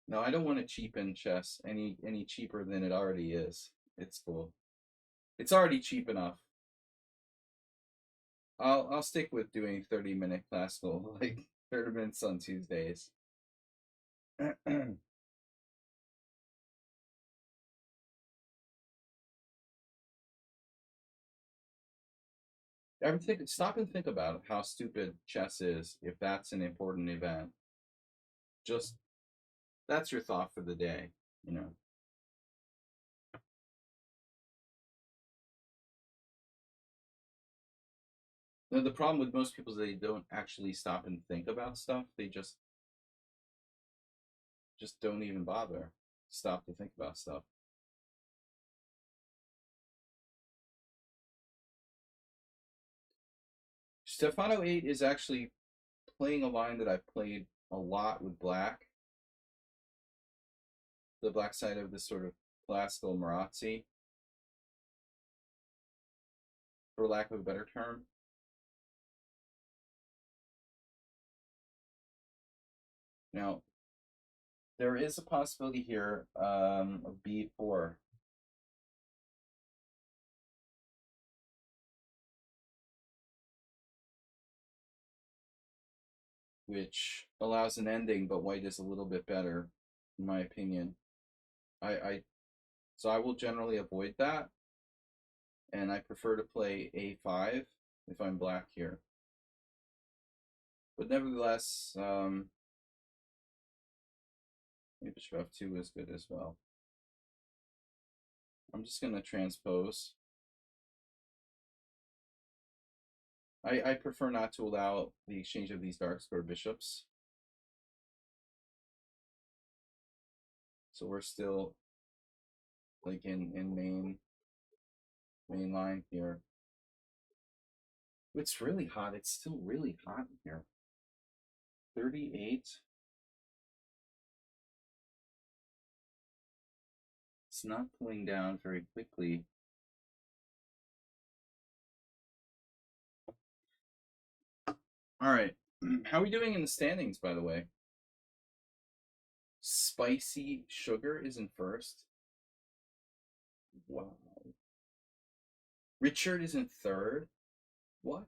No, I don't want to cheapen chess any cheaper than it already is. It's cool. It's already cheap enough. I'll stick with doing 30-minute classical, like 30 minutes on Tuesdays. Stop and think about how stupid chess is if that's an important event. Just that's your thought for the day, you know. The problem with most people is they don't actually stop and think about stuff. They just don't even bother stop to think about stuff. Stefano 8 is actually playing a line that I've played a lot with black. The black side of this sort of classical Marazzi, for lack of a better term. Now, there is a possibility here of b4. Which allows an ending, but white is a little bit better, in my opinion. So I will generally avoid that, and I prefer to play a5 if I'm black here. But nevertheless, maybe bishop f2 is good as well. I'm just going to transpose. I prefer not to allow the exchange of these dark square bishops. So we're still like in main line here. It's really hot. It's still really hot in here. 38. It's not pulling down very quickly. All right. How are we doing in the standings, by the way? Spicy Sugar is in first. Wow. Richard is in third. What?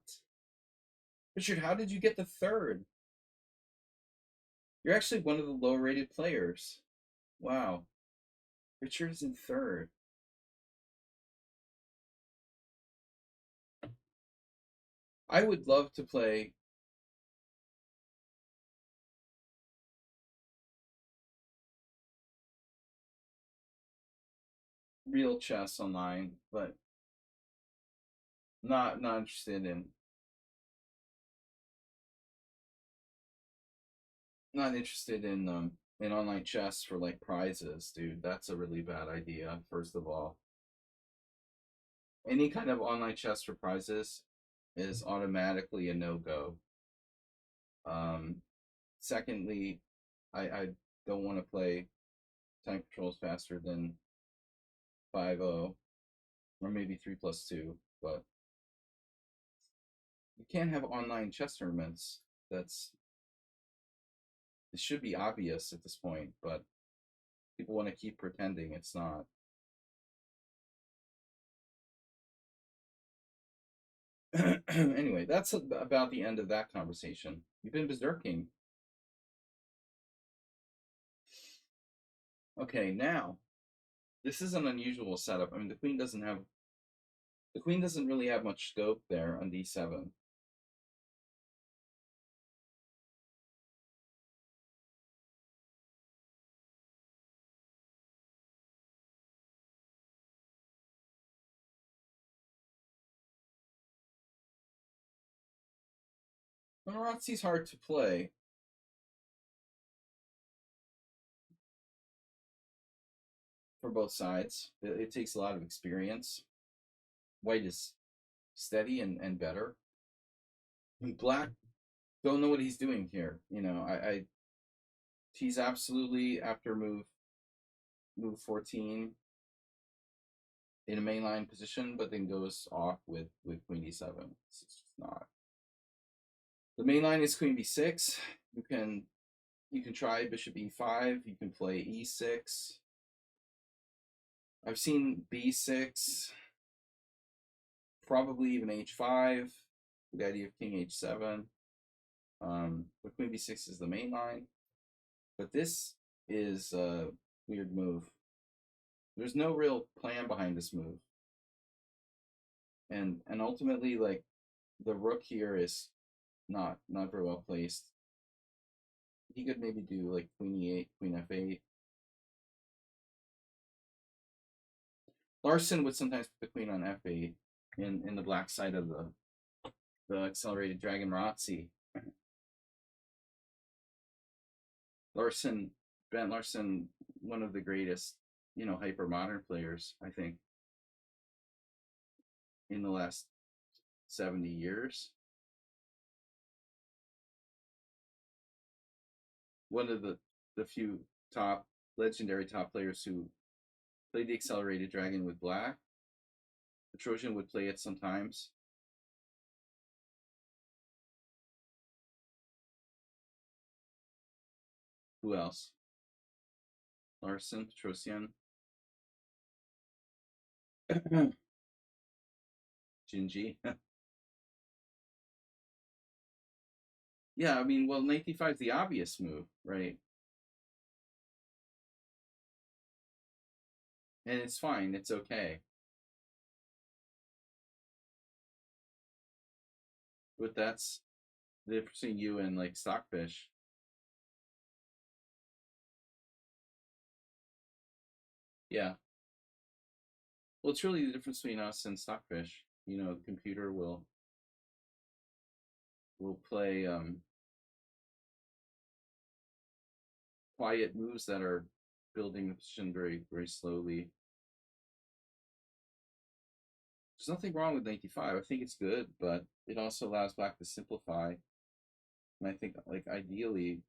Richard, how did you get the third? You're actually one of the low-rated players. Wow. Richard is in third. I would love to play real chess online, but not interested in in online chess for like prizes, dude. That's a really bad idea, first of all. Any kind of online chess for prizes is automatically a no-go. Secondly, I don't want to play time controls faster than 5-0, or maybe 3+2, but you can't have online chess tournaments. It should be obvious at this point, but people want to keep pretending it's not. Anyway, that's about the end of that conversation. You've been berserking. Okay, now this is an unusual setup. I mean, the queen doesn't really have much scope there on d7. Marazzi's hard to play. For both sides. It takes a lot of experience. White is steady and better. And Black don't know what he's doing here. You know, he's absolutely after move 14 in a mainline position, but then goes off with queen d7. It's just not. The main line is queen b6. You can try bishop e5. You can play e6. I've seen b6, probably even h5. The idea of king h7. But queen b6 is the main line. But this is a weird move. There's no real plan behind this move. And ultimately, like, the rook here is not very well placed. He could maybe do like queen e8, queen f8. Larson would sometimes put the queen on f8 in the black side of the accelerated dragon Razzi. Bent Larson, one of the greatest, hyper modern players, I think, in the last 70 years. One of the few legendary top players who played the accelerated dragon with black. The Trojan would play it sometimes. Who else? Larson, Petrosian. Jinji. Yeah, I mean, well, knight d5 is the obvious move, right? And it's fine, it's okay. But that's the difference between you and like Stockfish. Yeah. Well, it's really the difference between us and Stockfish. The computer will play quiet moves that are building the position very, very slowly. There's nothing wrong with knight d5. I think it's good, but it also allows black to simplify. And I think, like, ideally,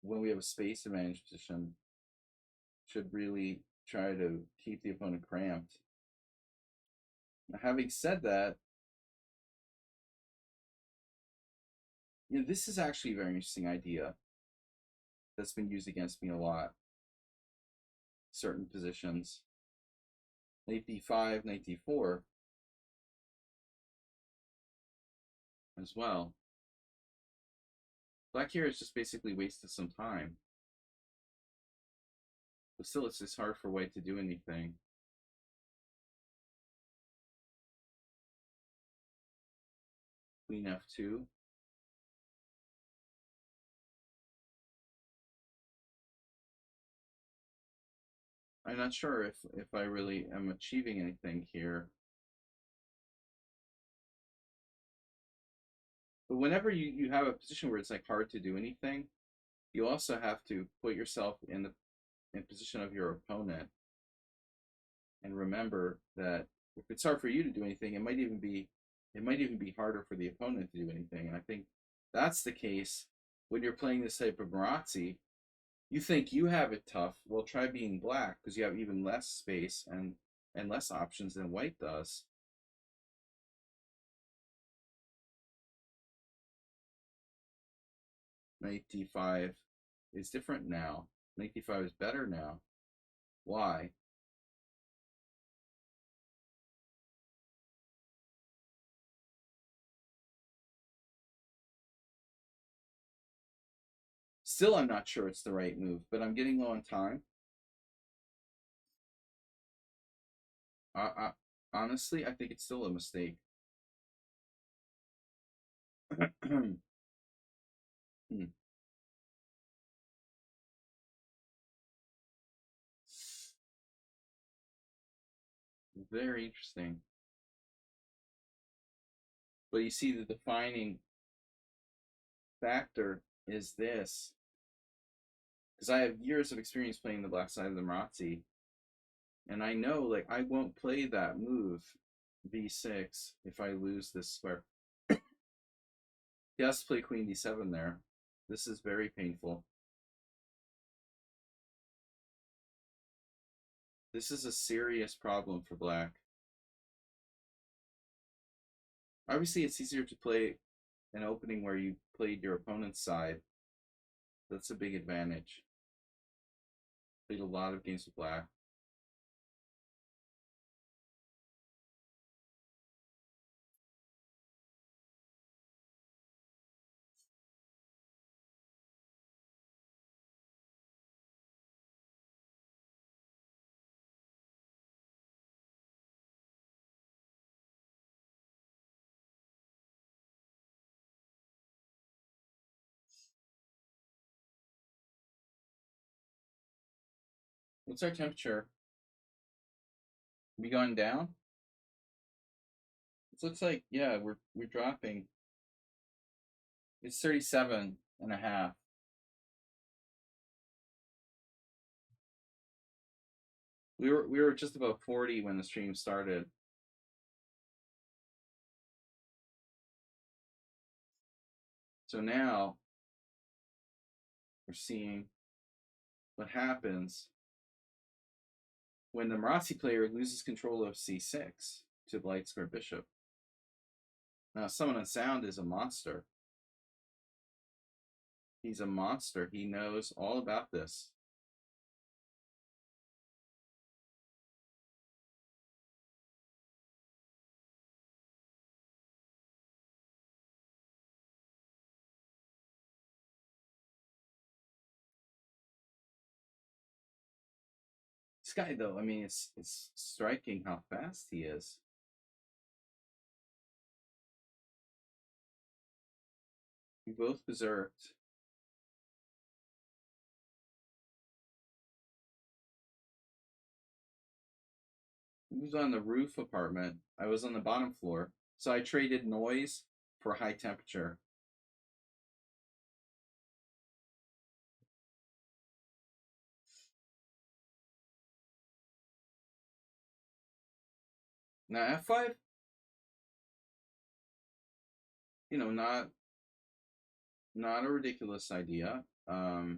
when we have a space advantage position, should really try to keep the opponent cramped. Now, having said that, this is actually a very interesting idea that's been used against me a lot. Certain positions. Knight d5, knight d4 as well. Black here has just basically wasted some time. But still, it's just hard for white to do anything. Queen f2. I'm not sure if I really am achieving anything here. But whenever you have a position where it's like hard to do anything, you also have to put yourself in the position of your opponent and remember that if it's hard for you to do anything, it might even be harder for the opponent to do anything. And I think that's the case when you're playing this type of Marazzi. You think you have it tough? Well, try being black because you have even less space and less options than white does. Knight d5 is different now. Knight d5 is better now. Why? Still, I'm not sure it's the right move, but I'm getting low on time. I, honestly, I think it's still a mistake. Hmm. Very interesting. But you see, the defining factor is this, because I have years of experience playing the black side of the Marazzi, and I know, like, I won't play that move, b6, if I lose this square. He has to play queen d7 there. This is very painful. This is a serious problem for black. Obviously, it's easier to play an opening where you played your opponent's side. That's a big advantage. Played a lot of games with black. What's our temperature? We going down? It looks like, yeah, we're dropping. It's 37 and a half. We were just about 40 when the stream started. So now we're seeing what happens when the Marazzi player loses control of c6 to the light square bishop. Now, someone on sound is a monster. He's a monster. He knows all about this. This guy, though, I mean, it's striking how fast he is. We both berserked. He was on the roof apartment. I was on the bottom floor. So I traded noise for high temperature. Now f5, not a ridiculous idea. But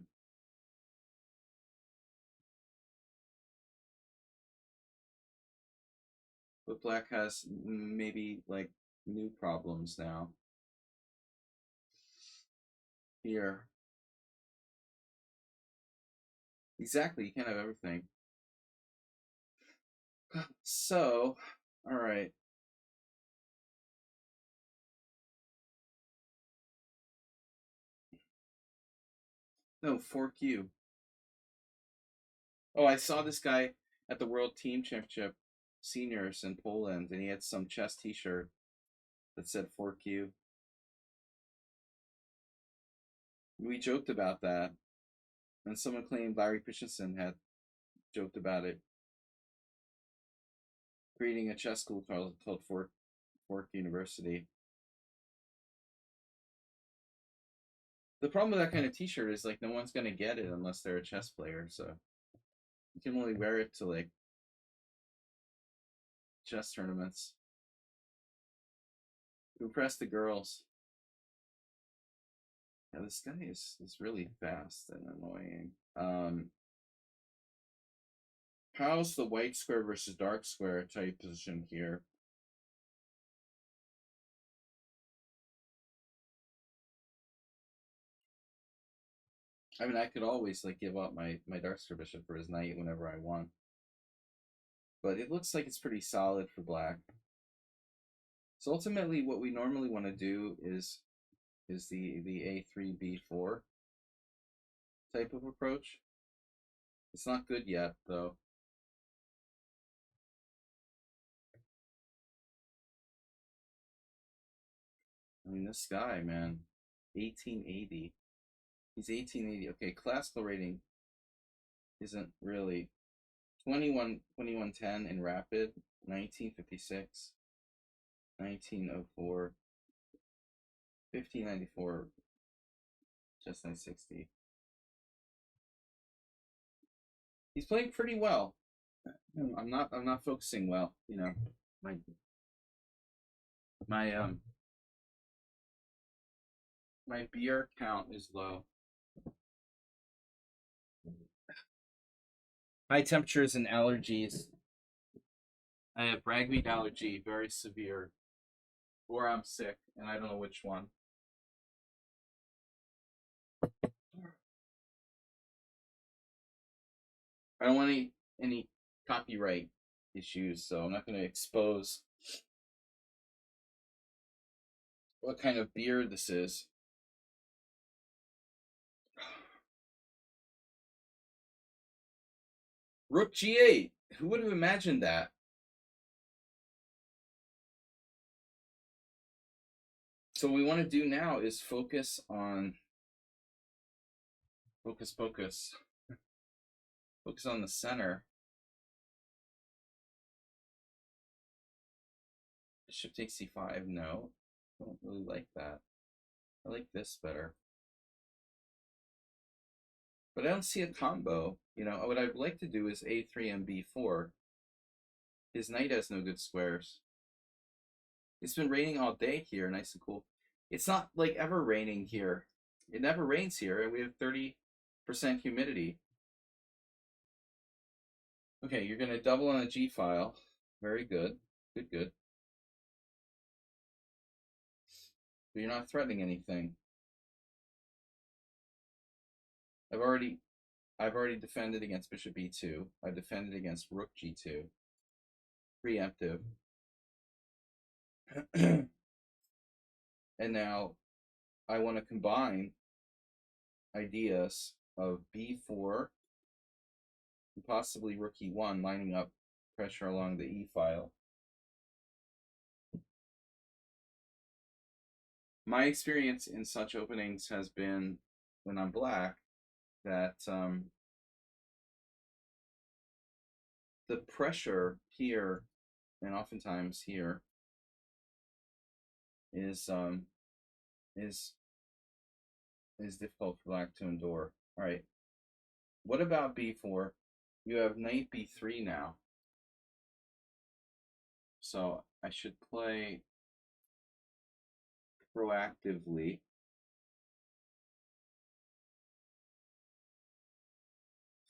black has maybe like new problems now. Here. Exactly, you can't have everything. So, all right. No, 4Q. Oh, I saw this guy at the World Team Championship Seniors in Poland, and he had some chess T-shirt that said 4Q. We joked about that, and someone claimed Larry Christensen had joked about it, creating a chess school called Fork University. The problem with that kind of T-shirt is like no one's gonna get it unless they're a chess player, so you can only wear it to like chess tournaments. To impress the girls. Yeah, this guy is really fast and annoying. How's the white square versus dark square type position here? I mean, I could always like give up my dark square bishop for his knight whenever I want, but it looks like it's pretty solid for black. So ultimately, what we normally want to do is the a3 b4 type of approach. It's not good yet though. I mean, this guy, man, 1880. He's 1880. Okay, classical rating isn't really 2110 in rapid, 1956, 1904, 1594, just 960. He's playing pretty well. I'm not focusing well, you know. My my my beer count is low. High temperatures and allergies. I have ragweed allergy, very severe, or I'm sick, and I don't know which one. I don't want any copyright issues, so I'm not going to expose what kind of beer this is. Rook G8. Who would have imagined that? So what we want to do now is focus on focus on the center. Bishop takes c5. No, I don't really like that. I like this better. But I don't see a combo. You know, what I'd like to do is a3 and b4. His knight has no good squares. It's been raining all day here, nice and cool. It's not like ever raining here. It never rains here, and we have 30% humidity. Okay, you're going to double on a G file. Very good. Good. But you're not threatening anything. I've already defended against bishop e2. I've defended against rook g2. Preemptive. And now I want to combine ideas of b4 and possibly rook e1, lining up pressure along the e file. My experience in such openings has been, when I'm black, that the pressure here and oftentimes here is difficult for black to endure. All right. What about b4? You have knight b3 now. So I should play proactively.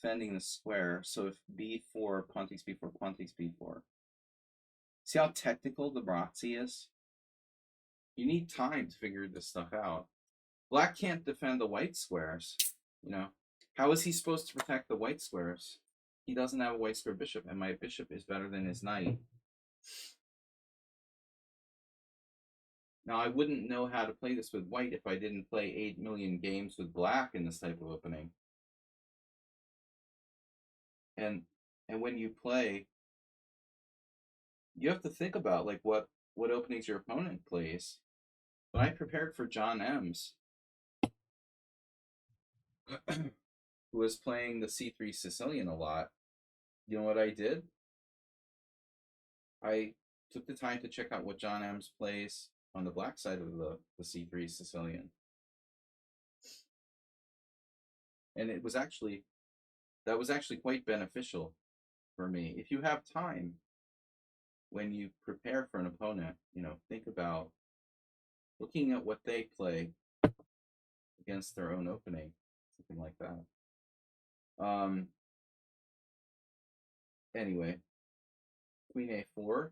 Defending the square. So if b4, pawn takes b4, pawn takes b4. See how technical the Brazzi is? You need time to figure this stuff out. Black can't defend the white squares, you know. How is he supposed to protect the white squares? He doesn't have a white square bishop, and my bishop is better than his knight. Now, I wouldn't know how to play this with white if I didn't play 8 million games with black in this type of opening. And when you play, you have to think about like what openings your opponent plays. When I prepared for John M's, who was playing the c3 Sicilian a lot, you know what I did? I took the time to check out what John M's plays on the black side of the c3 Sicilian. And that was actually quite beneficial for me. If you have time when you prepare for an opponent, you know, think about looking at what they play, against their own opening, something like that. Anyway, Queen A4.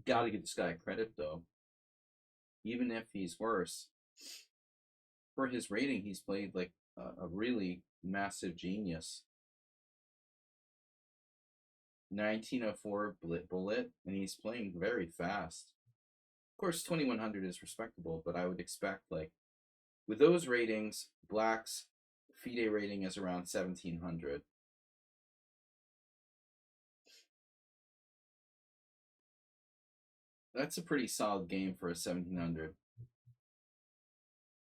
Gotta give this guy credit though. Even if he's worse, for his rating, he's played like a really massive genius. 1904 bullet, and he's playing very fast. Of course, 2100 is respectable, but I would expect, like, with those ratings, Black's FIDE rating is around 1700. That's a pretty solid game for a 1700.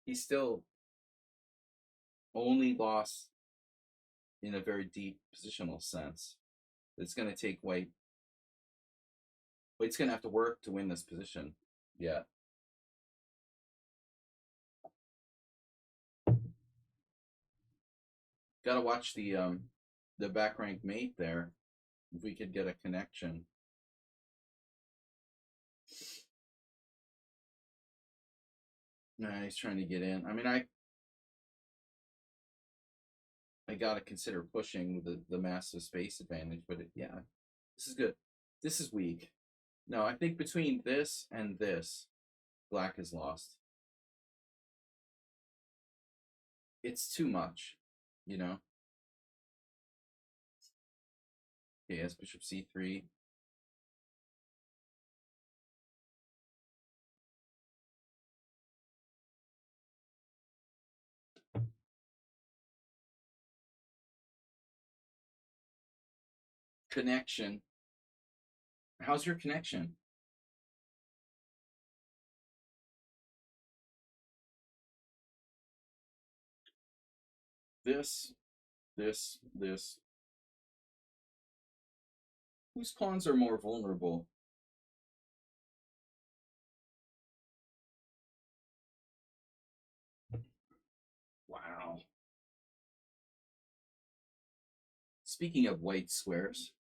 He still only lost in a very deep positional sense. It's going to take White. White's going to have to work to win this position. Yeah. Got to watch the back rank mate there. If we could get a connection. Nah, he's trying to get in. I mean, I gotta consider pushing the massive space advantage, but yeah, this is good. This is weak. No, I think between this and this, Black is lost. It's too much, you know. Okay, as Bishop C3. Connection. How's your connection? This. Whose pawns are more vulnerable? Wow. Speaking of white squares.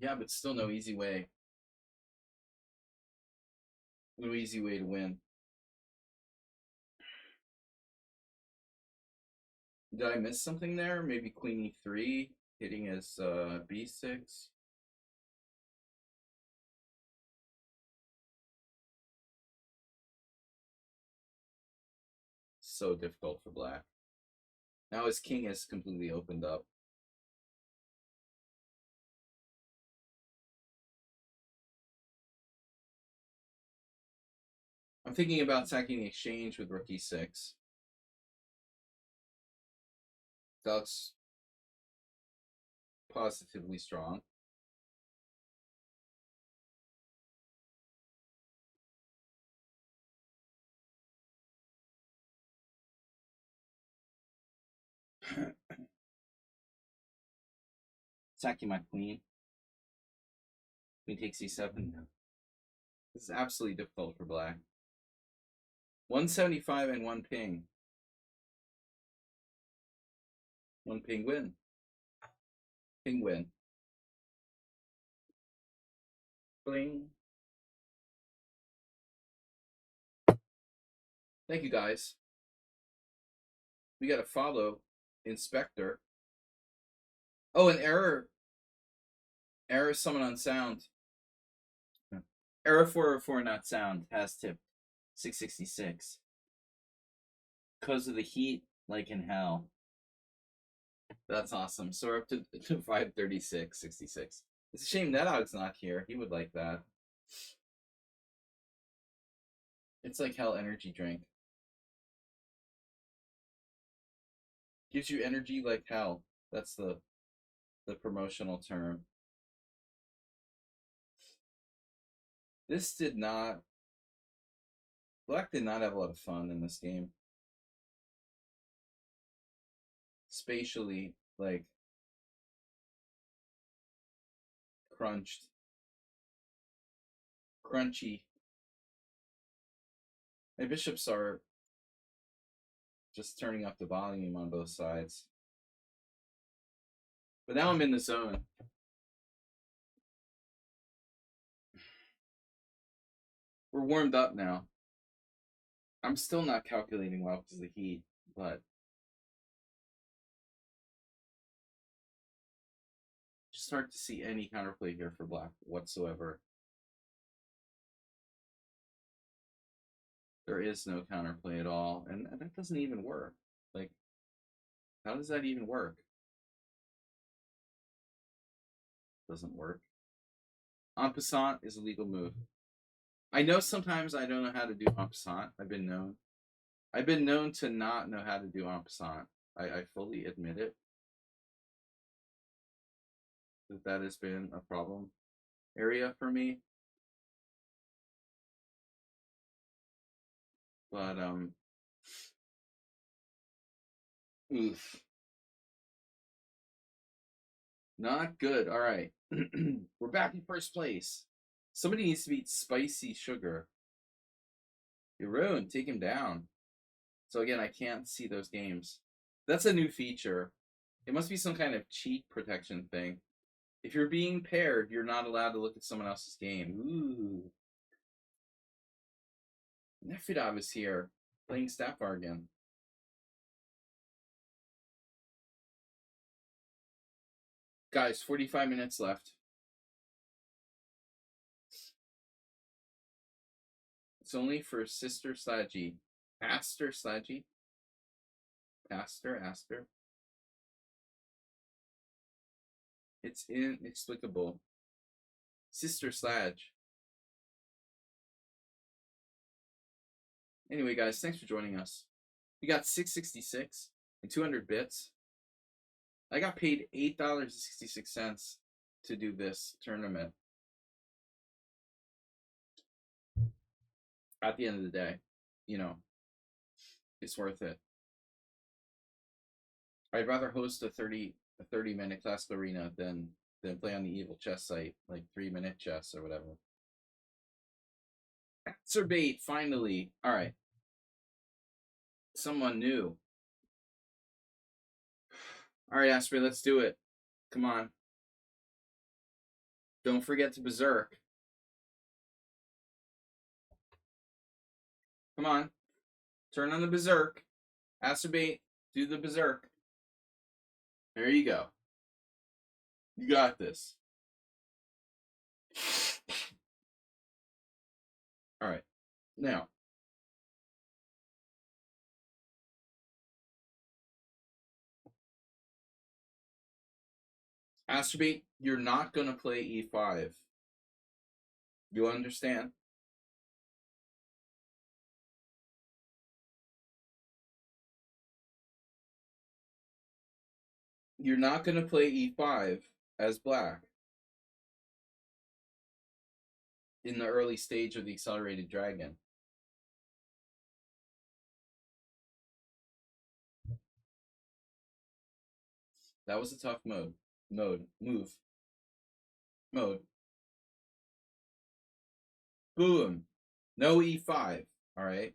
Yeah, but still no easy way. No easy way to win. Did I miss something there? Maybe Queen E3 hitting as B6. So difficult for Black. Now his king is completely opened up. I'm thinking about attacking the exchange with Rook E6. That's positively strong. Attacking my queen. Queen takes E7. This is absolutely difficult for Black. 175 and one ping. One ping win. Ping win. Bling. Thank you, guys. We got to follow Inspector. Oh, an error. Error summon on sound. Error 404 not sound has tipped 666. Because of the heat, like in hell. That's awesome. So we're up to 536.66. It's a shame Nedog's not here. He would like that. It's like hell energy drink. Gives you energy like hell. That's the promotional term. This did not. Black did not have a lot of fun in this game. Spatially, like, crunchy. My bishops are just turning up the volume on both sides. But now I'm in the zone. We're warmed up now. I'm still not calculating well because of the heat, but just hard to see any counterplay here for black whatsoever. There is no counterplay at all, and that doesn't even work. Like, how does that even work? Doesn't work. En passant is a legal move. I know sometimes I don't know how to do en passant. I've been known to not know how to do en passant. I fully admit it. That has been a problem area for me. But oof. Not good. All right. We're back in first place. Somebody needs to beat Spicy Sugar. Jeroen, take him down. So again, I can't see those games. That's a new feature. It must be some kind of cheat protection thing. If you're being paired, you're not allowed to look at someone else's game. Ooh. Nefidov is here, playing Staffar again. Guys, 45 minutes left. It's only for Sister Sladgy. Aster Sladgy? Aster. It's inexplicable. Sister Sladge. Anyway, guys, thanks for joining us. We got 666 and 200 bits. I got paid $8.66 to do this tournament. At the end of the day, you know, it's worth it. I'd rather host a 30-minute classical arena than play on the evil chess site, like 3-minute chess or whatever. Answer bait, finally. All right. Someone new. All right, Asper, let's do it. Come on. Don't forget to berserk. Come on. Turn on the berserk. Acerbate. Do the berserk. There you go. You got this. All right. Now. Acerbate, you're not going to play e5. You understand? You're not going to play e5 as black in the early stage of the accelerated dragon. That was a tough move. Boom. No e5. All right.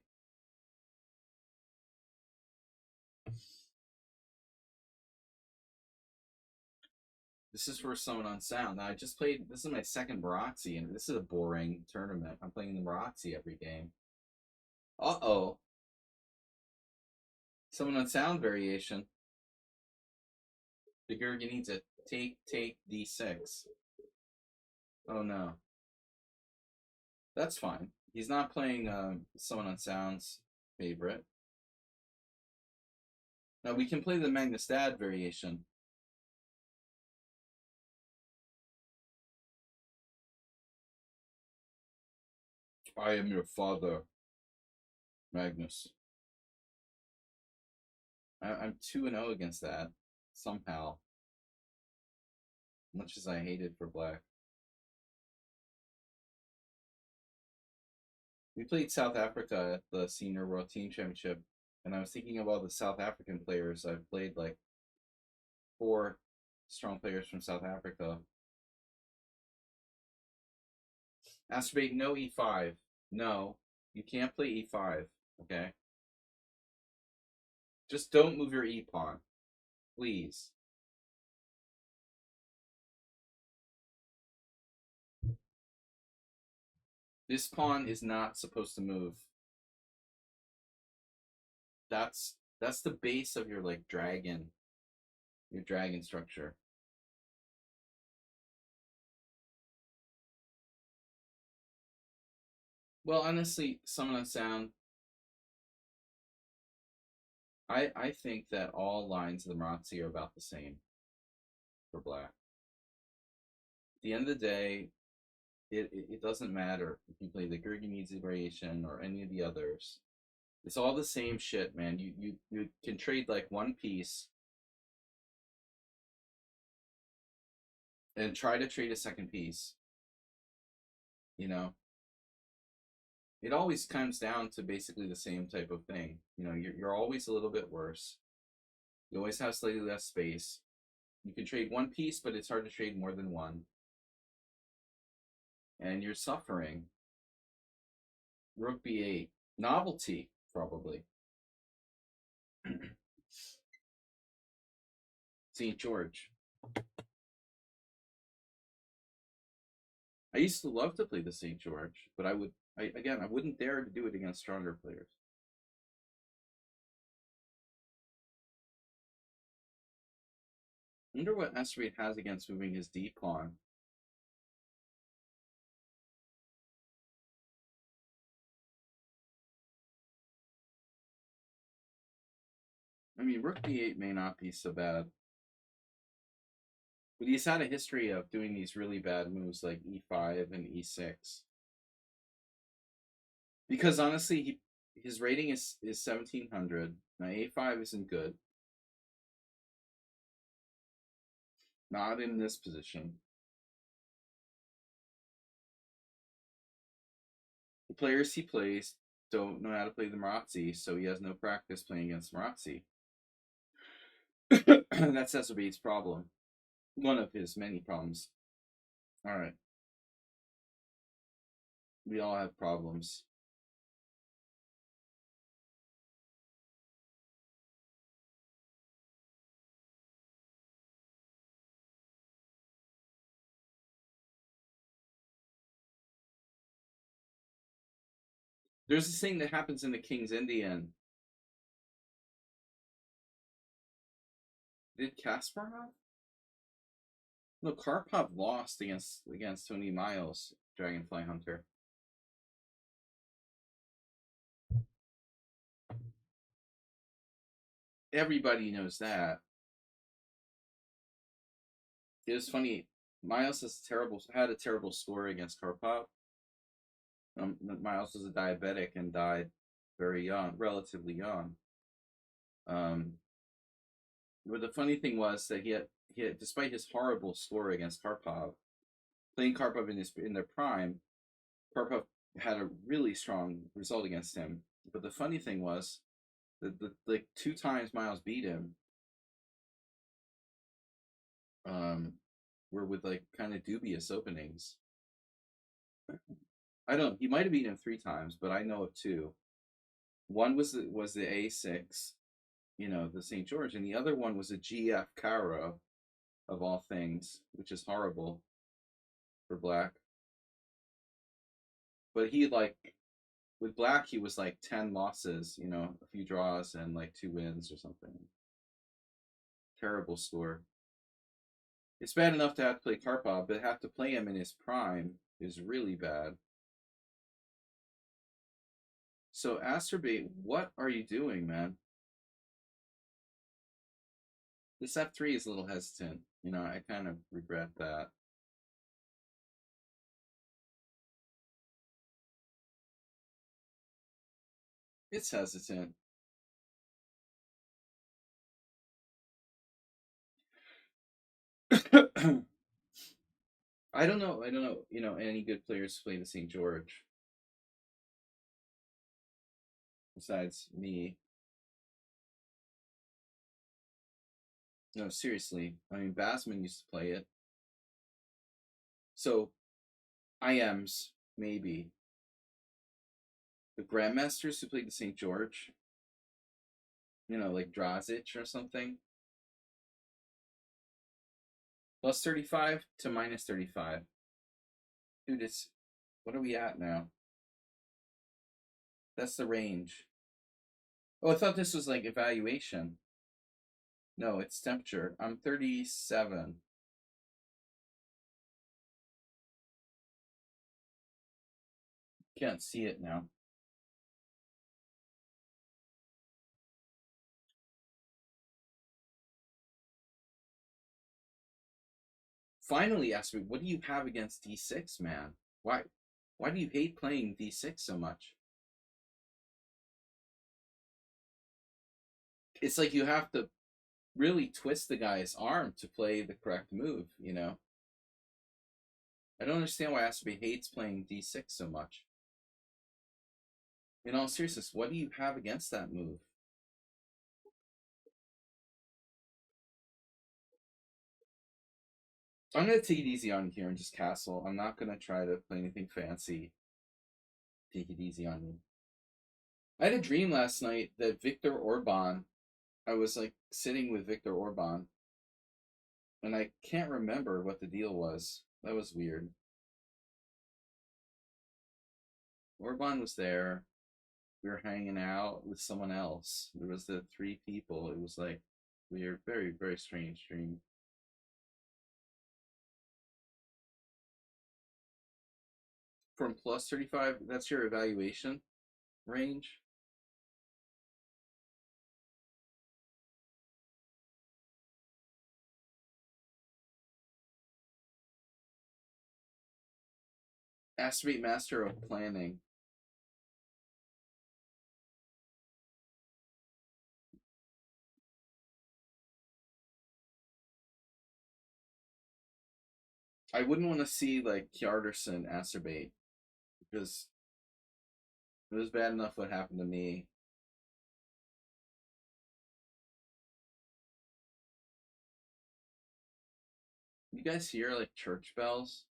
This is for someone on sound. Now, I just played, this is my second Barazzi, and this is a boring tournament. I'm playing the Barazzi every game. Uh-oh. Someone on sound variation. The Gurgen needs a take d6. Oh, no. That's fine. He's not playing someone on sound's favorite. Now, we can play the Magnustad variation. I am your father, Magnus. I'm 2-0 against that, somehow. Much as I hated for black. We played South Africa at the Senior World Team Championship, and I was thinking of all the South African players. I've played like 4 strong players from South Africa. Astrobate, no e5. No, you can't play e5. Okay, just don't move your e pawn, please. This pawn is not supposed to move. That's the base of your like dragon, your dragon structure. Well, honestly, Summon on Sound, I think that all lines of the Marazzi are about the same for black. At the end of the day, it doesn't matter if you play the Gurginides variation or any of the others. It's all the same shit, man. You can trade like one piece and try to trade a second piece. You know, it always comes down to basically the same type of thing. You know, you're always a little bit worse. You always have slightly less space. You can trade one piece, but it's hard to trade more than one. And you're suffering. Rook b8. Novelty, probably. St. George. I used to love to play the St. George, but I wouldn't dare to do it against stronger players. I wonder what Astrobate has against moving his D pawn. I mean, Rook b8 may not be so bad. But he's had a history of doing these really bad moves like e5 and e6. Because honestly, his rating is 1700. Now a5 isn't good. Not in this position. The players he plays don't know how to play the Marazzi, so he has no practice playing against Marazzi. That's Astrabate's problem. One of his many problems. All right. We all have problems. There's this thing that happens in the King's Indian. Did Kasparov? No, Karpov lost against Tony Miles, Dragonfly Hunter. Everybody knows that. It was funny. Miles had a terrible score against Karpov. Miles was a diabetic and died very young, relatively young. But the funny thing was that he had, despite his horrible score against Karpov, playing Karpov in their prime, Karpov had a really strong result against him. But the funny thing was that the like 2 times Miles beat him, were with like kind of dubious openings. I don't. He might have beaten him 3 times, but I know of 2. One was the A6, the St. George, and the other one was a GF Caro, of all things, which is horrible for black. But he with black he was like 10 losses, a few draws and like 2 wins or something. Terrible score. It's bad enough to have to play Karpov, but have to play him in his prime is really bad. So Astrobate, what are you doing, man? This F3 is a little hesitant. I kind of regret that. It's hesitant. I don't know, any good players to play the St. George besides me. No, seriously. I mean, Bassman used to play it. So, IMs. maybe. The grandmasters who played the St. George, like Drazic or something. Plus 35 to minus 35. Dude, what are we at now? That's the range. Oh, I thought this was like evaluation. No, it's temperature. I'm 37. Can't see it now. Finally asked me, what do you have against D6, man? Why do you hate playing D6 so much? It's like you have to really twist the guy's arm to play the correct move, I don't understand why Aspie hates playing D6 so much. In all seriousness, what do you have against that move? I'm going to take it easy on you here and just castle. I'm not going to try to play anything fancy. Take it easy on you. I had a dream last night that Viktor Orban, I was like sitting with Viktor Orban, and I can't remember what the deal was. That was weird. Orban was there. We were hanging out with someone else. There was the three people. It was like weird, very, very strange dream. From plus 35, that's your evaluation range. Aspirate Master of Planning. I wouldn't want to see like Kjarderson acerbate because it was bad enough what happened to me. You guys hear like church bells?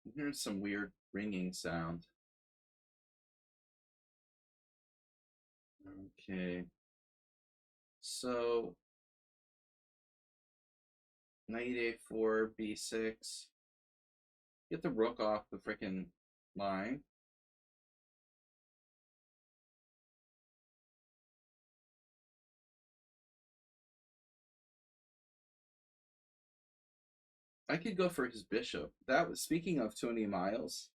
I'm hearing some weird ringing sound. Okay. So knight a4, b6. Get the rook off the freaking line. I could go for his bishop. That was speaking of Tony Miles.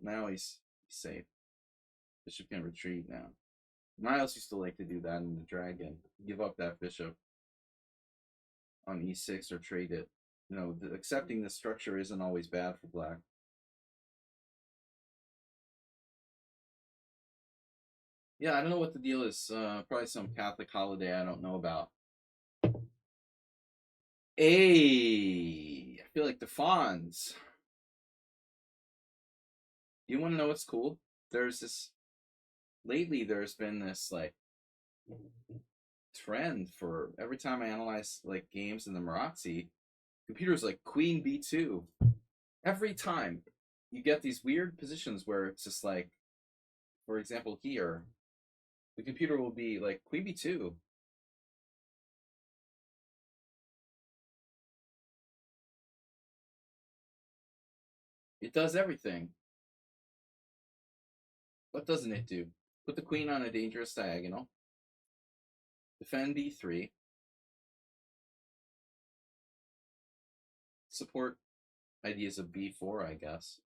Now he's safe. Bishop can retreat now. Miles used to like to do that in the Dragon. Give up that bishop on e6 or trade it. Accepting the structure isn't always bad for black. Yeah, I don't know what the deal is. Probably some Catholic holiday I don't know about. Hey, I feel like the Fonz. You want to know what's cool? Lately there's been this like trend for every time I analyze like games in the Marazzi, computers like Queen B2. Every time you get these weird positions where it's just like, for example, here, the computer will be like Queen B2. It does everything. What doesn't it do? Put the queen on a dangerous diagonal. Defend B3. Support ideas of B4, I guess.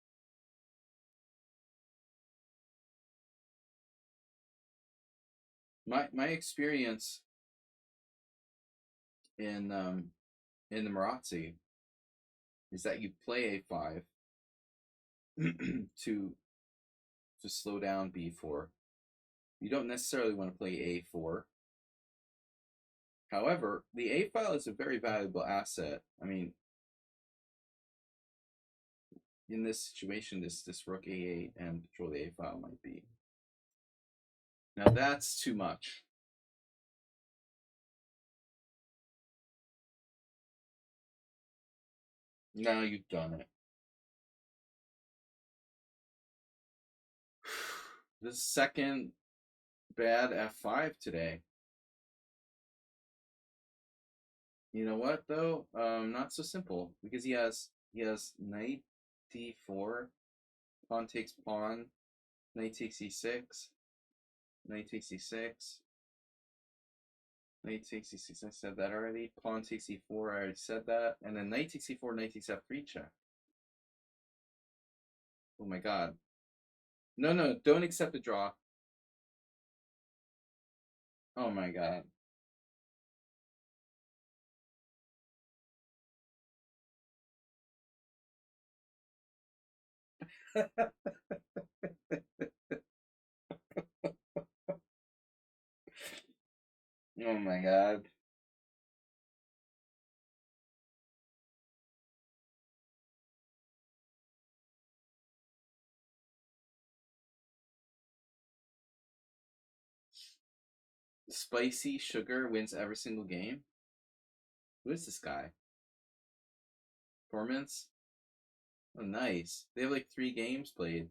My experience in the Marazzi is that you play A5 to slow down B4. You don't necessarily want to play A4. However, the A file is a very valuable asset. I mean, in this situation, this rook A8 and control the A file might be Now that's too much. Now you've done it. The second bad F5 today. You know what though? Not so simple because he has knight d4, pawn takes pawn, knight takes e6, knight takes e6, knight takes e6. I said that already. Pawn takes e4. I already said that. And then knight takes e4, knight takes f3 check. Oh my god. No, no, don't accept the draw. Oh my god. Oh my god. Spicy Sugar wins every single game. Who is this guy? Performance? Oh, nice. They have like 3 games played.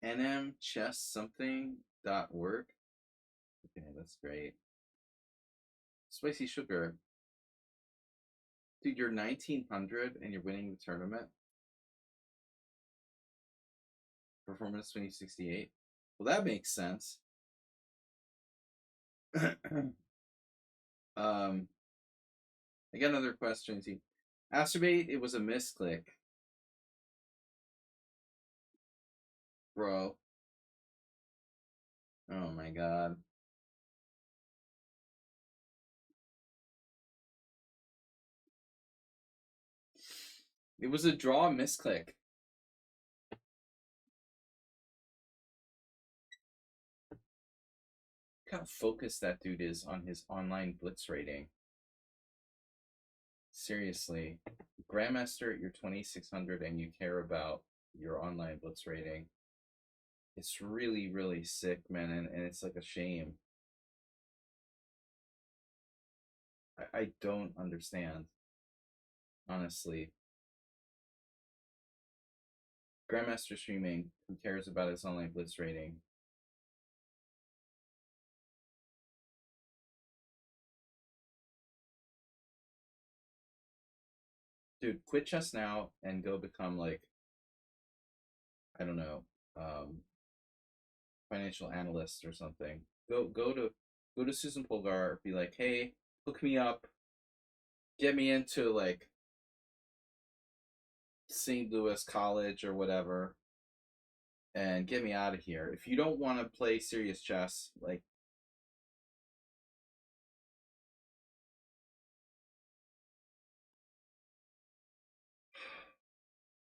nmchess something.org. Okay, that's great. Spicy Sugar. Dude, you're 1900 and you're winning the tournament. Performance 2068. Well, that makes sense. I got another question. Astrobate, it was a misclick. Bro. Oh my god. It was a draw misclick. Look how focused that dude is on his online blitz rating. Seriously. Grandmaster, you're 2600 and you care about your online blitz rating. It's really, really sick, man, and it's like a shame. I don't understand, honestly. Grandmaster streaming, who cares about his online blitz rating? Dude, quit chess now and go become like, I don't know, financial analyst or something. Go to Susan Polgar, be like, hey, hook me up, get me into like St. Louis College or whatever, and get me out of here. If you don't want to play serious chess, like,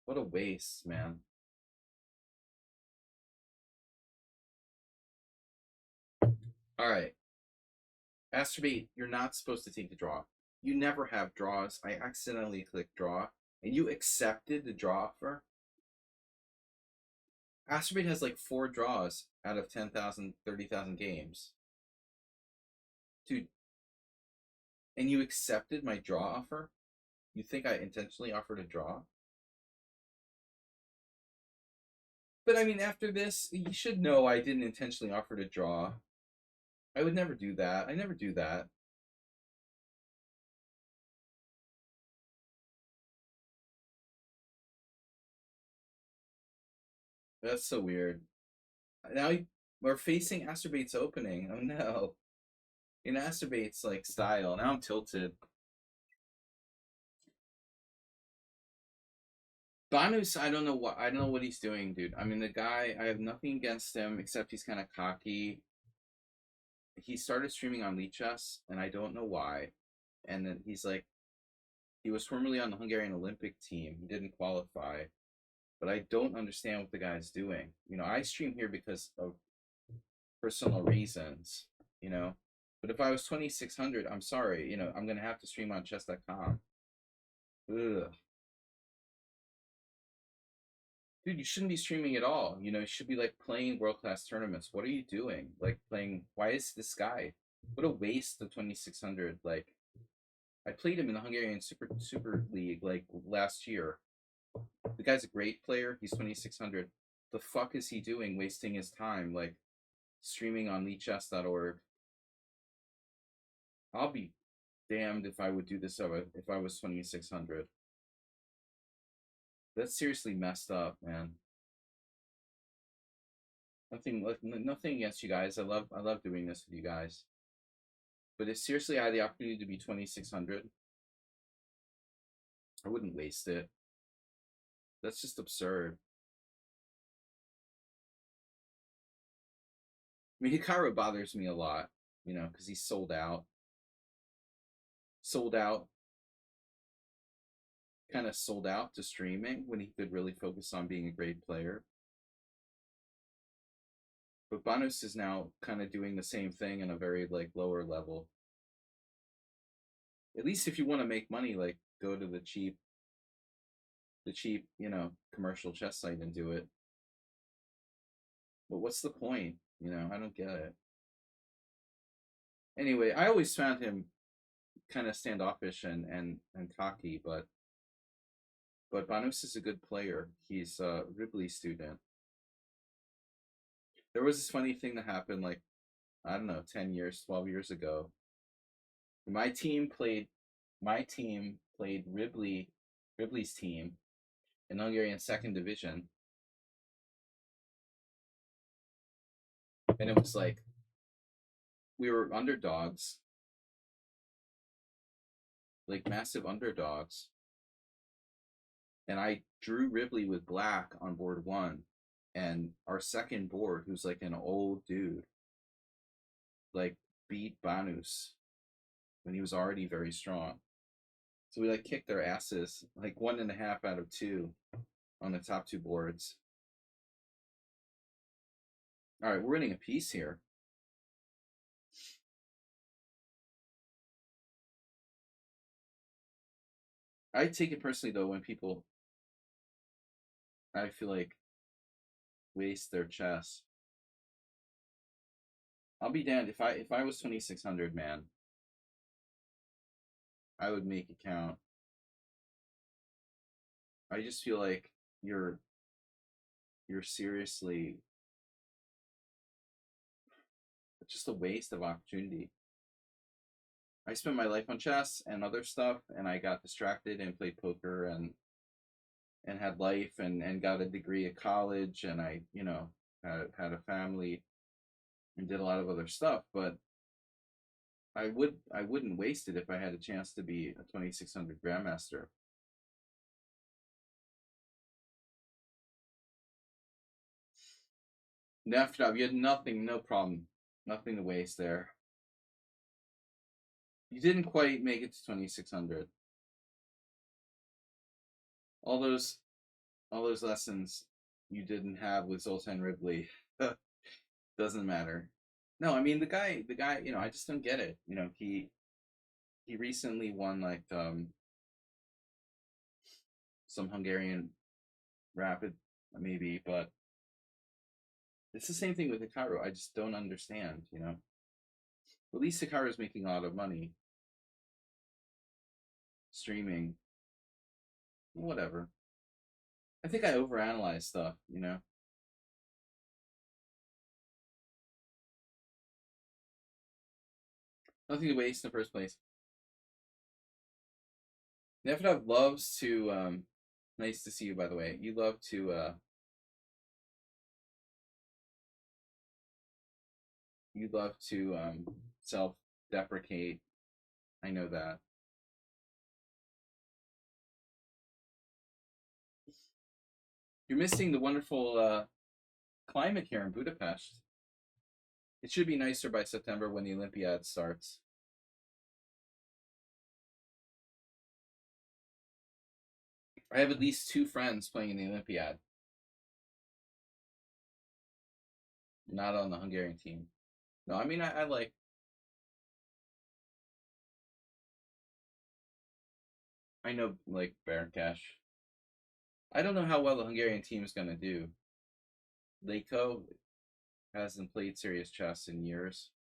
what a waste, man. All right. Masturbate, you're not supposed to take the draw. You never have draws. I accidentally clicked draw, and you accepted the draw offer. Masturbate has like 4 draws out of 10,000, 30,000 games. Dude, and you accepted my draw offer? You think I intentionally offered a draw? But I mean, after this, you should know I didn't intentionally offer to draw. I would never do that. I never do that. That's so weird. Now we're facing Asturbate's opening. Oh no. In Asturbate's like style. Now I'm tilted. Banus, I don't know what he's doing, dude. I mean, the guy, I have nothing against him except he's kind of cocky. He started streaming on lichess, and I don't know why. And then he's like, he was formerly on the Hungarian Olympic team. He didn't qualify, but I don't understand what the guy's doing. You know, I stream here because of personal reasons. You know, but if I was 2600, I'm sorry. You know, I'm gonna have to stream on chess.com. Ugh. Dude, you shouldn't be streaming at all. You know, you should be like playing world class tournaments. What are you doing? Like playing. Why is this guy? What a waste of 2600. Like I played him in the Hungarian Super League like last year. The guy's a great player. He's 2600. The fuck is he doing? Wasting his time like streaming on lichess.org. I'll be damned if I would do this if I was 2600. That's seriously messed up, man. Nothing against you guys. I love doing this with you guys. But if seriously I had the opportunity to be 2600, I wouldn't waste it. That's just absurd. I mean, Hikaru bothers me a lot, you know, because he's sold out. Kind of sold out to streaming when he could really focus on being a great player. But Banus is now kind of doing the same thing in a very like lower level. At least if you want to make money, like go to the cheap, you know, commercial chess site and do it. But what's the point? You know, I don't get it. Anyway, I always found him kind of standoffish and cocky, but Banus is a good player. He's a Ripley student. There was this funny thing that happened like I don't know, 10 years, 12 years ago. My team played Ripley's team in Hungarian second division. And it was like we were underdogs, like massive underdogs. And I drew Ripley with black on board one. And our second board, who's like an old dude, like beat Banus when he was already very strong. So we like kicked their asses, like 1.5 out of 2 on the top 2 boards. All right, we're winning a piece here. I take it personally though when people, I feel like, waste their chess. I'll be damned if I was 2600, man. I would make it count. I just feel like you're seriously just a waste of opportunity. I spent my life on chess and other stuff, and I got distracted and played poker and had life and got a degree at college, and I, you know, had a family and did a lot of other stuff. But I wouldn't waste it if I had a chance to be a 2600 grandmaster. Rooftop, you had nothing, no problem, nothing to waste there. You didn't quite make it to 2600. All those lessons you didn't have with Zoltan Ripley. Doesn't matter. No, I mean the guy, you know, I just don't get it. You know, he recently won like some Hungarian rapid maybe, but it's the same thing with Hikaru. I just don't understand, you know. At least Hikaru's making a lot of money streaming. Whatever. I think I overanalyze stuff, you know. Nothing to waste in the first place. Nefertov loves to nice to see you by the way. You love to self-deprecate. I know that. You're missing the wonderful climate here in Budapest. It should be nicer by September when the Olympiad starts. I have at least 2 friends playing in the Olympiad. Not on the Hungarian team. No, I mean I like. I know like Baron Cash. I don't know how well the Hungarian team is going to do. Leiko hasn't played serious chess in years.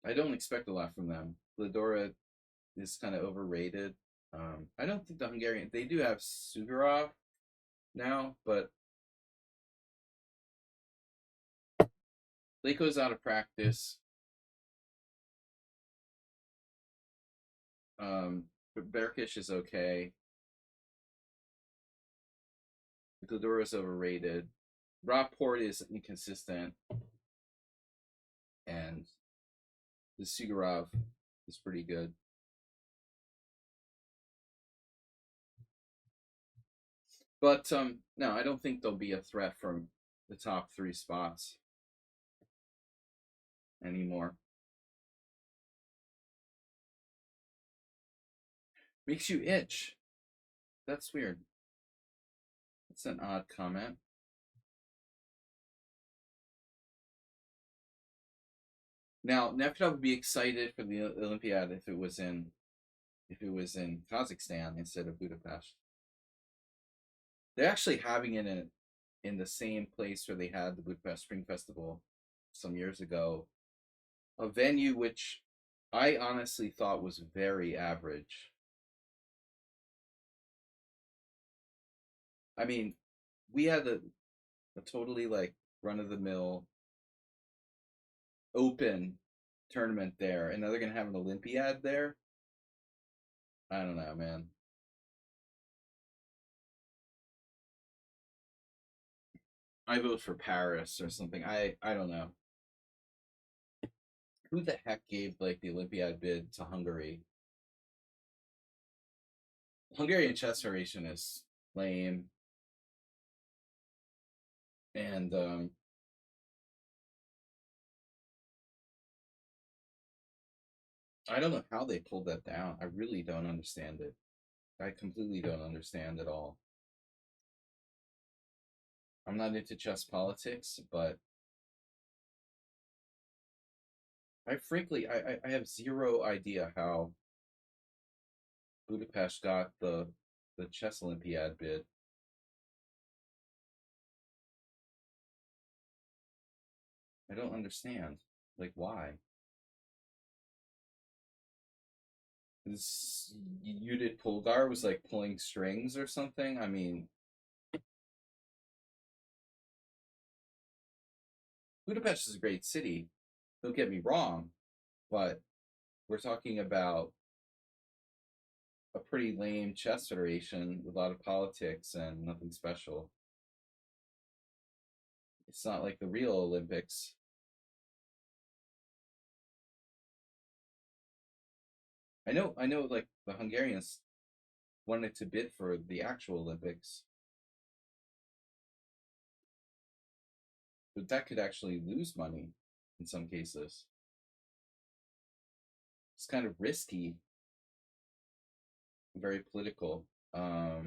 I don't expect a lot from them. Gladora is kind of overrated. I don't think the Hungarian, they do have Sugarov now, but Leiko's out of practice. But Berkish is okay. Gladora is overrated. Rockport is inconsistent, and the Sugarov is pretty good. But no, I don't think there'll be a threat from the top 3 spots anymore. Makes you itch. That's weird. That's an odd comment. Now, Nefedov would be excited for the Olympiad if it was in Kazakhstan instead of Budapest. They're actually having it in the same place where they had the Budapest Spring Festival some years ago, a venue which I honestly thought was very average. I mean, we had a totally like run of the mill open tournament there, and now they're gonna have an Olympiad there. I don't know, man. I vote for Paris or something. I don't know. Who the heck gave like the Olympiad bid to Hungary? Hungarian chess federation is lame, and I don't know how they pulled that down. I really don't understand it. I completely don't understand at all. I'm not into chess politics, but I have zero idea how Budapest got the chess Olympiad bid. I don't understand. Like why? This Judith Polgar was like pulling strings or something. I mean, Budapest is a great city. Don't get me wrong, but we're talking about a pretty lame chess federation with a lot of politics and nothing special. It's not like the real Olympics. I know, like the Hungarians wanted to bid for the actual Olympics, but that could actually lose money in some cases. It's kind of risky, very political. I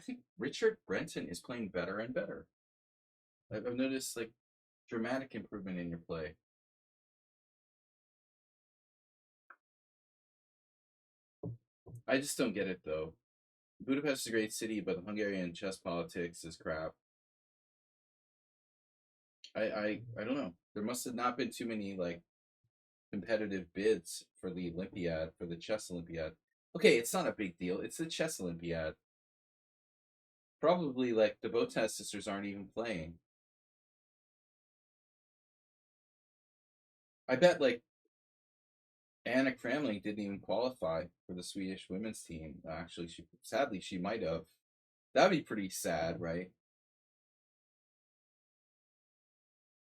think Richard Brenton is playing better and better. I've noticed like dramatic improvement in your play. I just don't get it though. Budapest is a great city, but the Hungarian chess politics is crap. I don't know. There must have not been too many like competitive bids for the Olympiad, for the chess Olympiad. Okay, it's not a big deal. It's the chess Olympiad. Probably like the Botas sisters aren't even playing. I bet like Anna Kramling didn't even qualify for the Swedish women's team. Actually, she sadly she might have. That'd be pretty sad, right?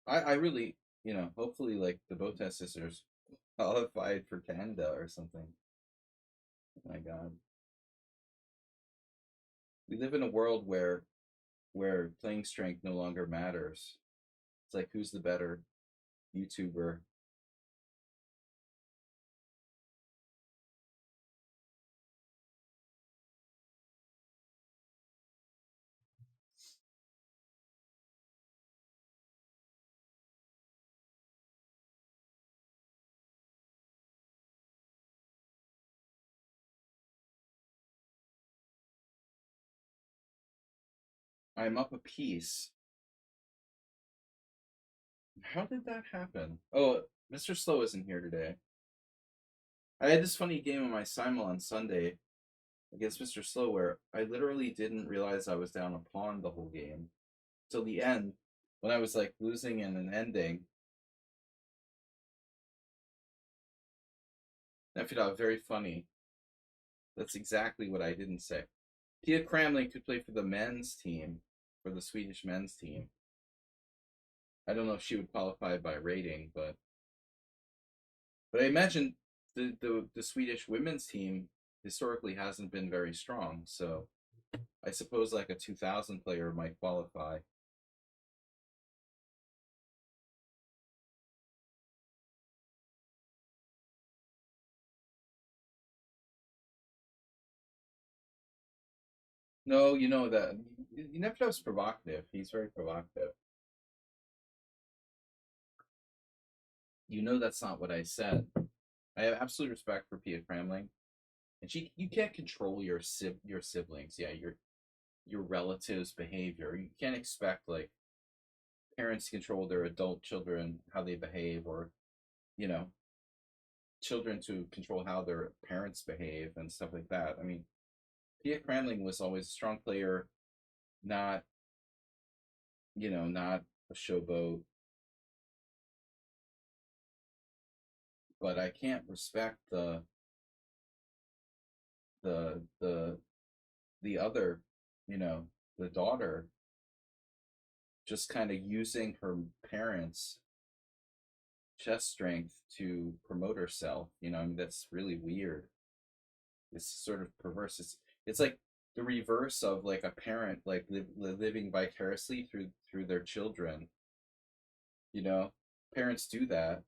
I really, hopefully like the Botas sisters qualified for Canada or something. Oh my God, we live in a world where playing strength no longer matters. It's like who's the better YouTuber? I'm up a piece. How did that happen? Oh, Mr. Slow isn't here today. I had this funny game on my Simul on Sunday against Mr. Slow where I literally didn't realize I was down a pawn the whole game till the end when I was like losing in an ending. I found out very funny. That's exactly what I didn't say. Pia Kramling could play for the men's team, for the Swedish men's team. I don't know if she would qualify by rating, but I imagine the Swedish women's team historically hasn't been very strong. So I suppose like a 2000 player might qualify. No, you know that Nevetov's provocative. He's very provocative. You know that's not what I said. I have absolute respect for Pia Kramling, and you can't control your siblings. Yeah, your relatives' behavior. You can't expect like parents to control their adult children how they behave, or you know children to control how their parents behave and stuff like that. I mean, Pia Kramling was always a strong player, not not a showboat, but I can't respect the the the other, you know, the daughter just kind of using her parents' chest strength to promote herself. I mean that's really weird. It's sort of perverse. It's like the reverse of like a parent like living vicariously through their children. You know, parents do that,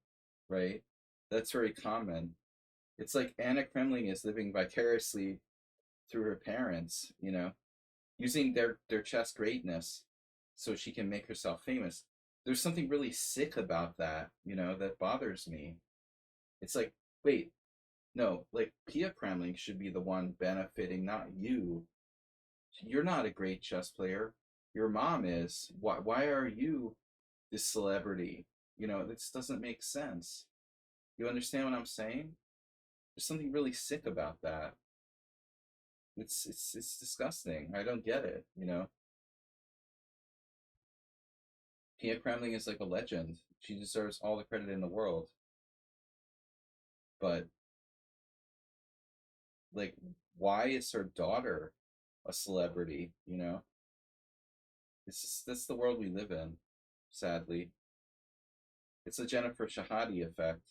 right? That's very common. It's like Anna Kremling is living vicariously through her parents, using their chess greatness so she can make herself famous. There's something really sick about that, that bothers me. It's like, wait, no, like Pia Kremling should be the one benefiting, not you. You're not a great chess player. Your mom is. Why are you this celebrity? This doesn't make sense. You understand what I'm saying? There's something really sick about that. It's disgusting. I don't get it. Pia Kremling is like a legend. She deserves all the credit in the world. But like, why is her daughter a celebrity? That's the world we live in. Sadly, it's a Jennifer Shahadi effect.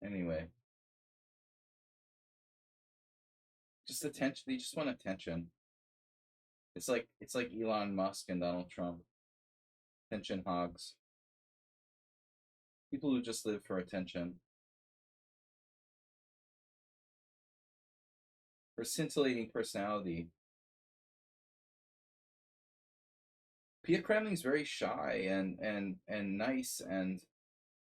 Anyway, just attention. They just want attention. It's like Elon Musk and Donald Trump. Attention hogs. People who just live for attention. For scintillating personality. Pia Kremling's very shy and nice and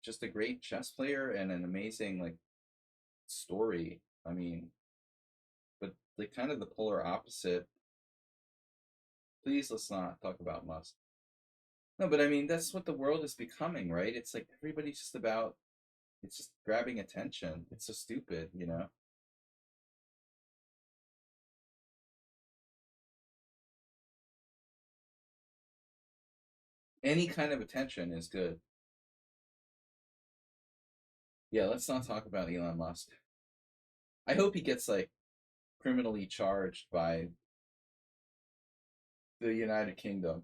just a great chess player and an amazing like story. I mean, but like kind of the polar opposite. Please let's not talk about Musk. No, but I mean that's what the world is becoming, right? It's like everybody's just about it's just grabbing attention. It's so stupid. Any kind of attention is good. Yeah, let's not talk about Elon Musk. I hope he gets like criminally charged by the United Kingdom.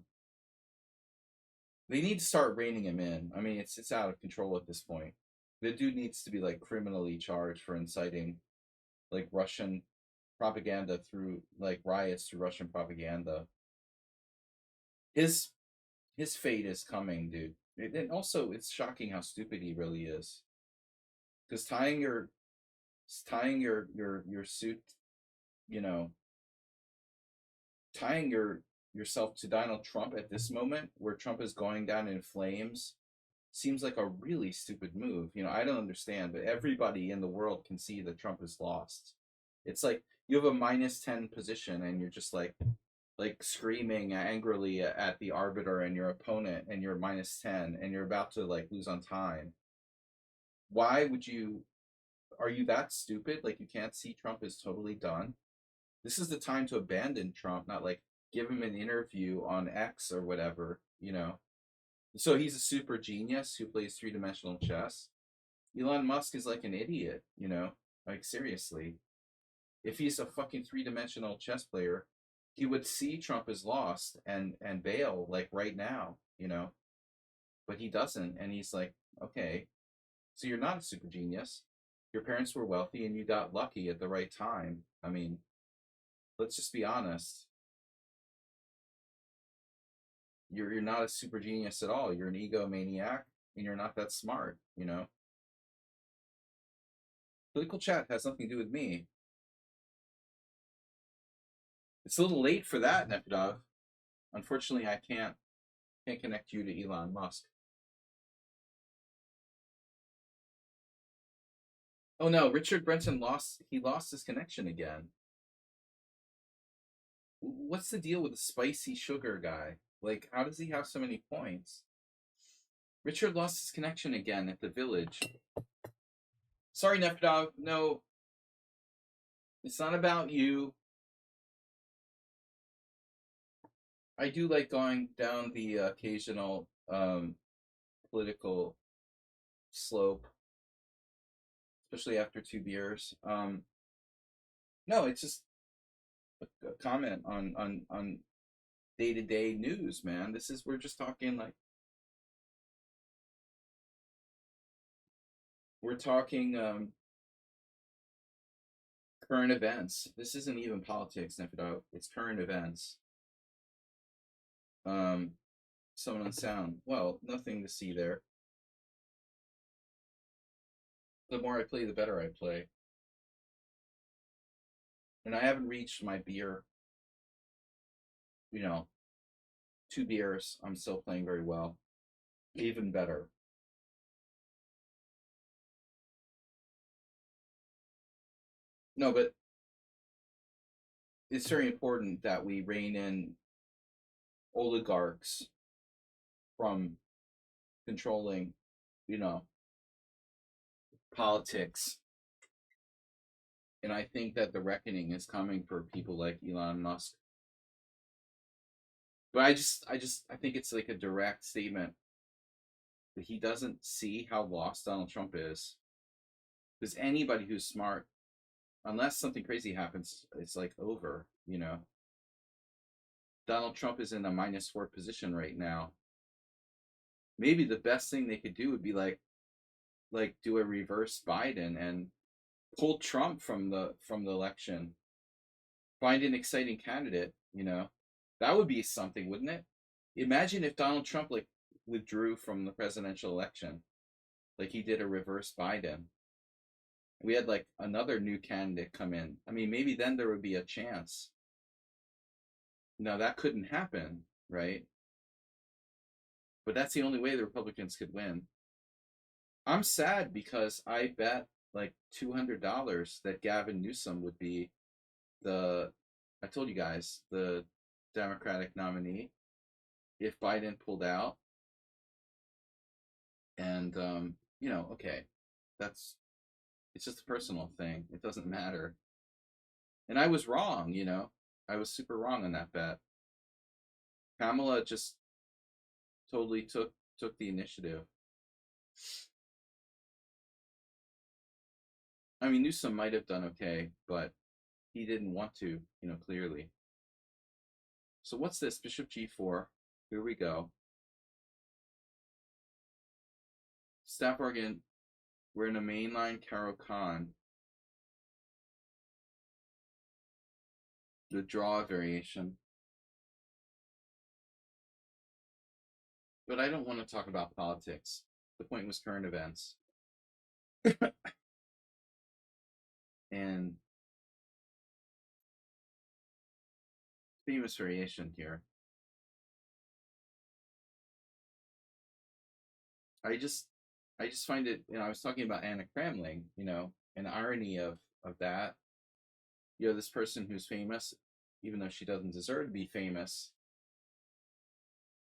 They need to start reining him in. I mean, it's out of control at this point. The dude needs to be like criminally charged for inciting like Russian propaganda through like riots through Russian propaganda. His his fate is coming, dude. And also, it's shocking how stupid he really is. Because tying your suit, you know, tying yourself to Donald Trump at this moment, where Trump is going down in flames, seems like a really stupid move. I don't understand, but everybody in the world can see that Trump is lost. It's like you have a -10 position and you're just like screaming angrily at the arbiter and your opponent, and you're -10 and you're about to like lose on time. Why would you? Are you that stupid? Like you can't see Trump is totally done? This is the time to abandon Trump, not like give him an interview on X or whatever. So he's a super genius who plays three-dimensional chess. Elon Musk is like an idiot. Like seriously. If he's a fucking three-dimensional chess player, he would see Trump is lost and bail like right now. But he doesn't, and he's like, okay, so you're not a super genius. Your parents were wealthy and you got lucky at the right time. I mean, let's just be honest. You're not a super genius at all. You're an egomaniac and you're not that smart. Political chat has nothing to do with me. It's a little late for that, Nefedov. Unfortunately, I can't connect you to Elon Musk. Oh no, Richard Brenton lost his connection again. What's the deal with the spicy sugar guy? Like, how does he have so many points? Richard lost his connection again at the village. Sorry, Nefedov. No, it's not about you. I do like going down the occasional political slope, especially after 2 beers. No, it's just a comment on day-to-day news, man. We're just talking like we're talking current events. This isn't even politics, Nefedo. It's current events. Someone on sound. Well, nothing to see there. The more I play, the better I play. And I haven't reached my beer. 2 beers. I'm still playing very well. Even better. No, but it's very important that we rein in oligarchs from controlling, you know, politics. And I think that the reckoning is coming for people like Elon Musk. But I think it's like a direct statement that he doesn't see how lost Donald Trump is. Because anybody who's smart, unless something crazy happens, it's like over. Donald Trump is in a -4 position right now. Maybe the best thing they could do would be like do a reverse Biden and pull Trump from the election. Find an exciting candidate. That would be something, wouldn't it? Imagine if Donald Trump like withdrew from the presidential election, like he did a reverse Biden. We had like another new candidate come in. I mean, maybe then there would be a chance. Now that couldn't happen, right? But that's the only way the Republicans could win. I'm sad because I bet like $200 that Gavin Newsom would be the, I told you guys, the Democratic nominee if Biden pulled out. And, okay, it's just a personal thing. It doesn't matter. And I was wrong. I was super wrong on that bet. Kamala just totally took the initiative. I mean, Newsom might have done okay, but he didn't want to, clearly. So what's this? Bishop G4. Here we go. Staff organ. We're in a mainline Caro-Kann. The draw variation. But I don't want to talk about politics. The point was current events. And famous variation here. I just find it, I was talking about Anna Kramling, an irony of that. this person who's famous, even though she doesn't deserve to be famous,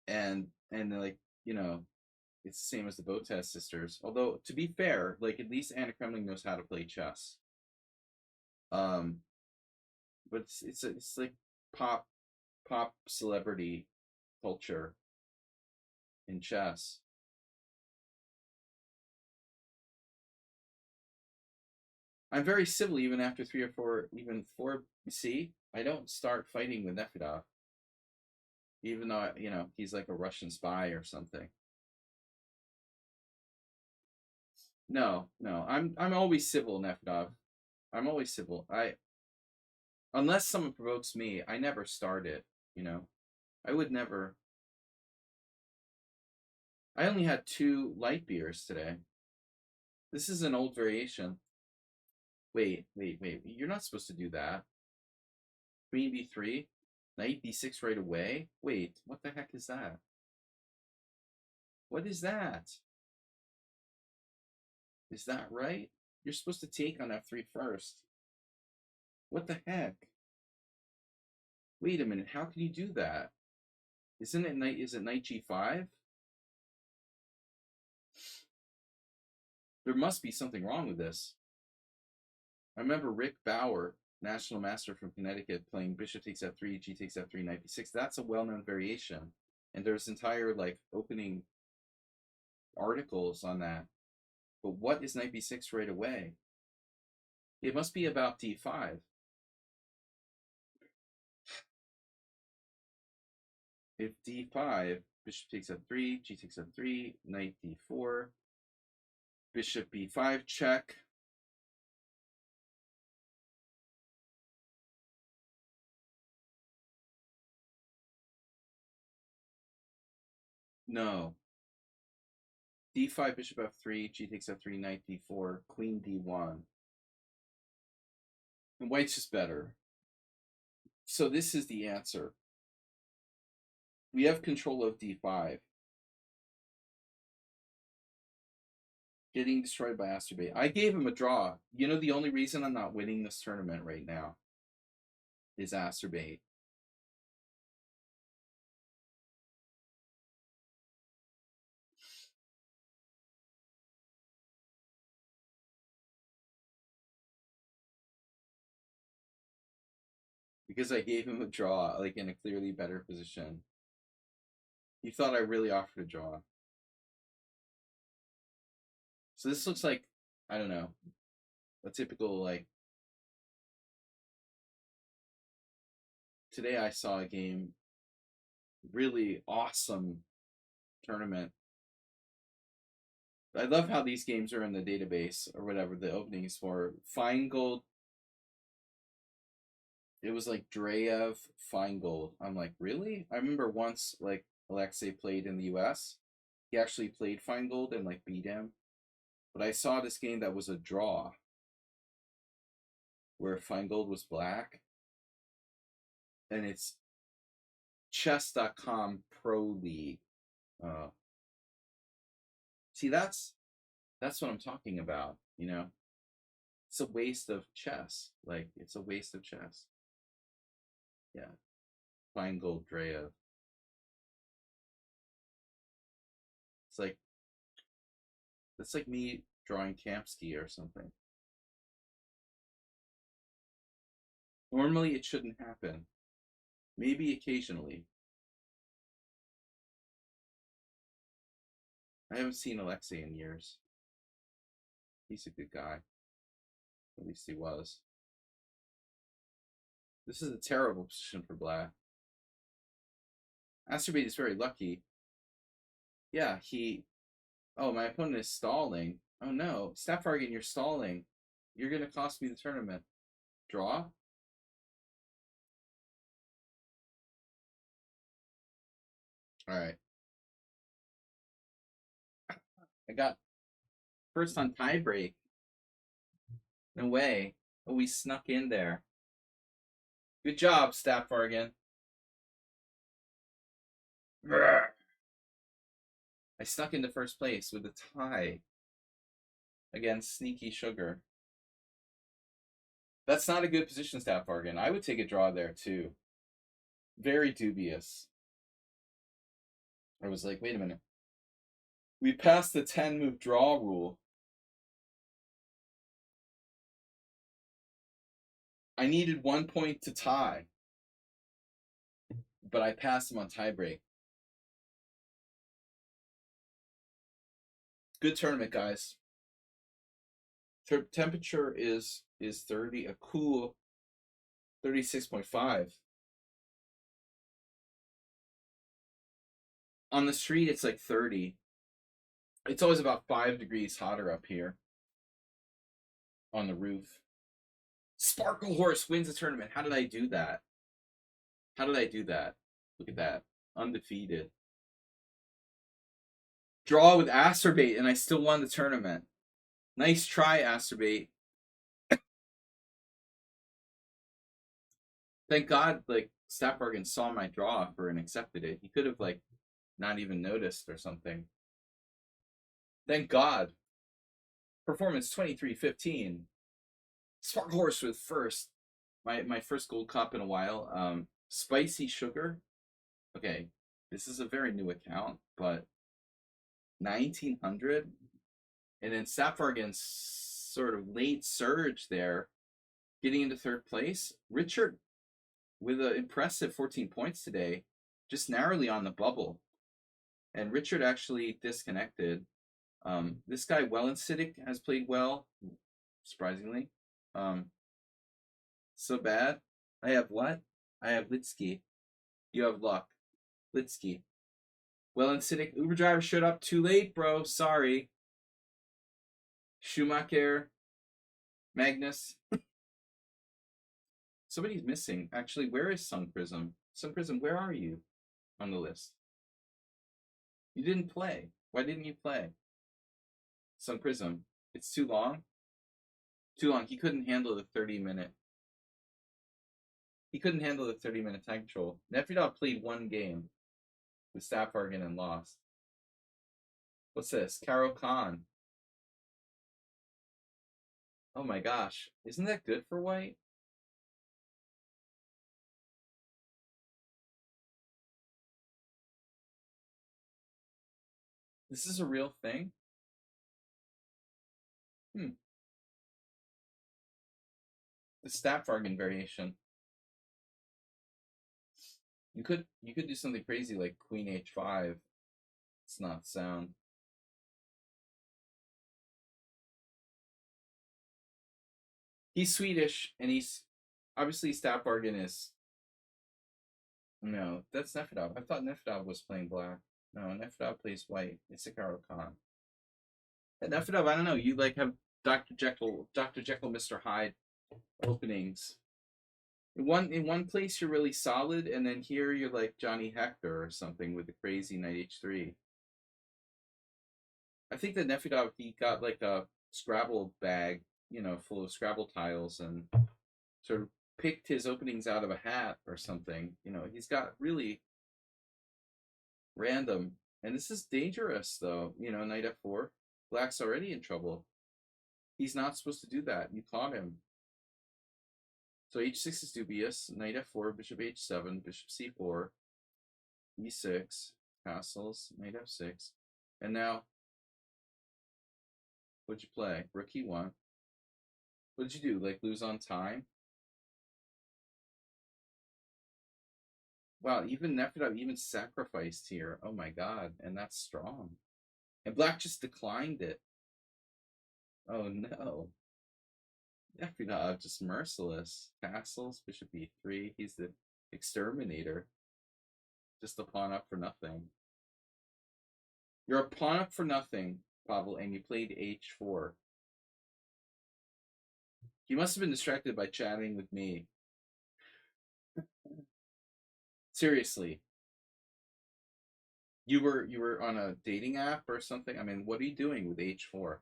and like, it's the same as the Botez sisters. Although, to be fair, like, at least Anna Kremling knows how to play chess. But it's like pop celebrity culture in chess. I'm very civil even after 3 or 4, even 4. See, I don't start fighting with Nefedov, even though he's like a Russian spy or something. No, I'm always civil, Nefedov. I'm always civil. Unless someone provokes me, I never start it. I would never. I only had 2 light beers today. This is an old variation. Wait. You're not supposed to do that. Queen b3, knight b6 right away. Wait, what the heck is that? What is that? Is that right? You're supposed to take on f3 first. What the heck? Wait a minute, how can you do that? Is it knight g5? There must be something wrong with this. I remember Rick Bauer, national master from Connecticut, playing bishop takes f3, g takes f3, knight b6. That's a well-known variation. And there's entire like opening articles on that. But what is knight b6 right away? It must be about d5. If d5, bishop takes f3, g takes f3, knight d4, bishop b5, check. No. d5, bishop f3, g takes f3, knight d4, queen d1. And white's just better. So this is the answer. We have control of d5. Getting destroyed by Asterbait. I gave him a draw. The only reason I'm not winning this tournament right now is Asterbait. Because I gave him a draw, like in a clearly better position. He thought I really offered a draw. So this looks like, I don't know, a typical, like, today I saw a game, really awesome tournament. I love how these games are in the database or whatever the opening is for. Feingold. It was like Dreyev, Feingold. I'm like, really? I remember once, like, Alexei played in the US. He actually played Feingold and like beat him. But I saw this game that was a draw, where Feingold was black. And it's chess.com Pro League. See, that's what I'm talking about, It's a waste of chess. Like, it's a waste of chess. Yeah. Feingold Dreyev. It's like me drawing Kamsky or something. Normally it shouldn't happen. Maybe occasionally. I haven't seen Alexei in years. He's a good guy. At least he was. This is a terrible position for black. Asterbait is very lucky. Yeah, Oh, my opponent is stalling. Oh no, Stafargan, you're stalling. You're gonna cost me the tournament. Draw? Alright. I got first on tie break. No way. Oh, we snuck in there. Good job, Stafargan. I snuck into first place with a tie against Sneaky Sugar. That's not a good position, Staff Bargain. I would take a draw there too. Very dubious. I was like, wait a minute. We passed the 10-move draw rule. I needed 1 point to tie, but I passed him on tiebreak. Good tournament, guys. Temperature is 30, a cool 36.5. On the street, it's like 30. It's always about 5 degrees hotter up here on the roof. Sparkle Horse wins the tournament. How did I do that? How did I do that? Look at that. Undefeated. Draw with Asterbait, and I still won the tournament. Nice try, Asterbait. Thank God, like, Staff Bargain saw my draw offer and accepted it. He could have, like, not even noticed or something. Thank God. Performance 23-15. Sparkle Horse with first. My first gold cup in a while. Spicy Sugar. Okay, this is a very new account, but 1900. And then Staff Bargain's sort of late surge there, getting into third place. Richard with an impressive 14 points today, just narrowly on the bubble. And Richard actually disconnected. This guy, Wellensidik, has played well, surprisingly. So bad. I have what? I have Litsky. You have luck. Litsky. Wellensidik. Uber driver showed up too late, bro. Sorry. Schumacher. Magnus. Somebody's missing. Actually, where is Sun Prism? Sun Prism, where are you on the list? You didn't play. Why didn't you play? Sun Prism. It's too long. Too long. He couldn't handle the 30-minute. He couldn't handle the 30-minute time control. Nefridov played one game with Staff Bargain and lost. What's this? Caro Khan. Oh my gosh. Isn't that good for white? This is a real thing? The Staff Bargain variation. You could do something crazy like Queen H5. It's not sound. He's Swedish, and he's obviously Staff Bargain is. No, that's Nefedov. I thought Nefedov was playing black. No, Nefedov plays white. It's a Caro Khan. And Nefedov, I don't know. You like have Dr. Jekyll, Mr. Hyde openings. In one place you're really solid, and then here you're like Johnny Hector or something with the crazy knight h3. I think that Nefedov, he got like a Scrabble bag, full of Scrabble tiles, and sort of picked his openings out of a hat or something. He's got really random, and this is dangerous though. Knight f4. Black's already in trouble. He's not supposed to do that. You caught him. So h6 is dubious. Knight f4, bishop h7, bishop c4, e6, castles, knight f6, and now, what'd you play? Rook e1. What'd you do? Like lose on time? Wow, even Nefedov even sacrificed here. Oh my god, and that's strong. And black just declined it. Oh no. Nefedov just merciless. Castles, bishop e3. He's the exterminator. Just a pawn up for nothing. You're a pawn up for nothing, Pavel, and you played h4. He must have been distracted by chatting with me. Seriously. You were on a dating app or something? I mean, what are you doing with h4?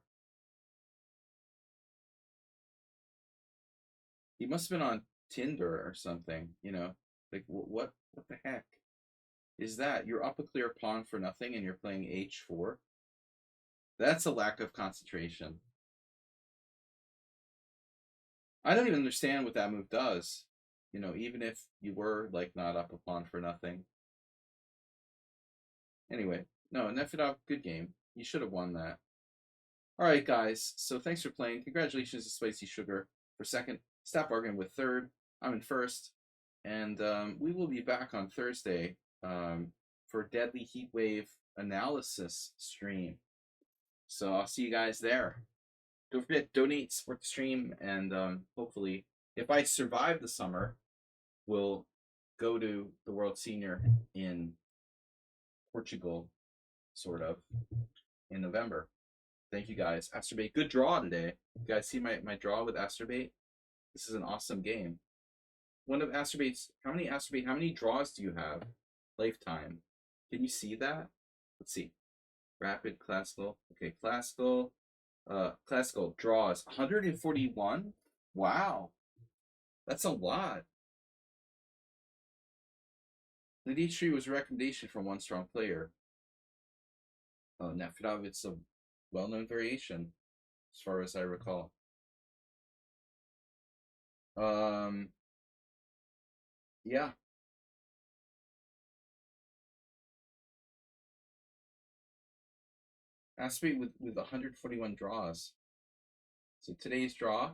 He must have been on Tinder or something, Like, what the heck is that? You're up a clear pawn for nothing and you're playing h4? That's a lack of concentration. I don't even understand what that move does. You know, even if you were like not up a pawn for nothing. Anyway, no, Nefedov, good game. You should have won that. All right, guys. So thanks for playing. Congratulations to Spicy Sugar for second. Stop arguing with third. I'm in first. And we will be back on Thursday for Deadly Heat Wave analysis stream. So I'll see you guys there. Don't forget, donate, support the stream, and hopefully, if I survive the summer, we'll go to the World Senior in Portugal, sort of, in November. Thank you guys. Asterbait, good draw today. You guys see my draw with Asterbait? This is an awesome game. One of Asterbait's, how many draws do you have? Lifetime. Can you see that? Let's see. Rapid, classical. Okay, classical. Classical draws 141. Wow, that's a lot. The D3 was a recommendation from one strong player. Oh, Nefedov, it's a well-known variation, as far as I recall. Yeah. Aspie with 141 draws. So today's draw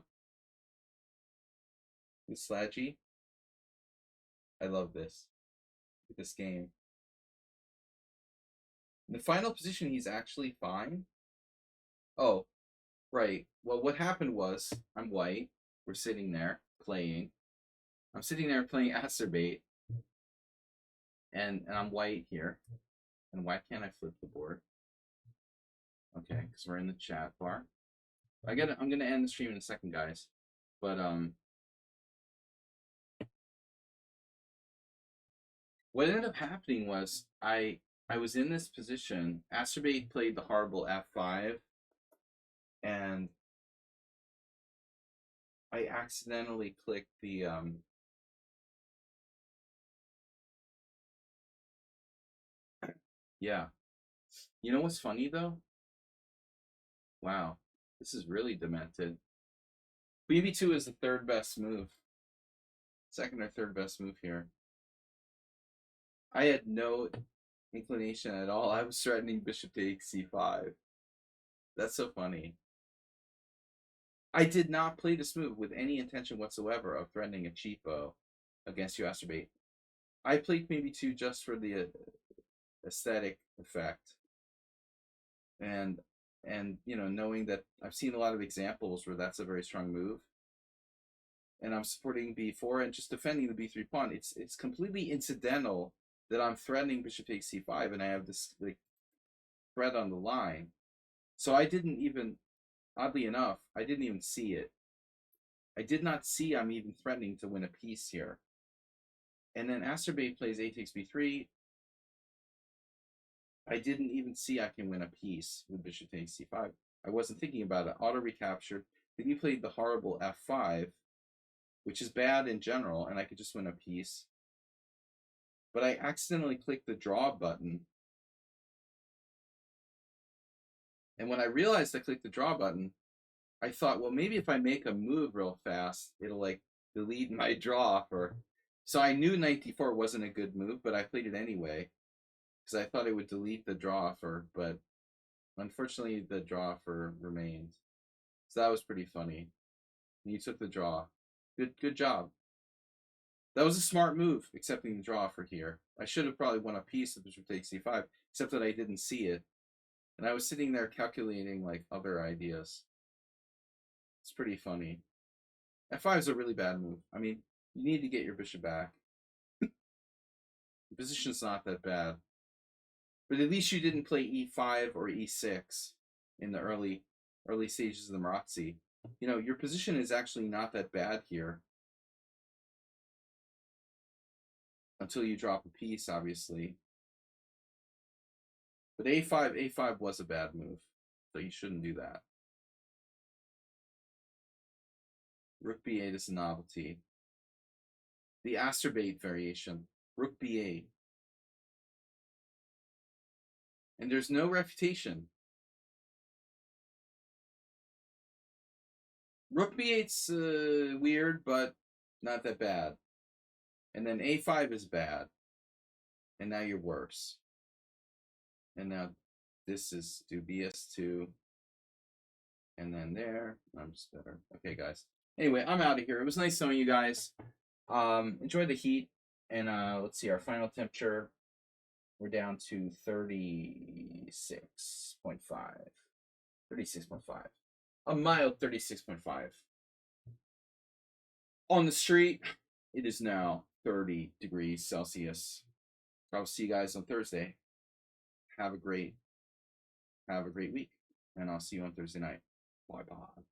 with Slaggy. I love this. This game. In the final position, he's actually fine. Oh, right. Well, what happened was, I'm white. We're sitting there playing. I'm sitting there playing Acerbate. And I'm white here. And why can't I flip the board? Okay, because we're in the chat bar. I'm gonna end the stream in a second, guys. But what ended up happening was I was in this position. Acerbate played the horrible F5, and I accidentally clicked the yeah. You know what's funny though? Wow, this is really demented. BB2 is the third best move. Second or third best move here. I had no inclination at all. I was threatening bishop takes c5. That's so funny. I did not play this move with any intention whatsoever of threatening a cheapo against you, Asterbate. I played maybe two just for the aesthetic effect, and you know, knowing that I've seen a lot of examples where that's a very strong move, and I'm supporting b4 and just defending the b3 pawn. It's completely incidental that I'm threatening bishop takes c5, and I have this like threat on the line. So I didn't even, oddly enough, I didn't even see it. I did not see I'm even threatening to win a piece here. And then Acerbate plays a takes b3. I didn't even see I can win a piece with bishop takes c5. I wasn't thinking about it. Auto recapture. Then you played the horrible f5, which is bad in general, and I could just win a piece. But I accidentally clicked the draw button. And when I realized I clicked the draw button, I thought, well, maybe if I make a move real fast, it'll like delete my draw offer. So I knew knight d4 wasn't a good move, but I played it anyway because I thought it would delete the draw offer. But unfortunately, the draw offer remained. So that was pretty funny. And you took the draw. Good job. That was a smart move, accepting the draw offer here. I should have probably won a piece of bishop takes c5, except that I didn't see it. And I was sitting there calculating like other ideas. It's pretty funny. F5 is a really bad move. I mean, you need to get your bishop back. The position's not that bad. But at least you didn't play e5 or e6 in the early stages of the Marazzi. You know, your position is actually not that bad here. Until you drop a piece, obviously. But a5 was a bad move. So you shouldn't do that. Rook b8 is a novelty. The Acerbate variation. Rook b8. And there's no refutation. Rook b8's weird, but not that bad. And then a5 is bad. And now you're worse. And now this is dubious too. And then there, I'm just better. Okay, guys. Anyway, I'm out of here. It was nice knowing you guys. Enjoy the heat. And let's see, our final temperature, we're down to 36.5. 36.5. A mild 36.5. On the street, it is now 30 degrees Celsius. I'll see you guys on Thursday. Have a great week. And I'll see you on Thursday night. Bye bye.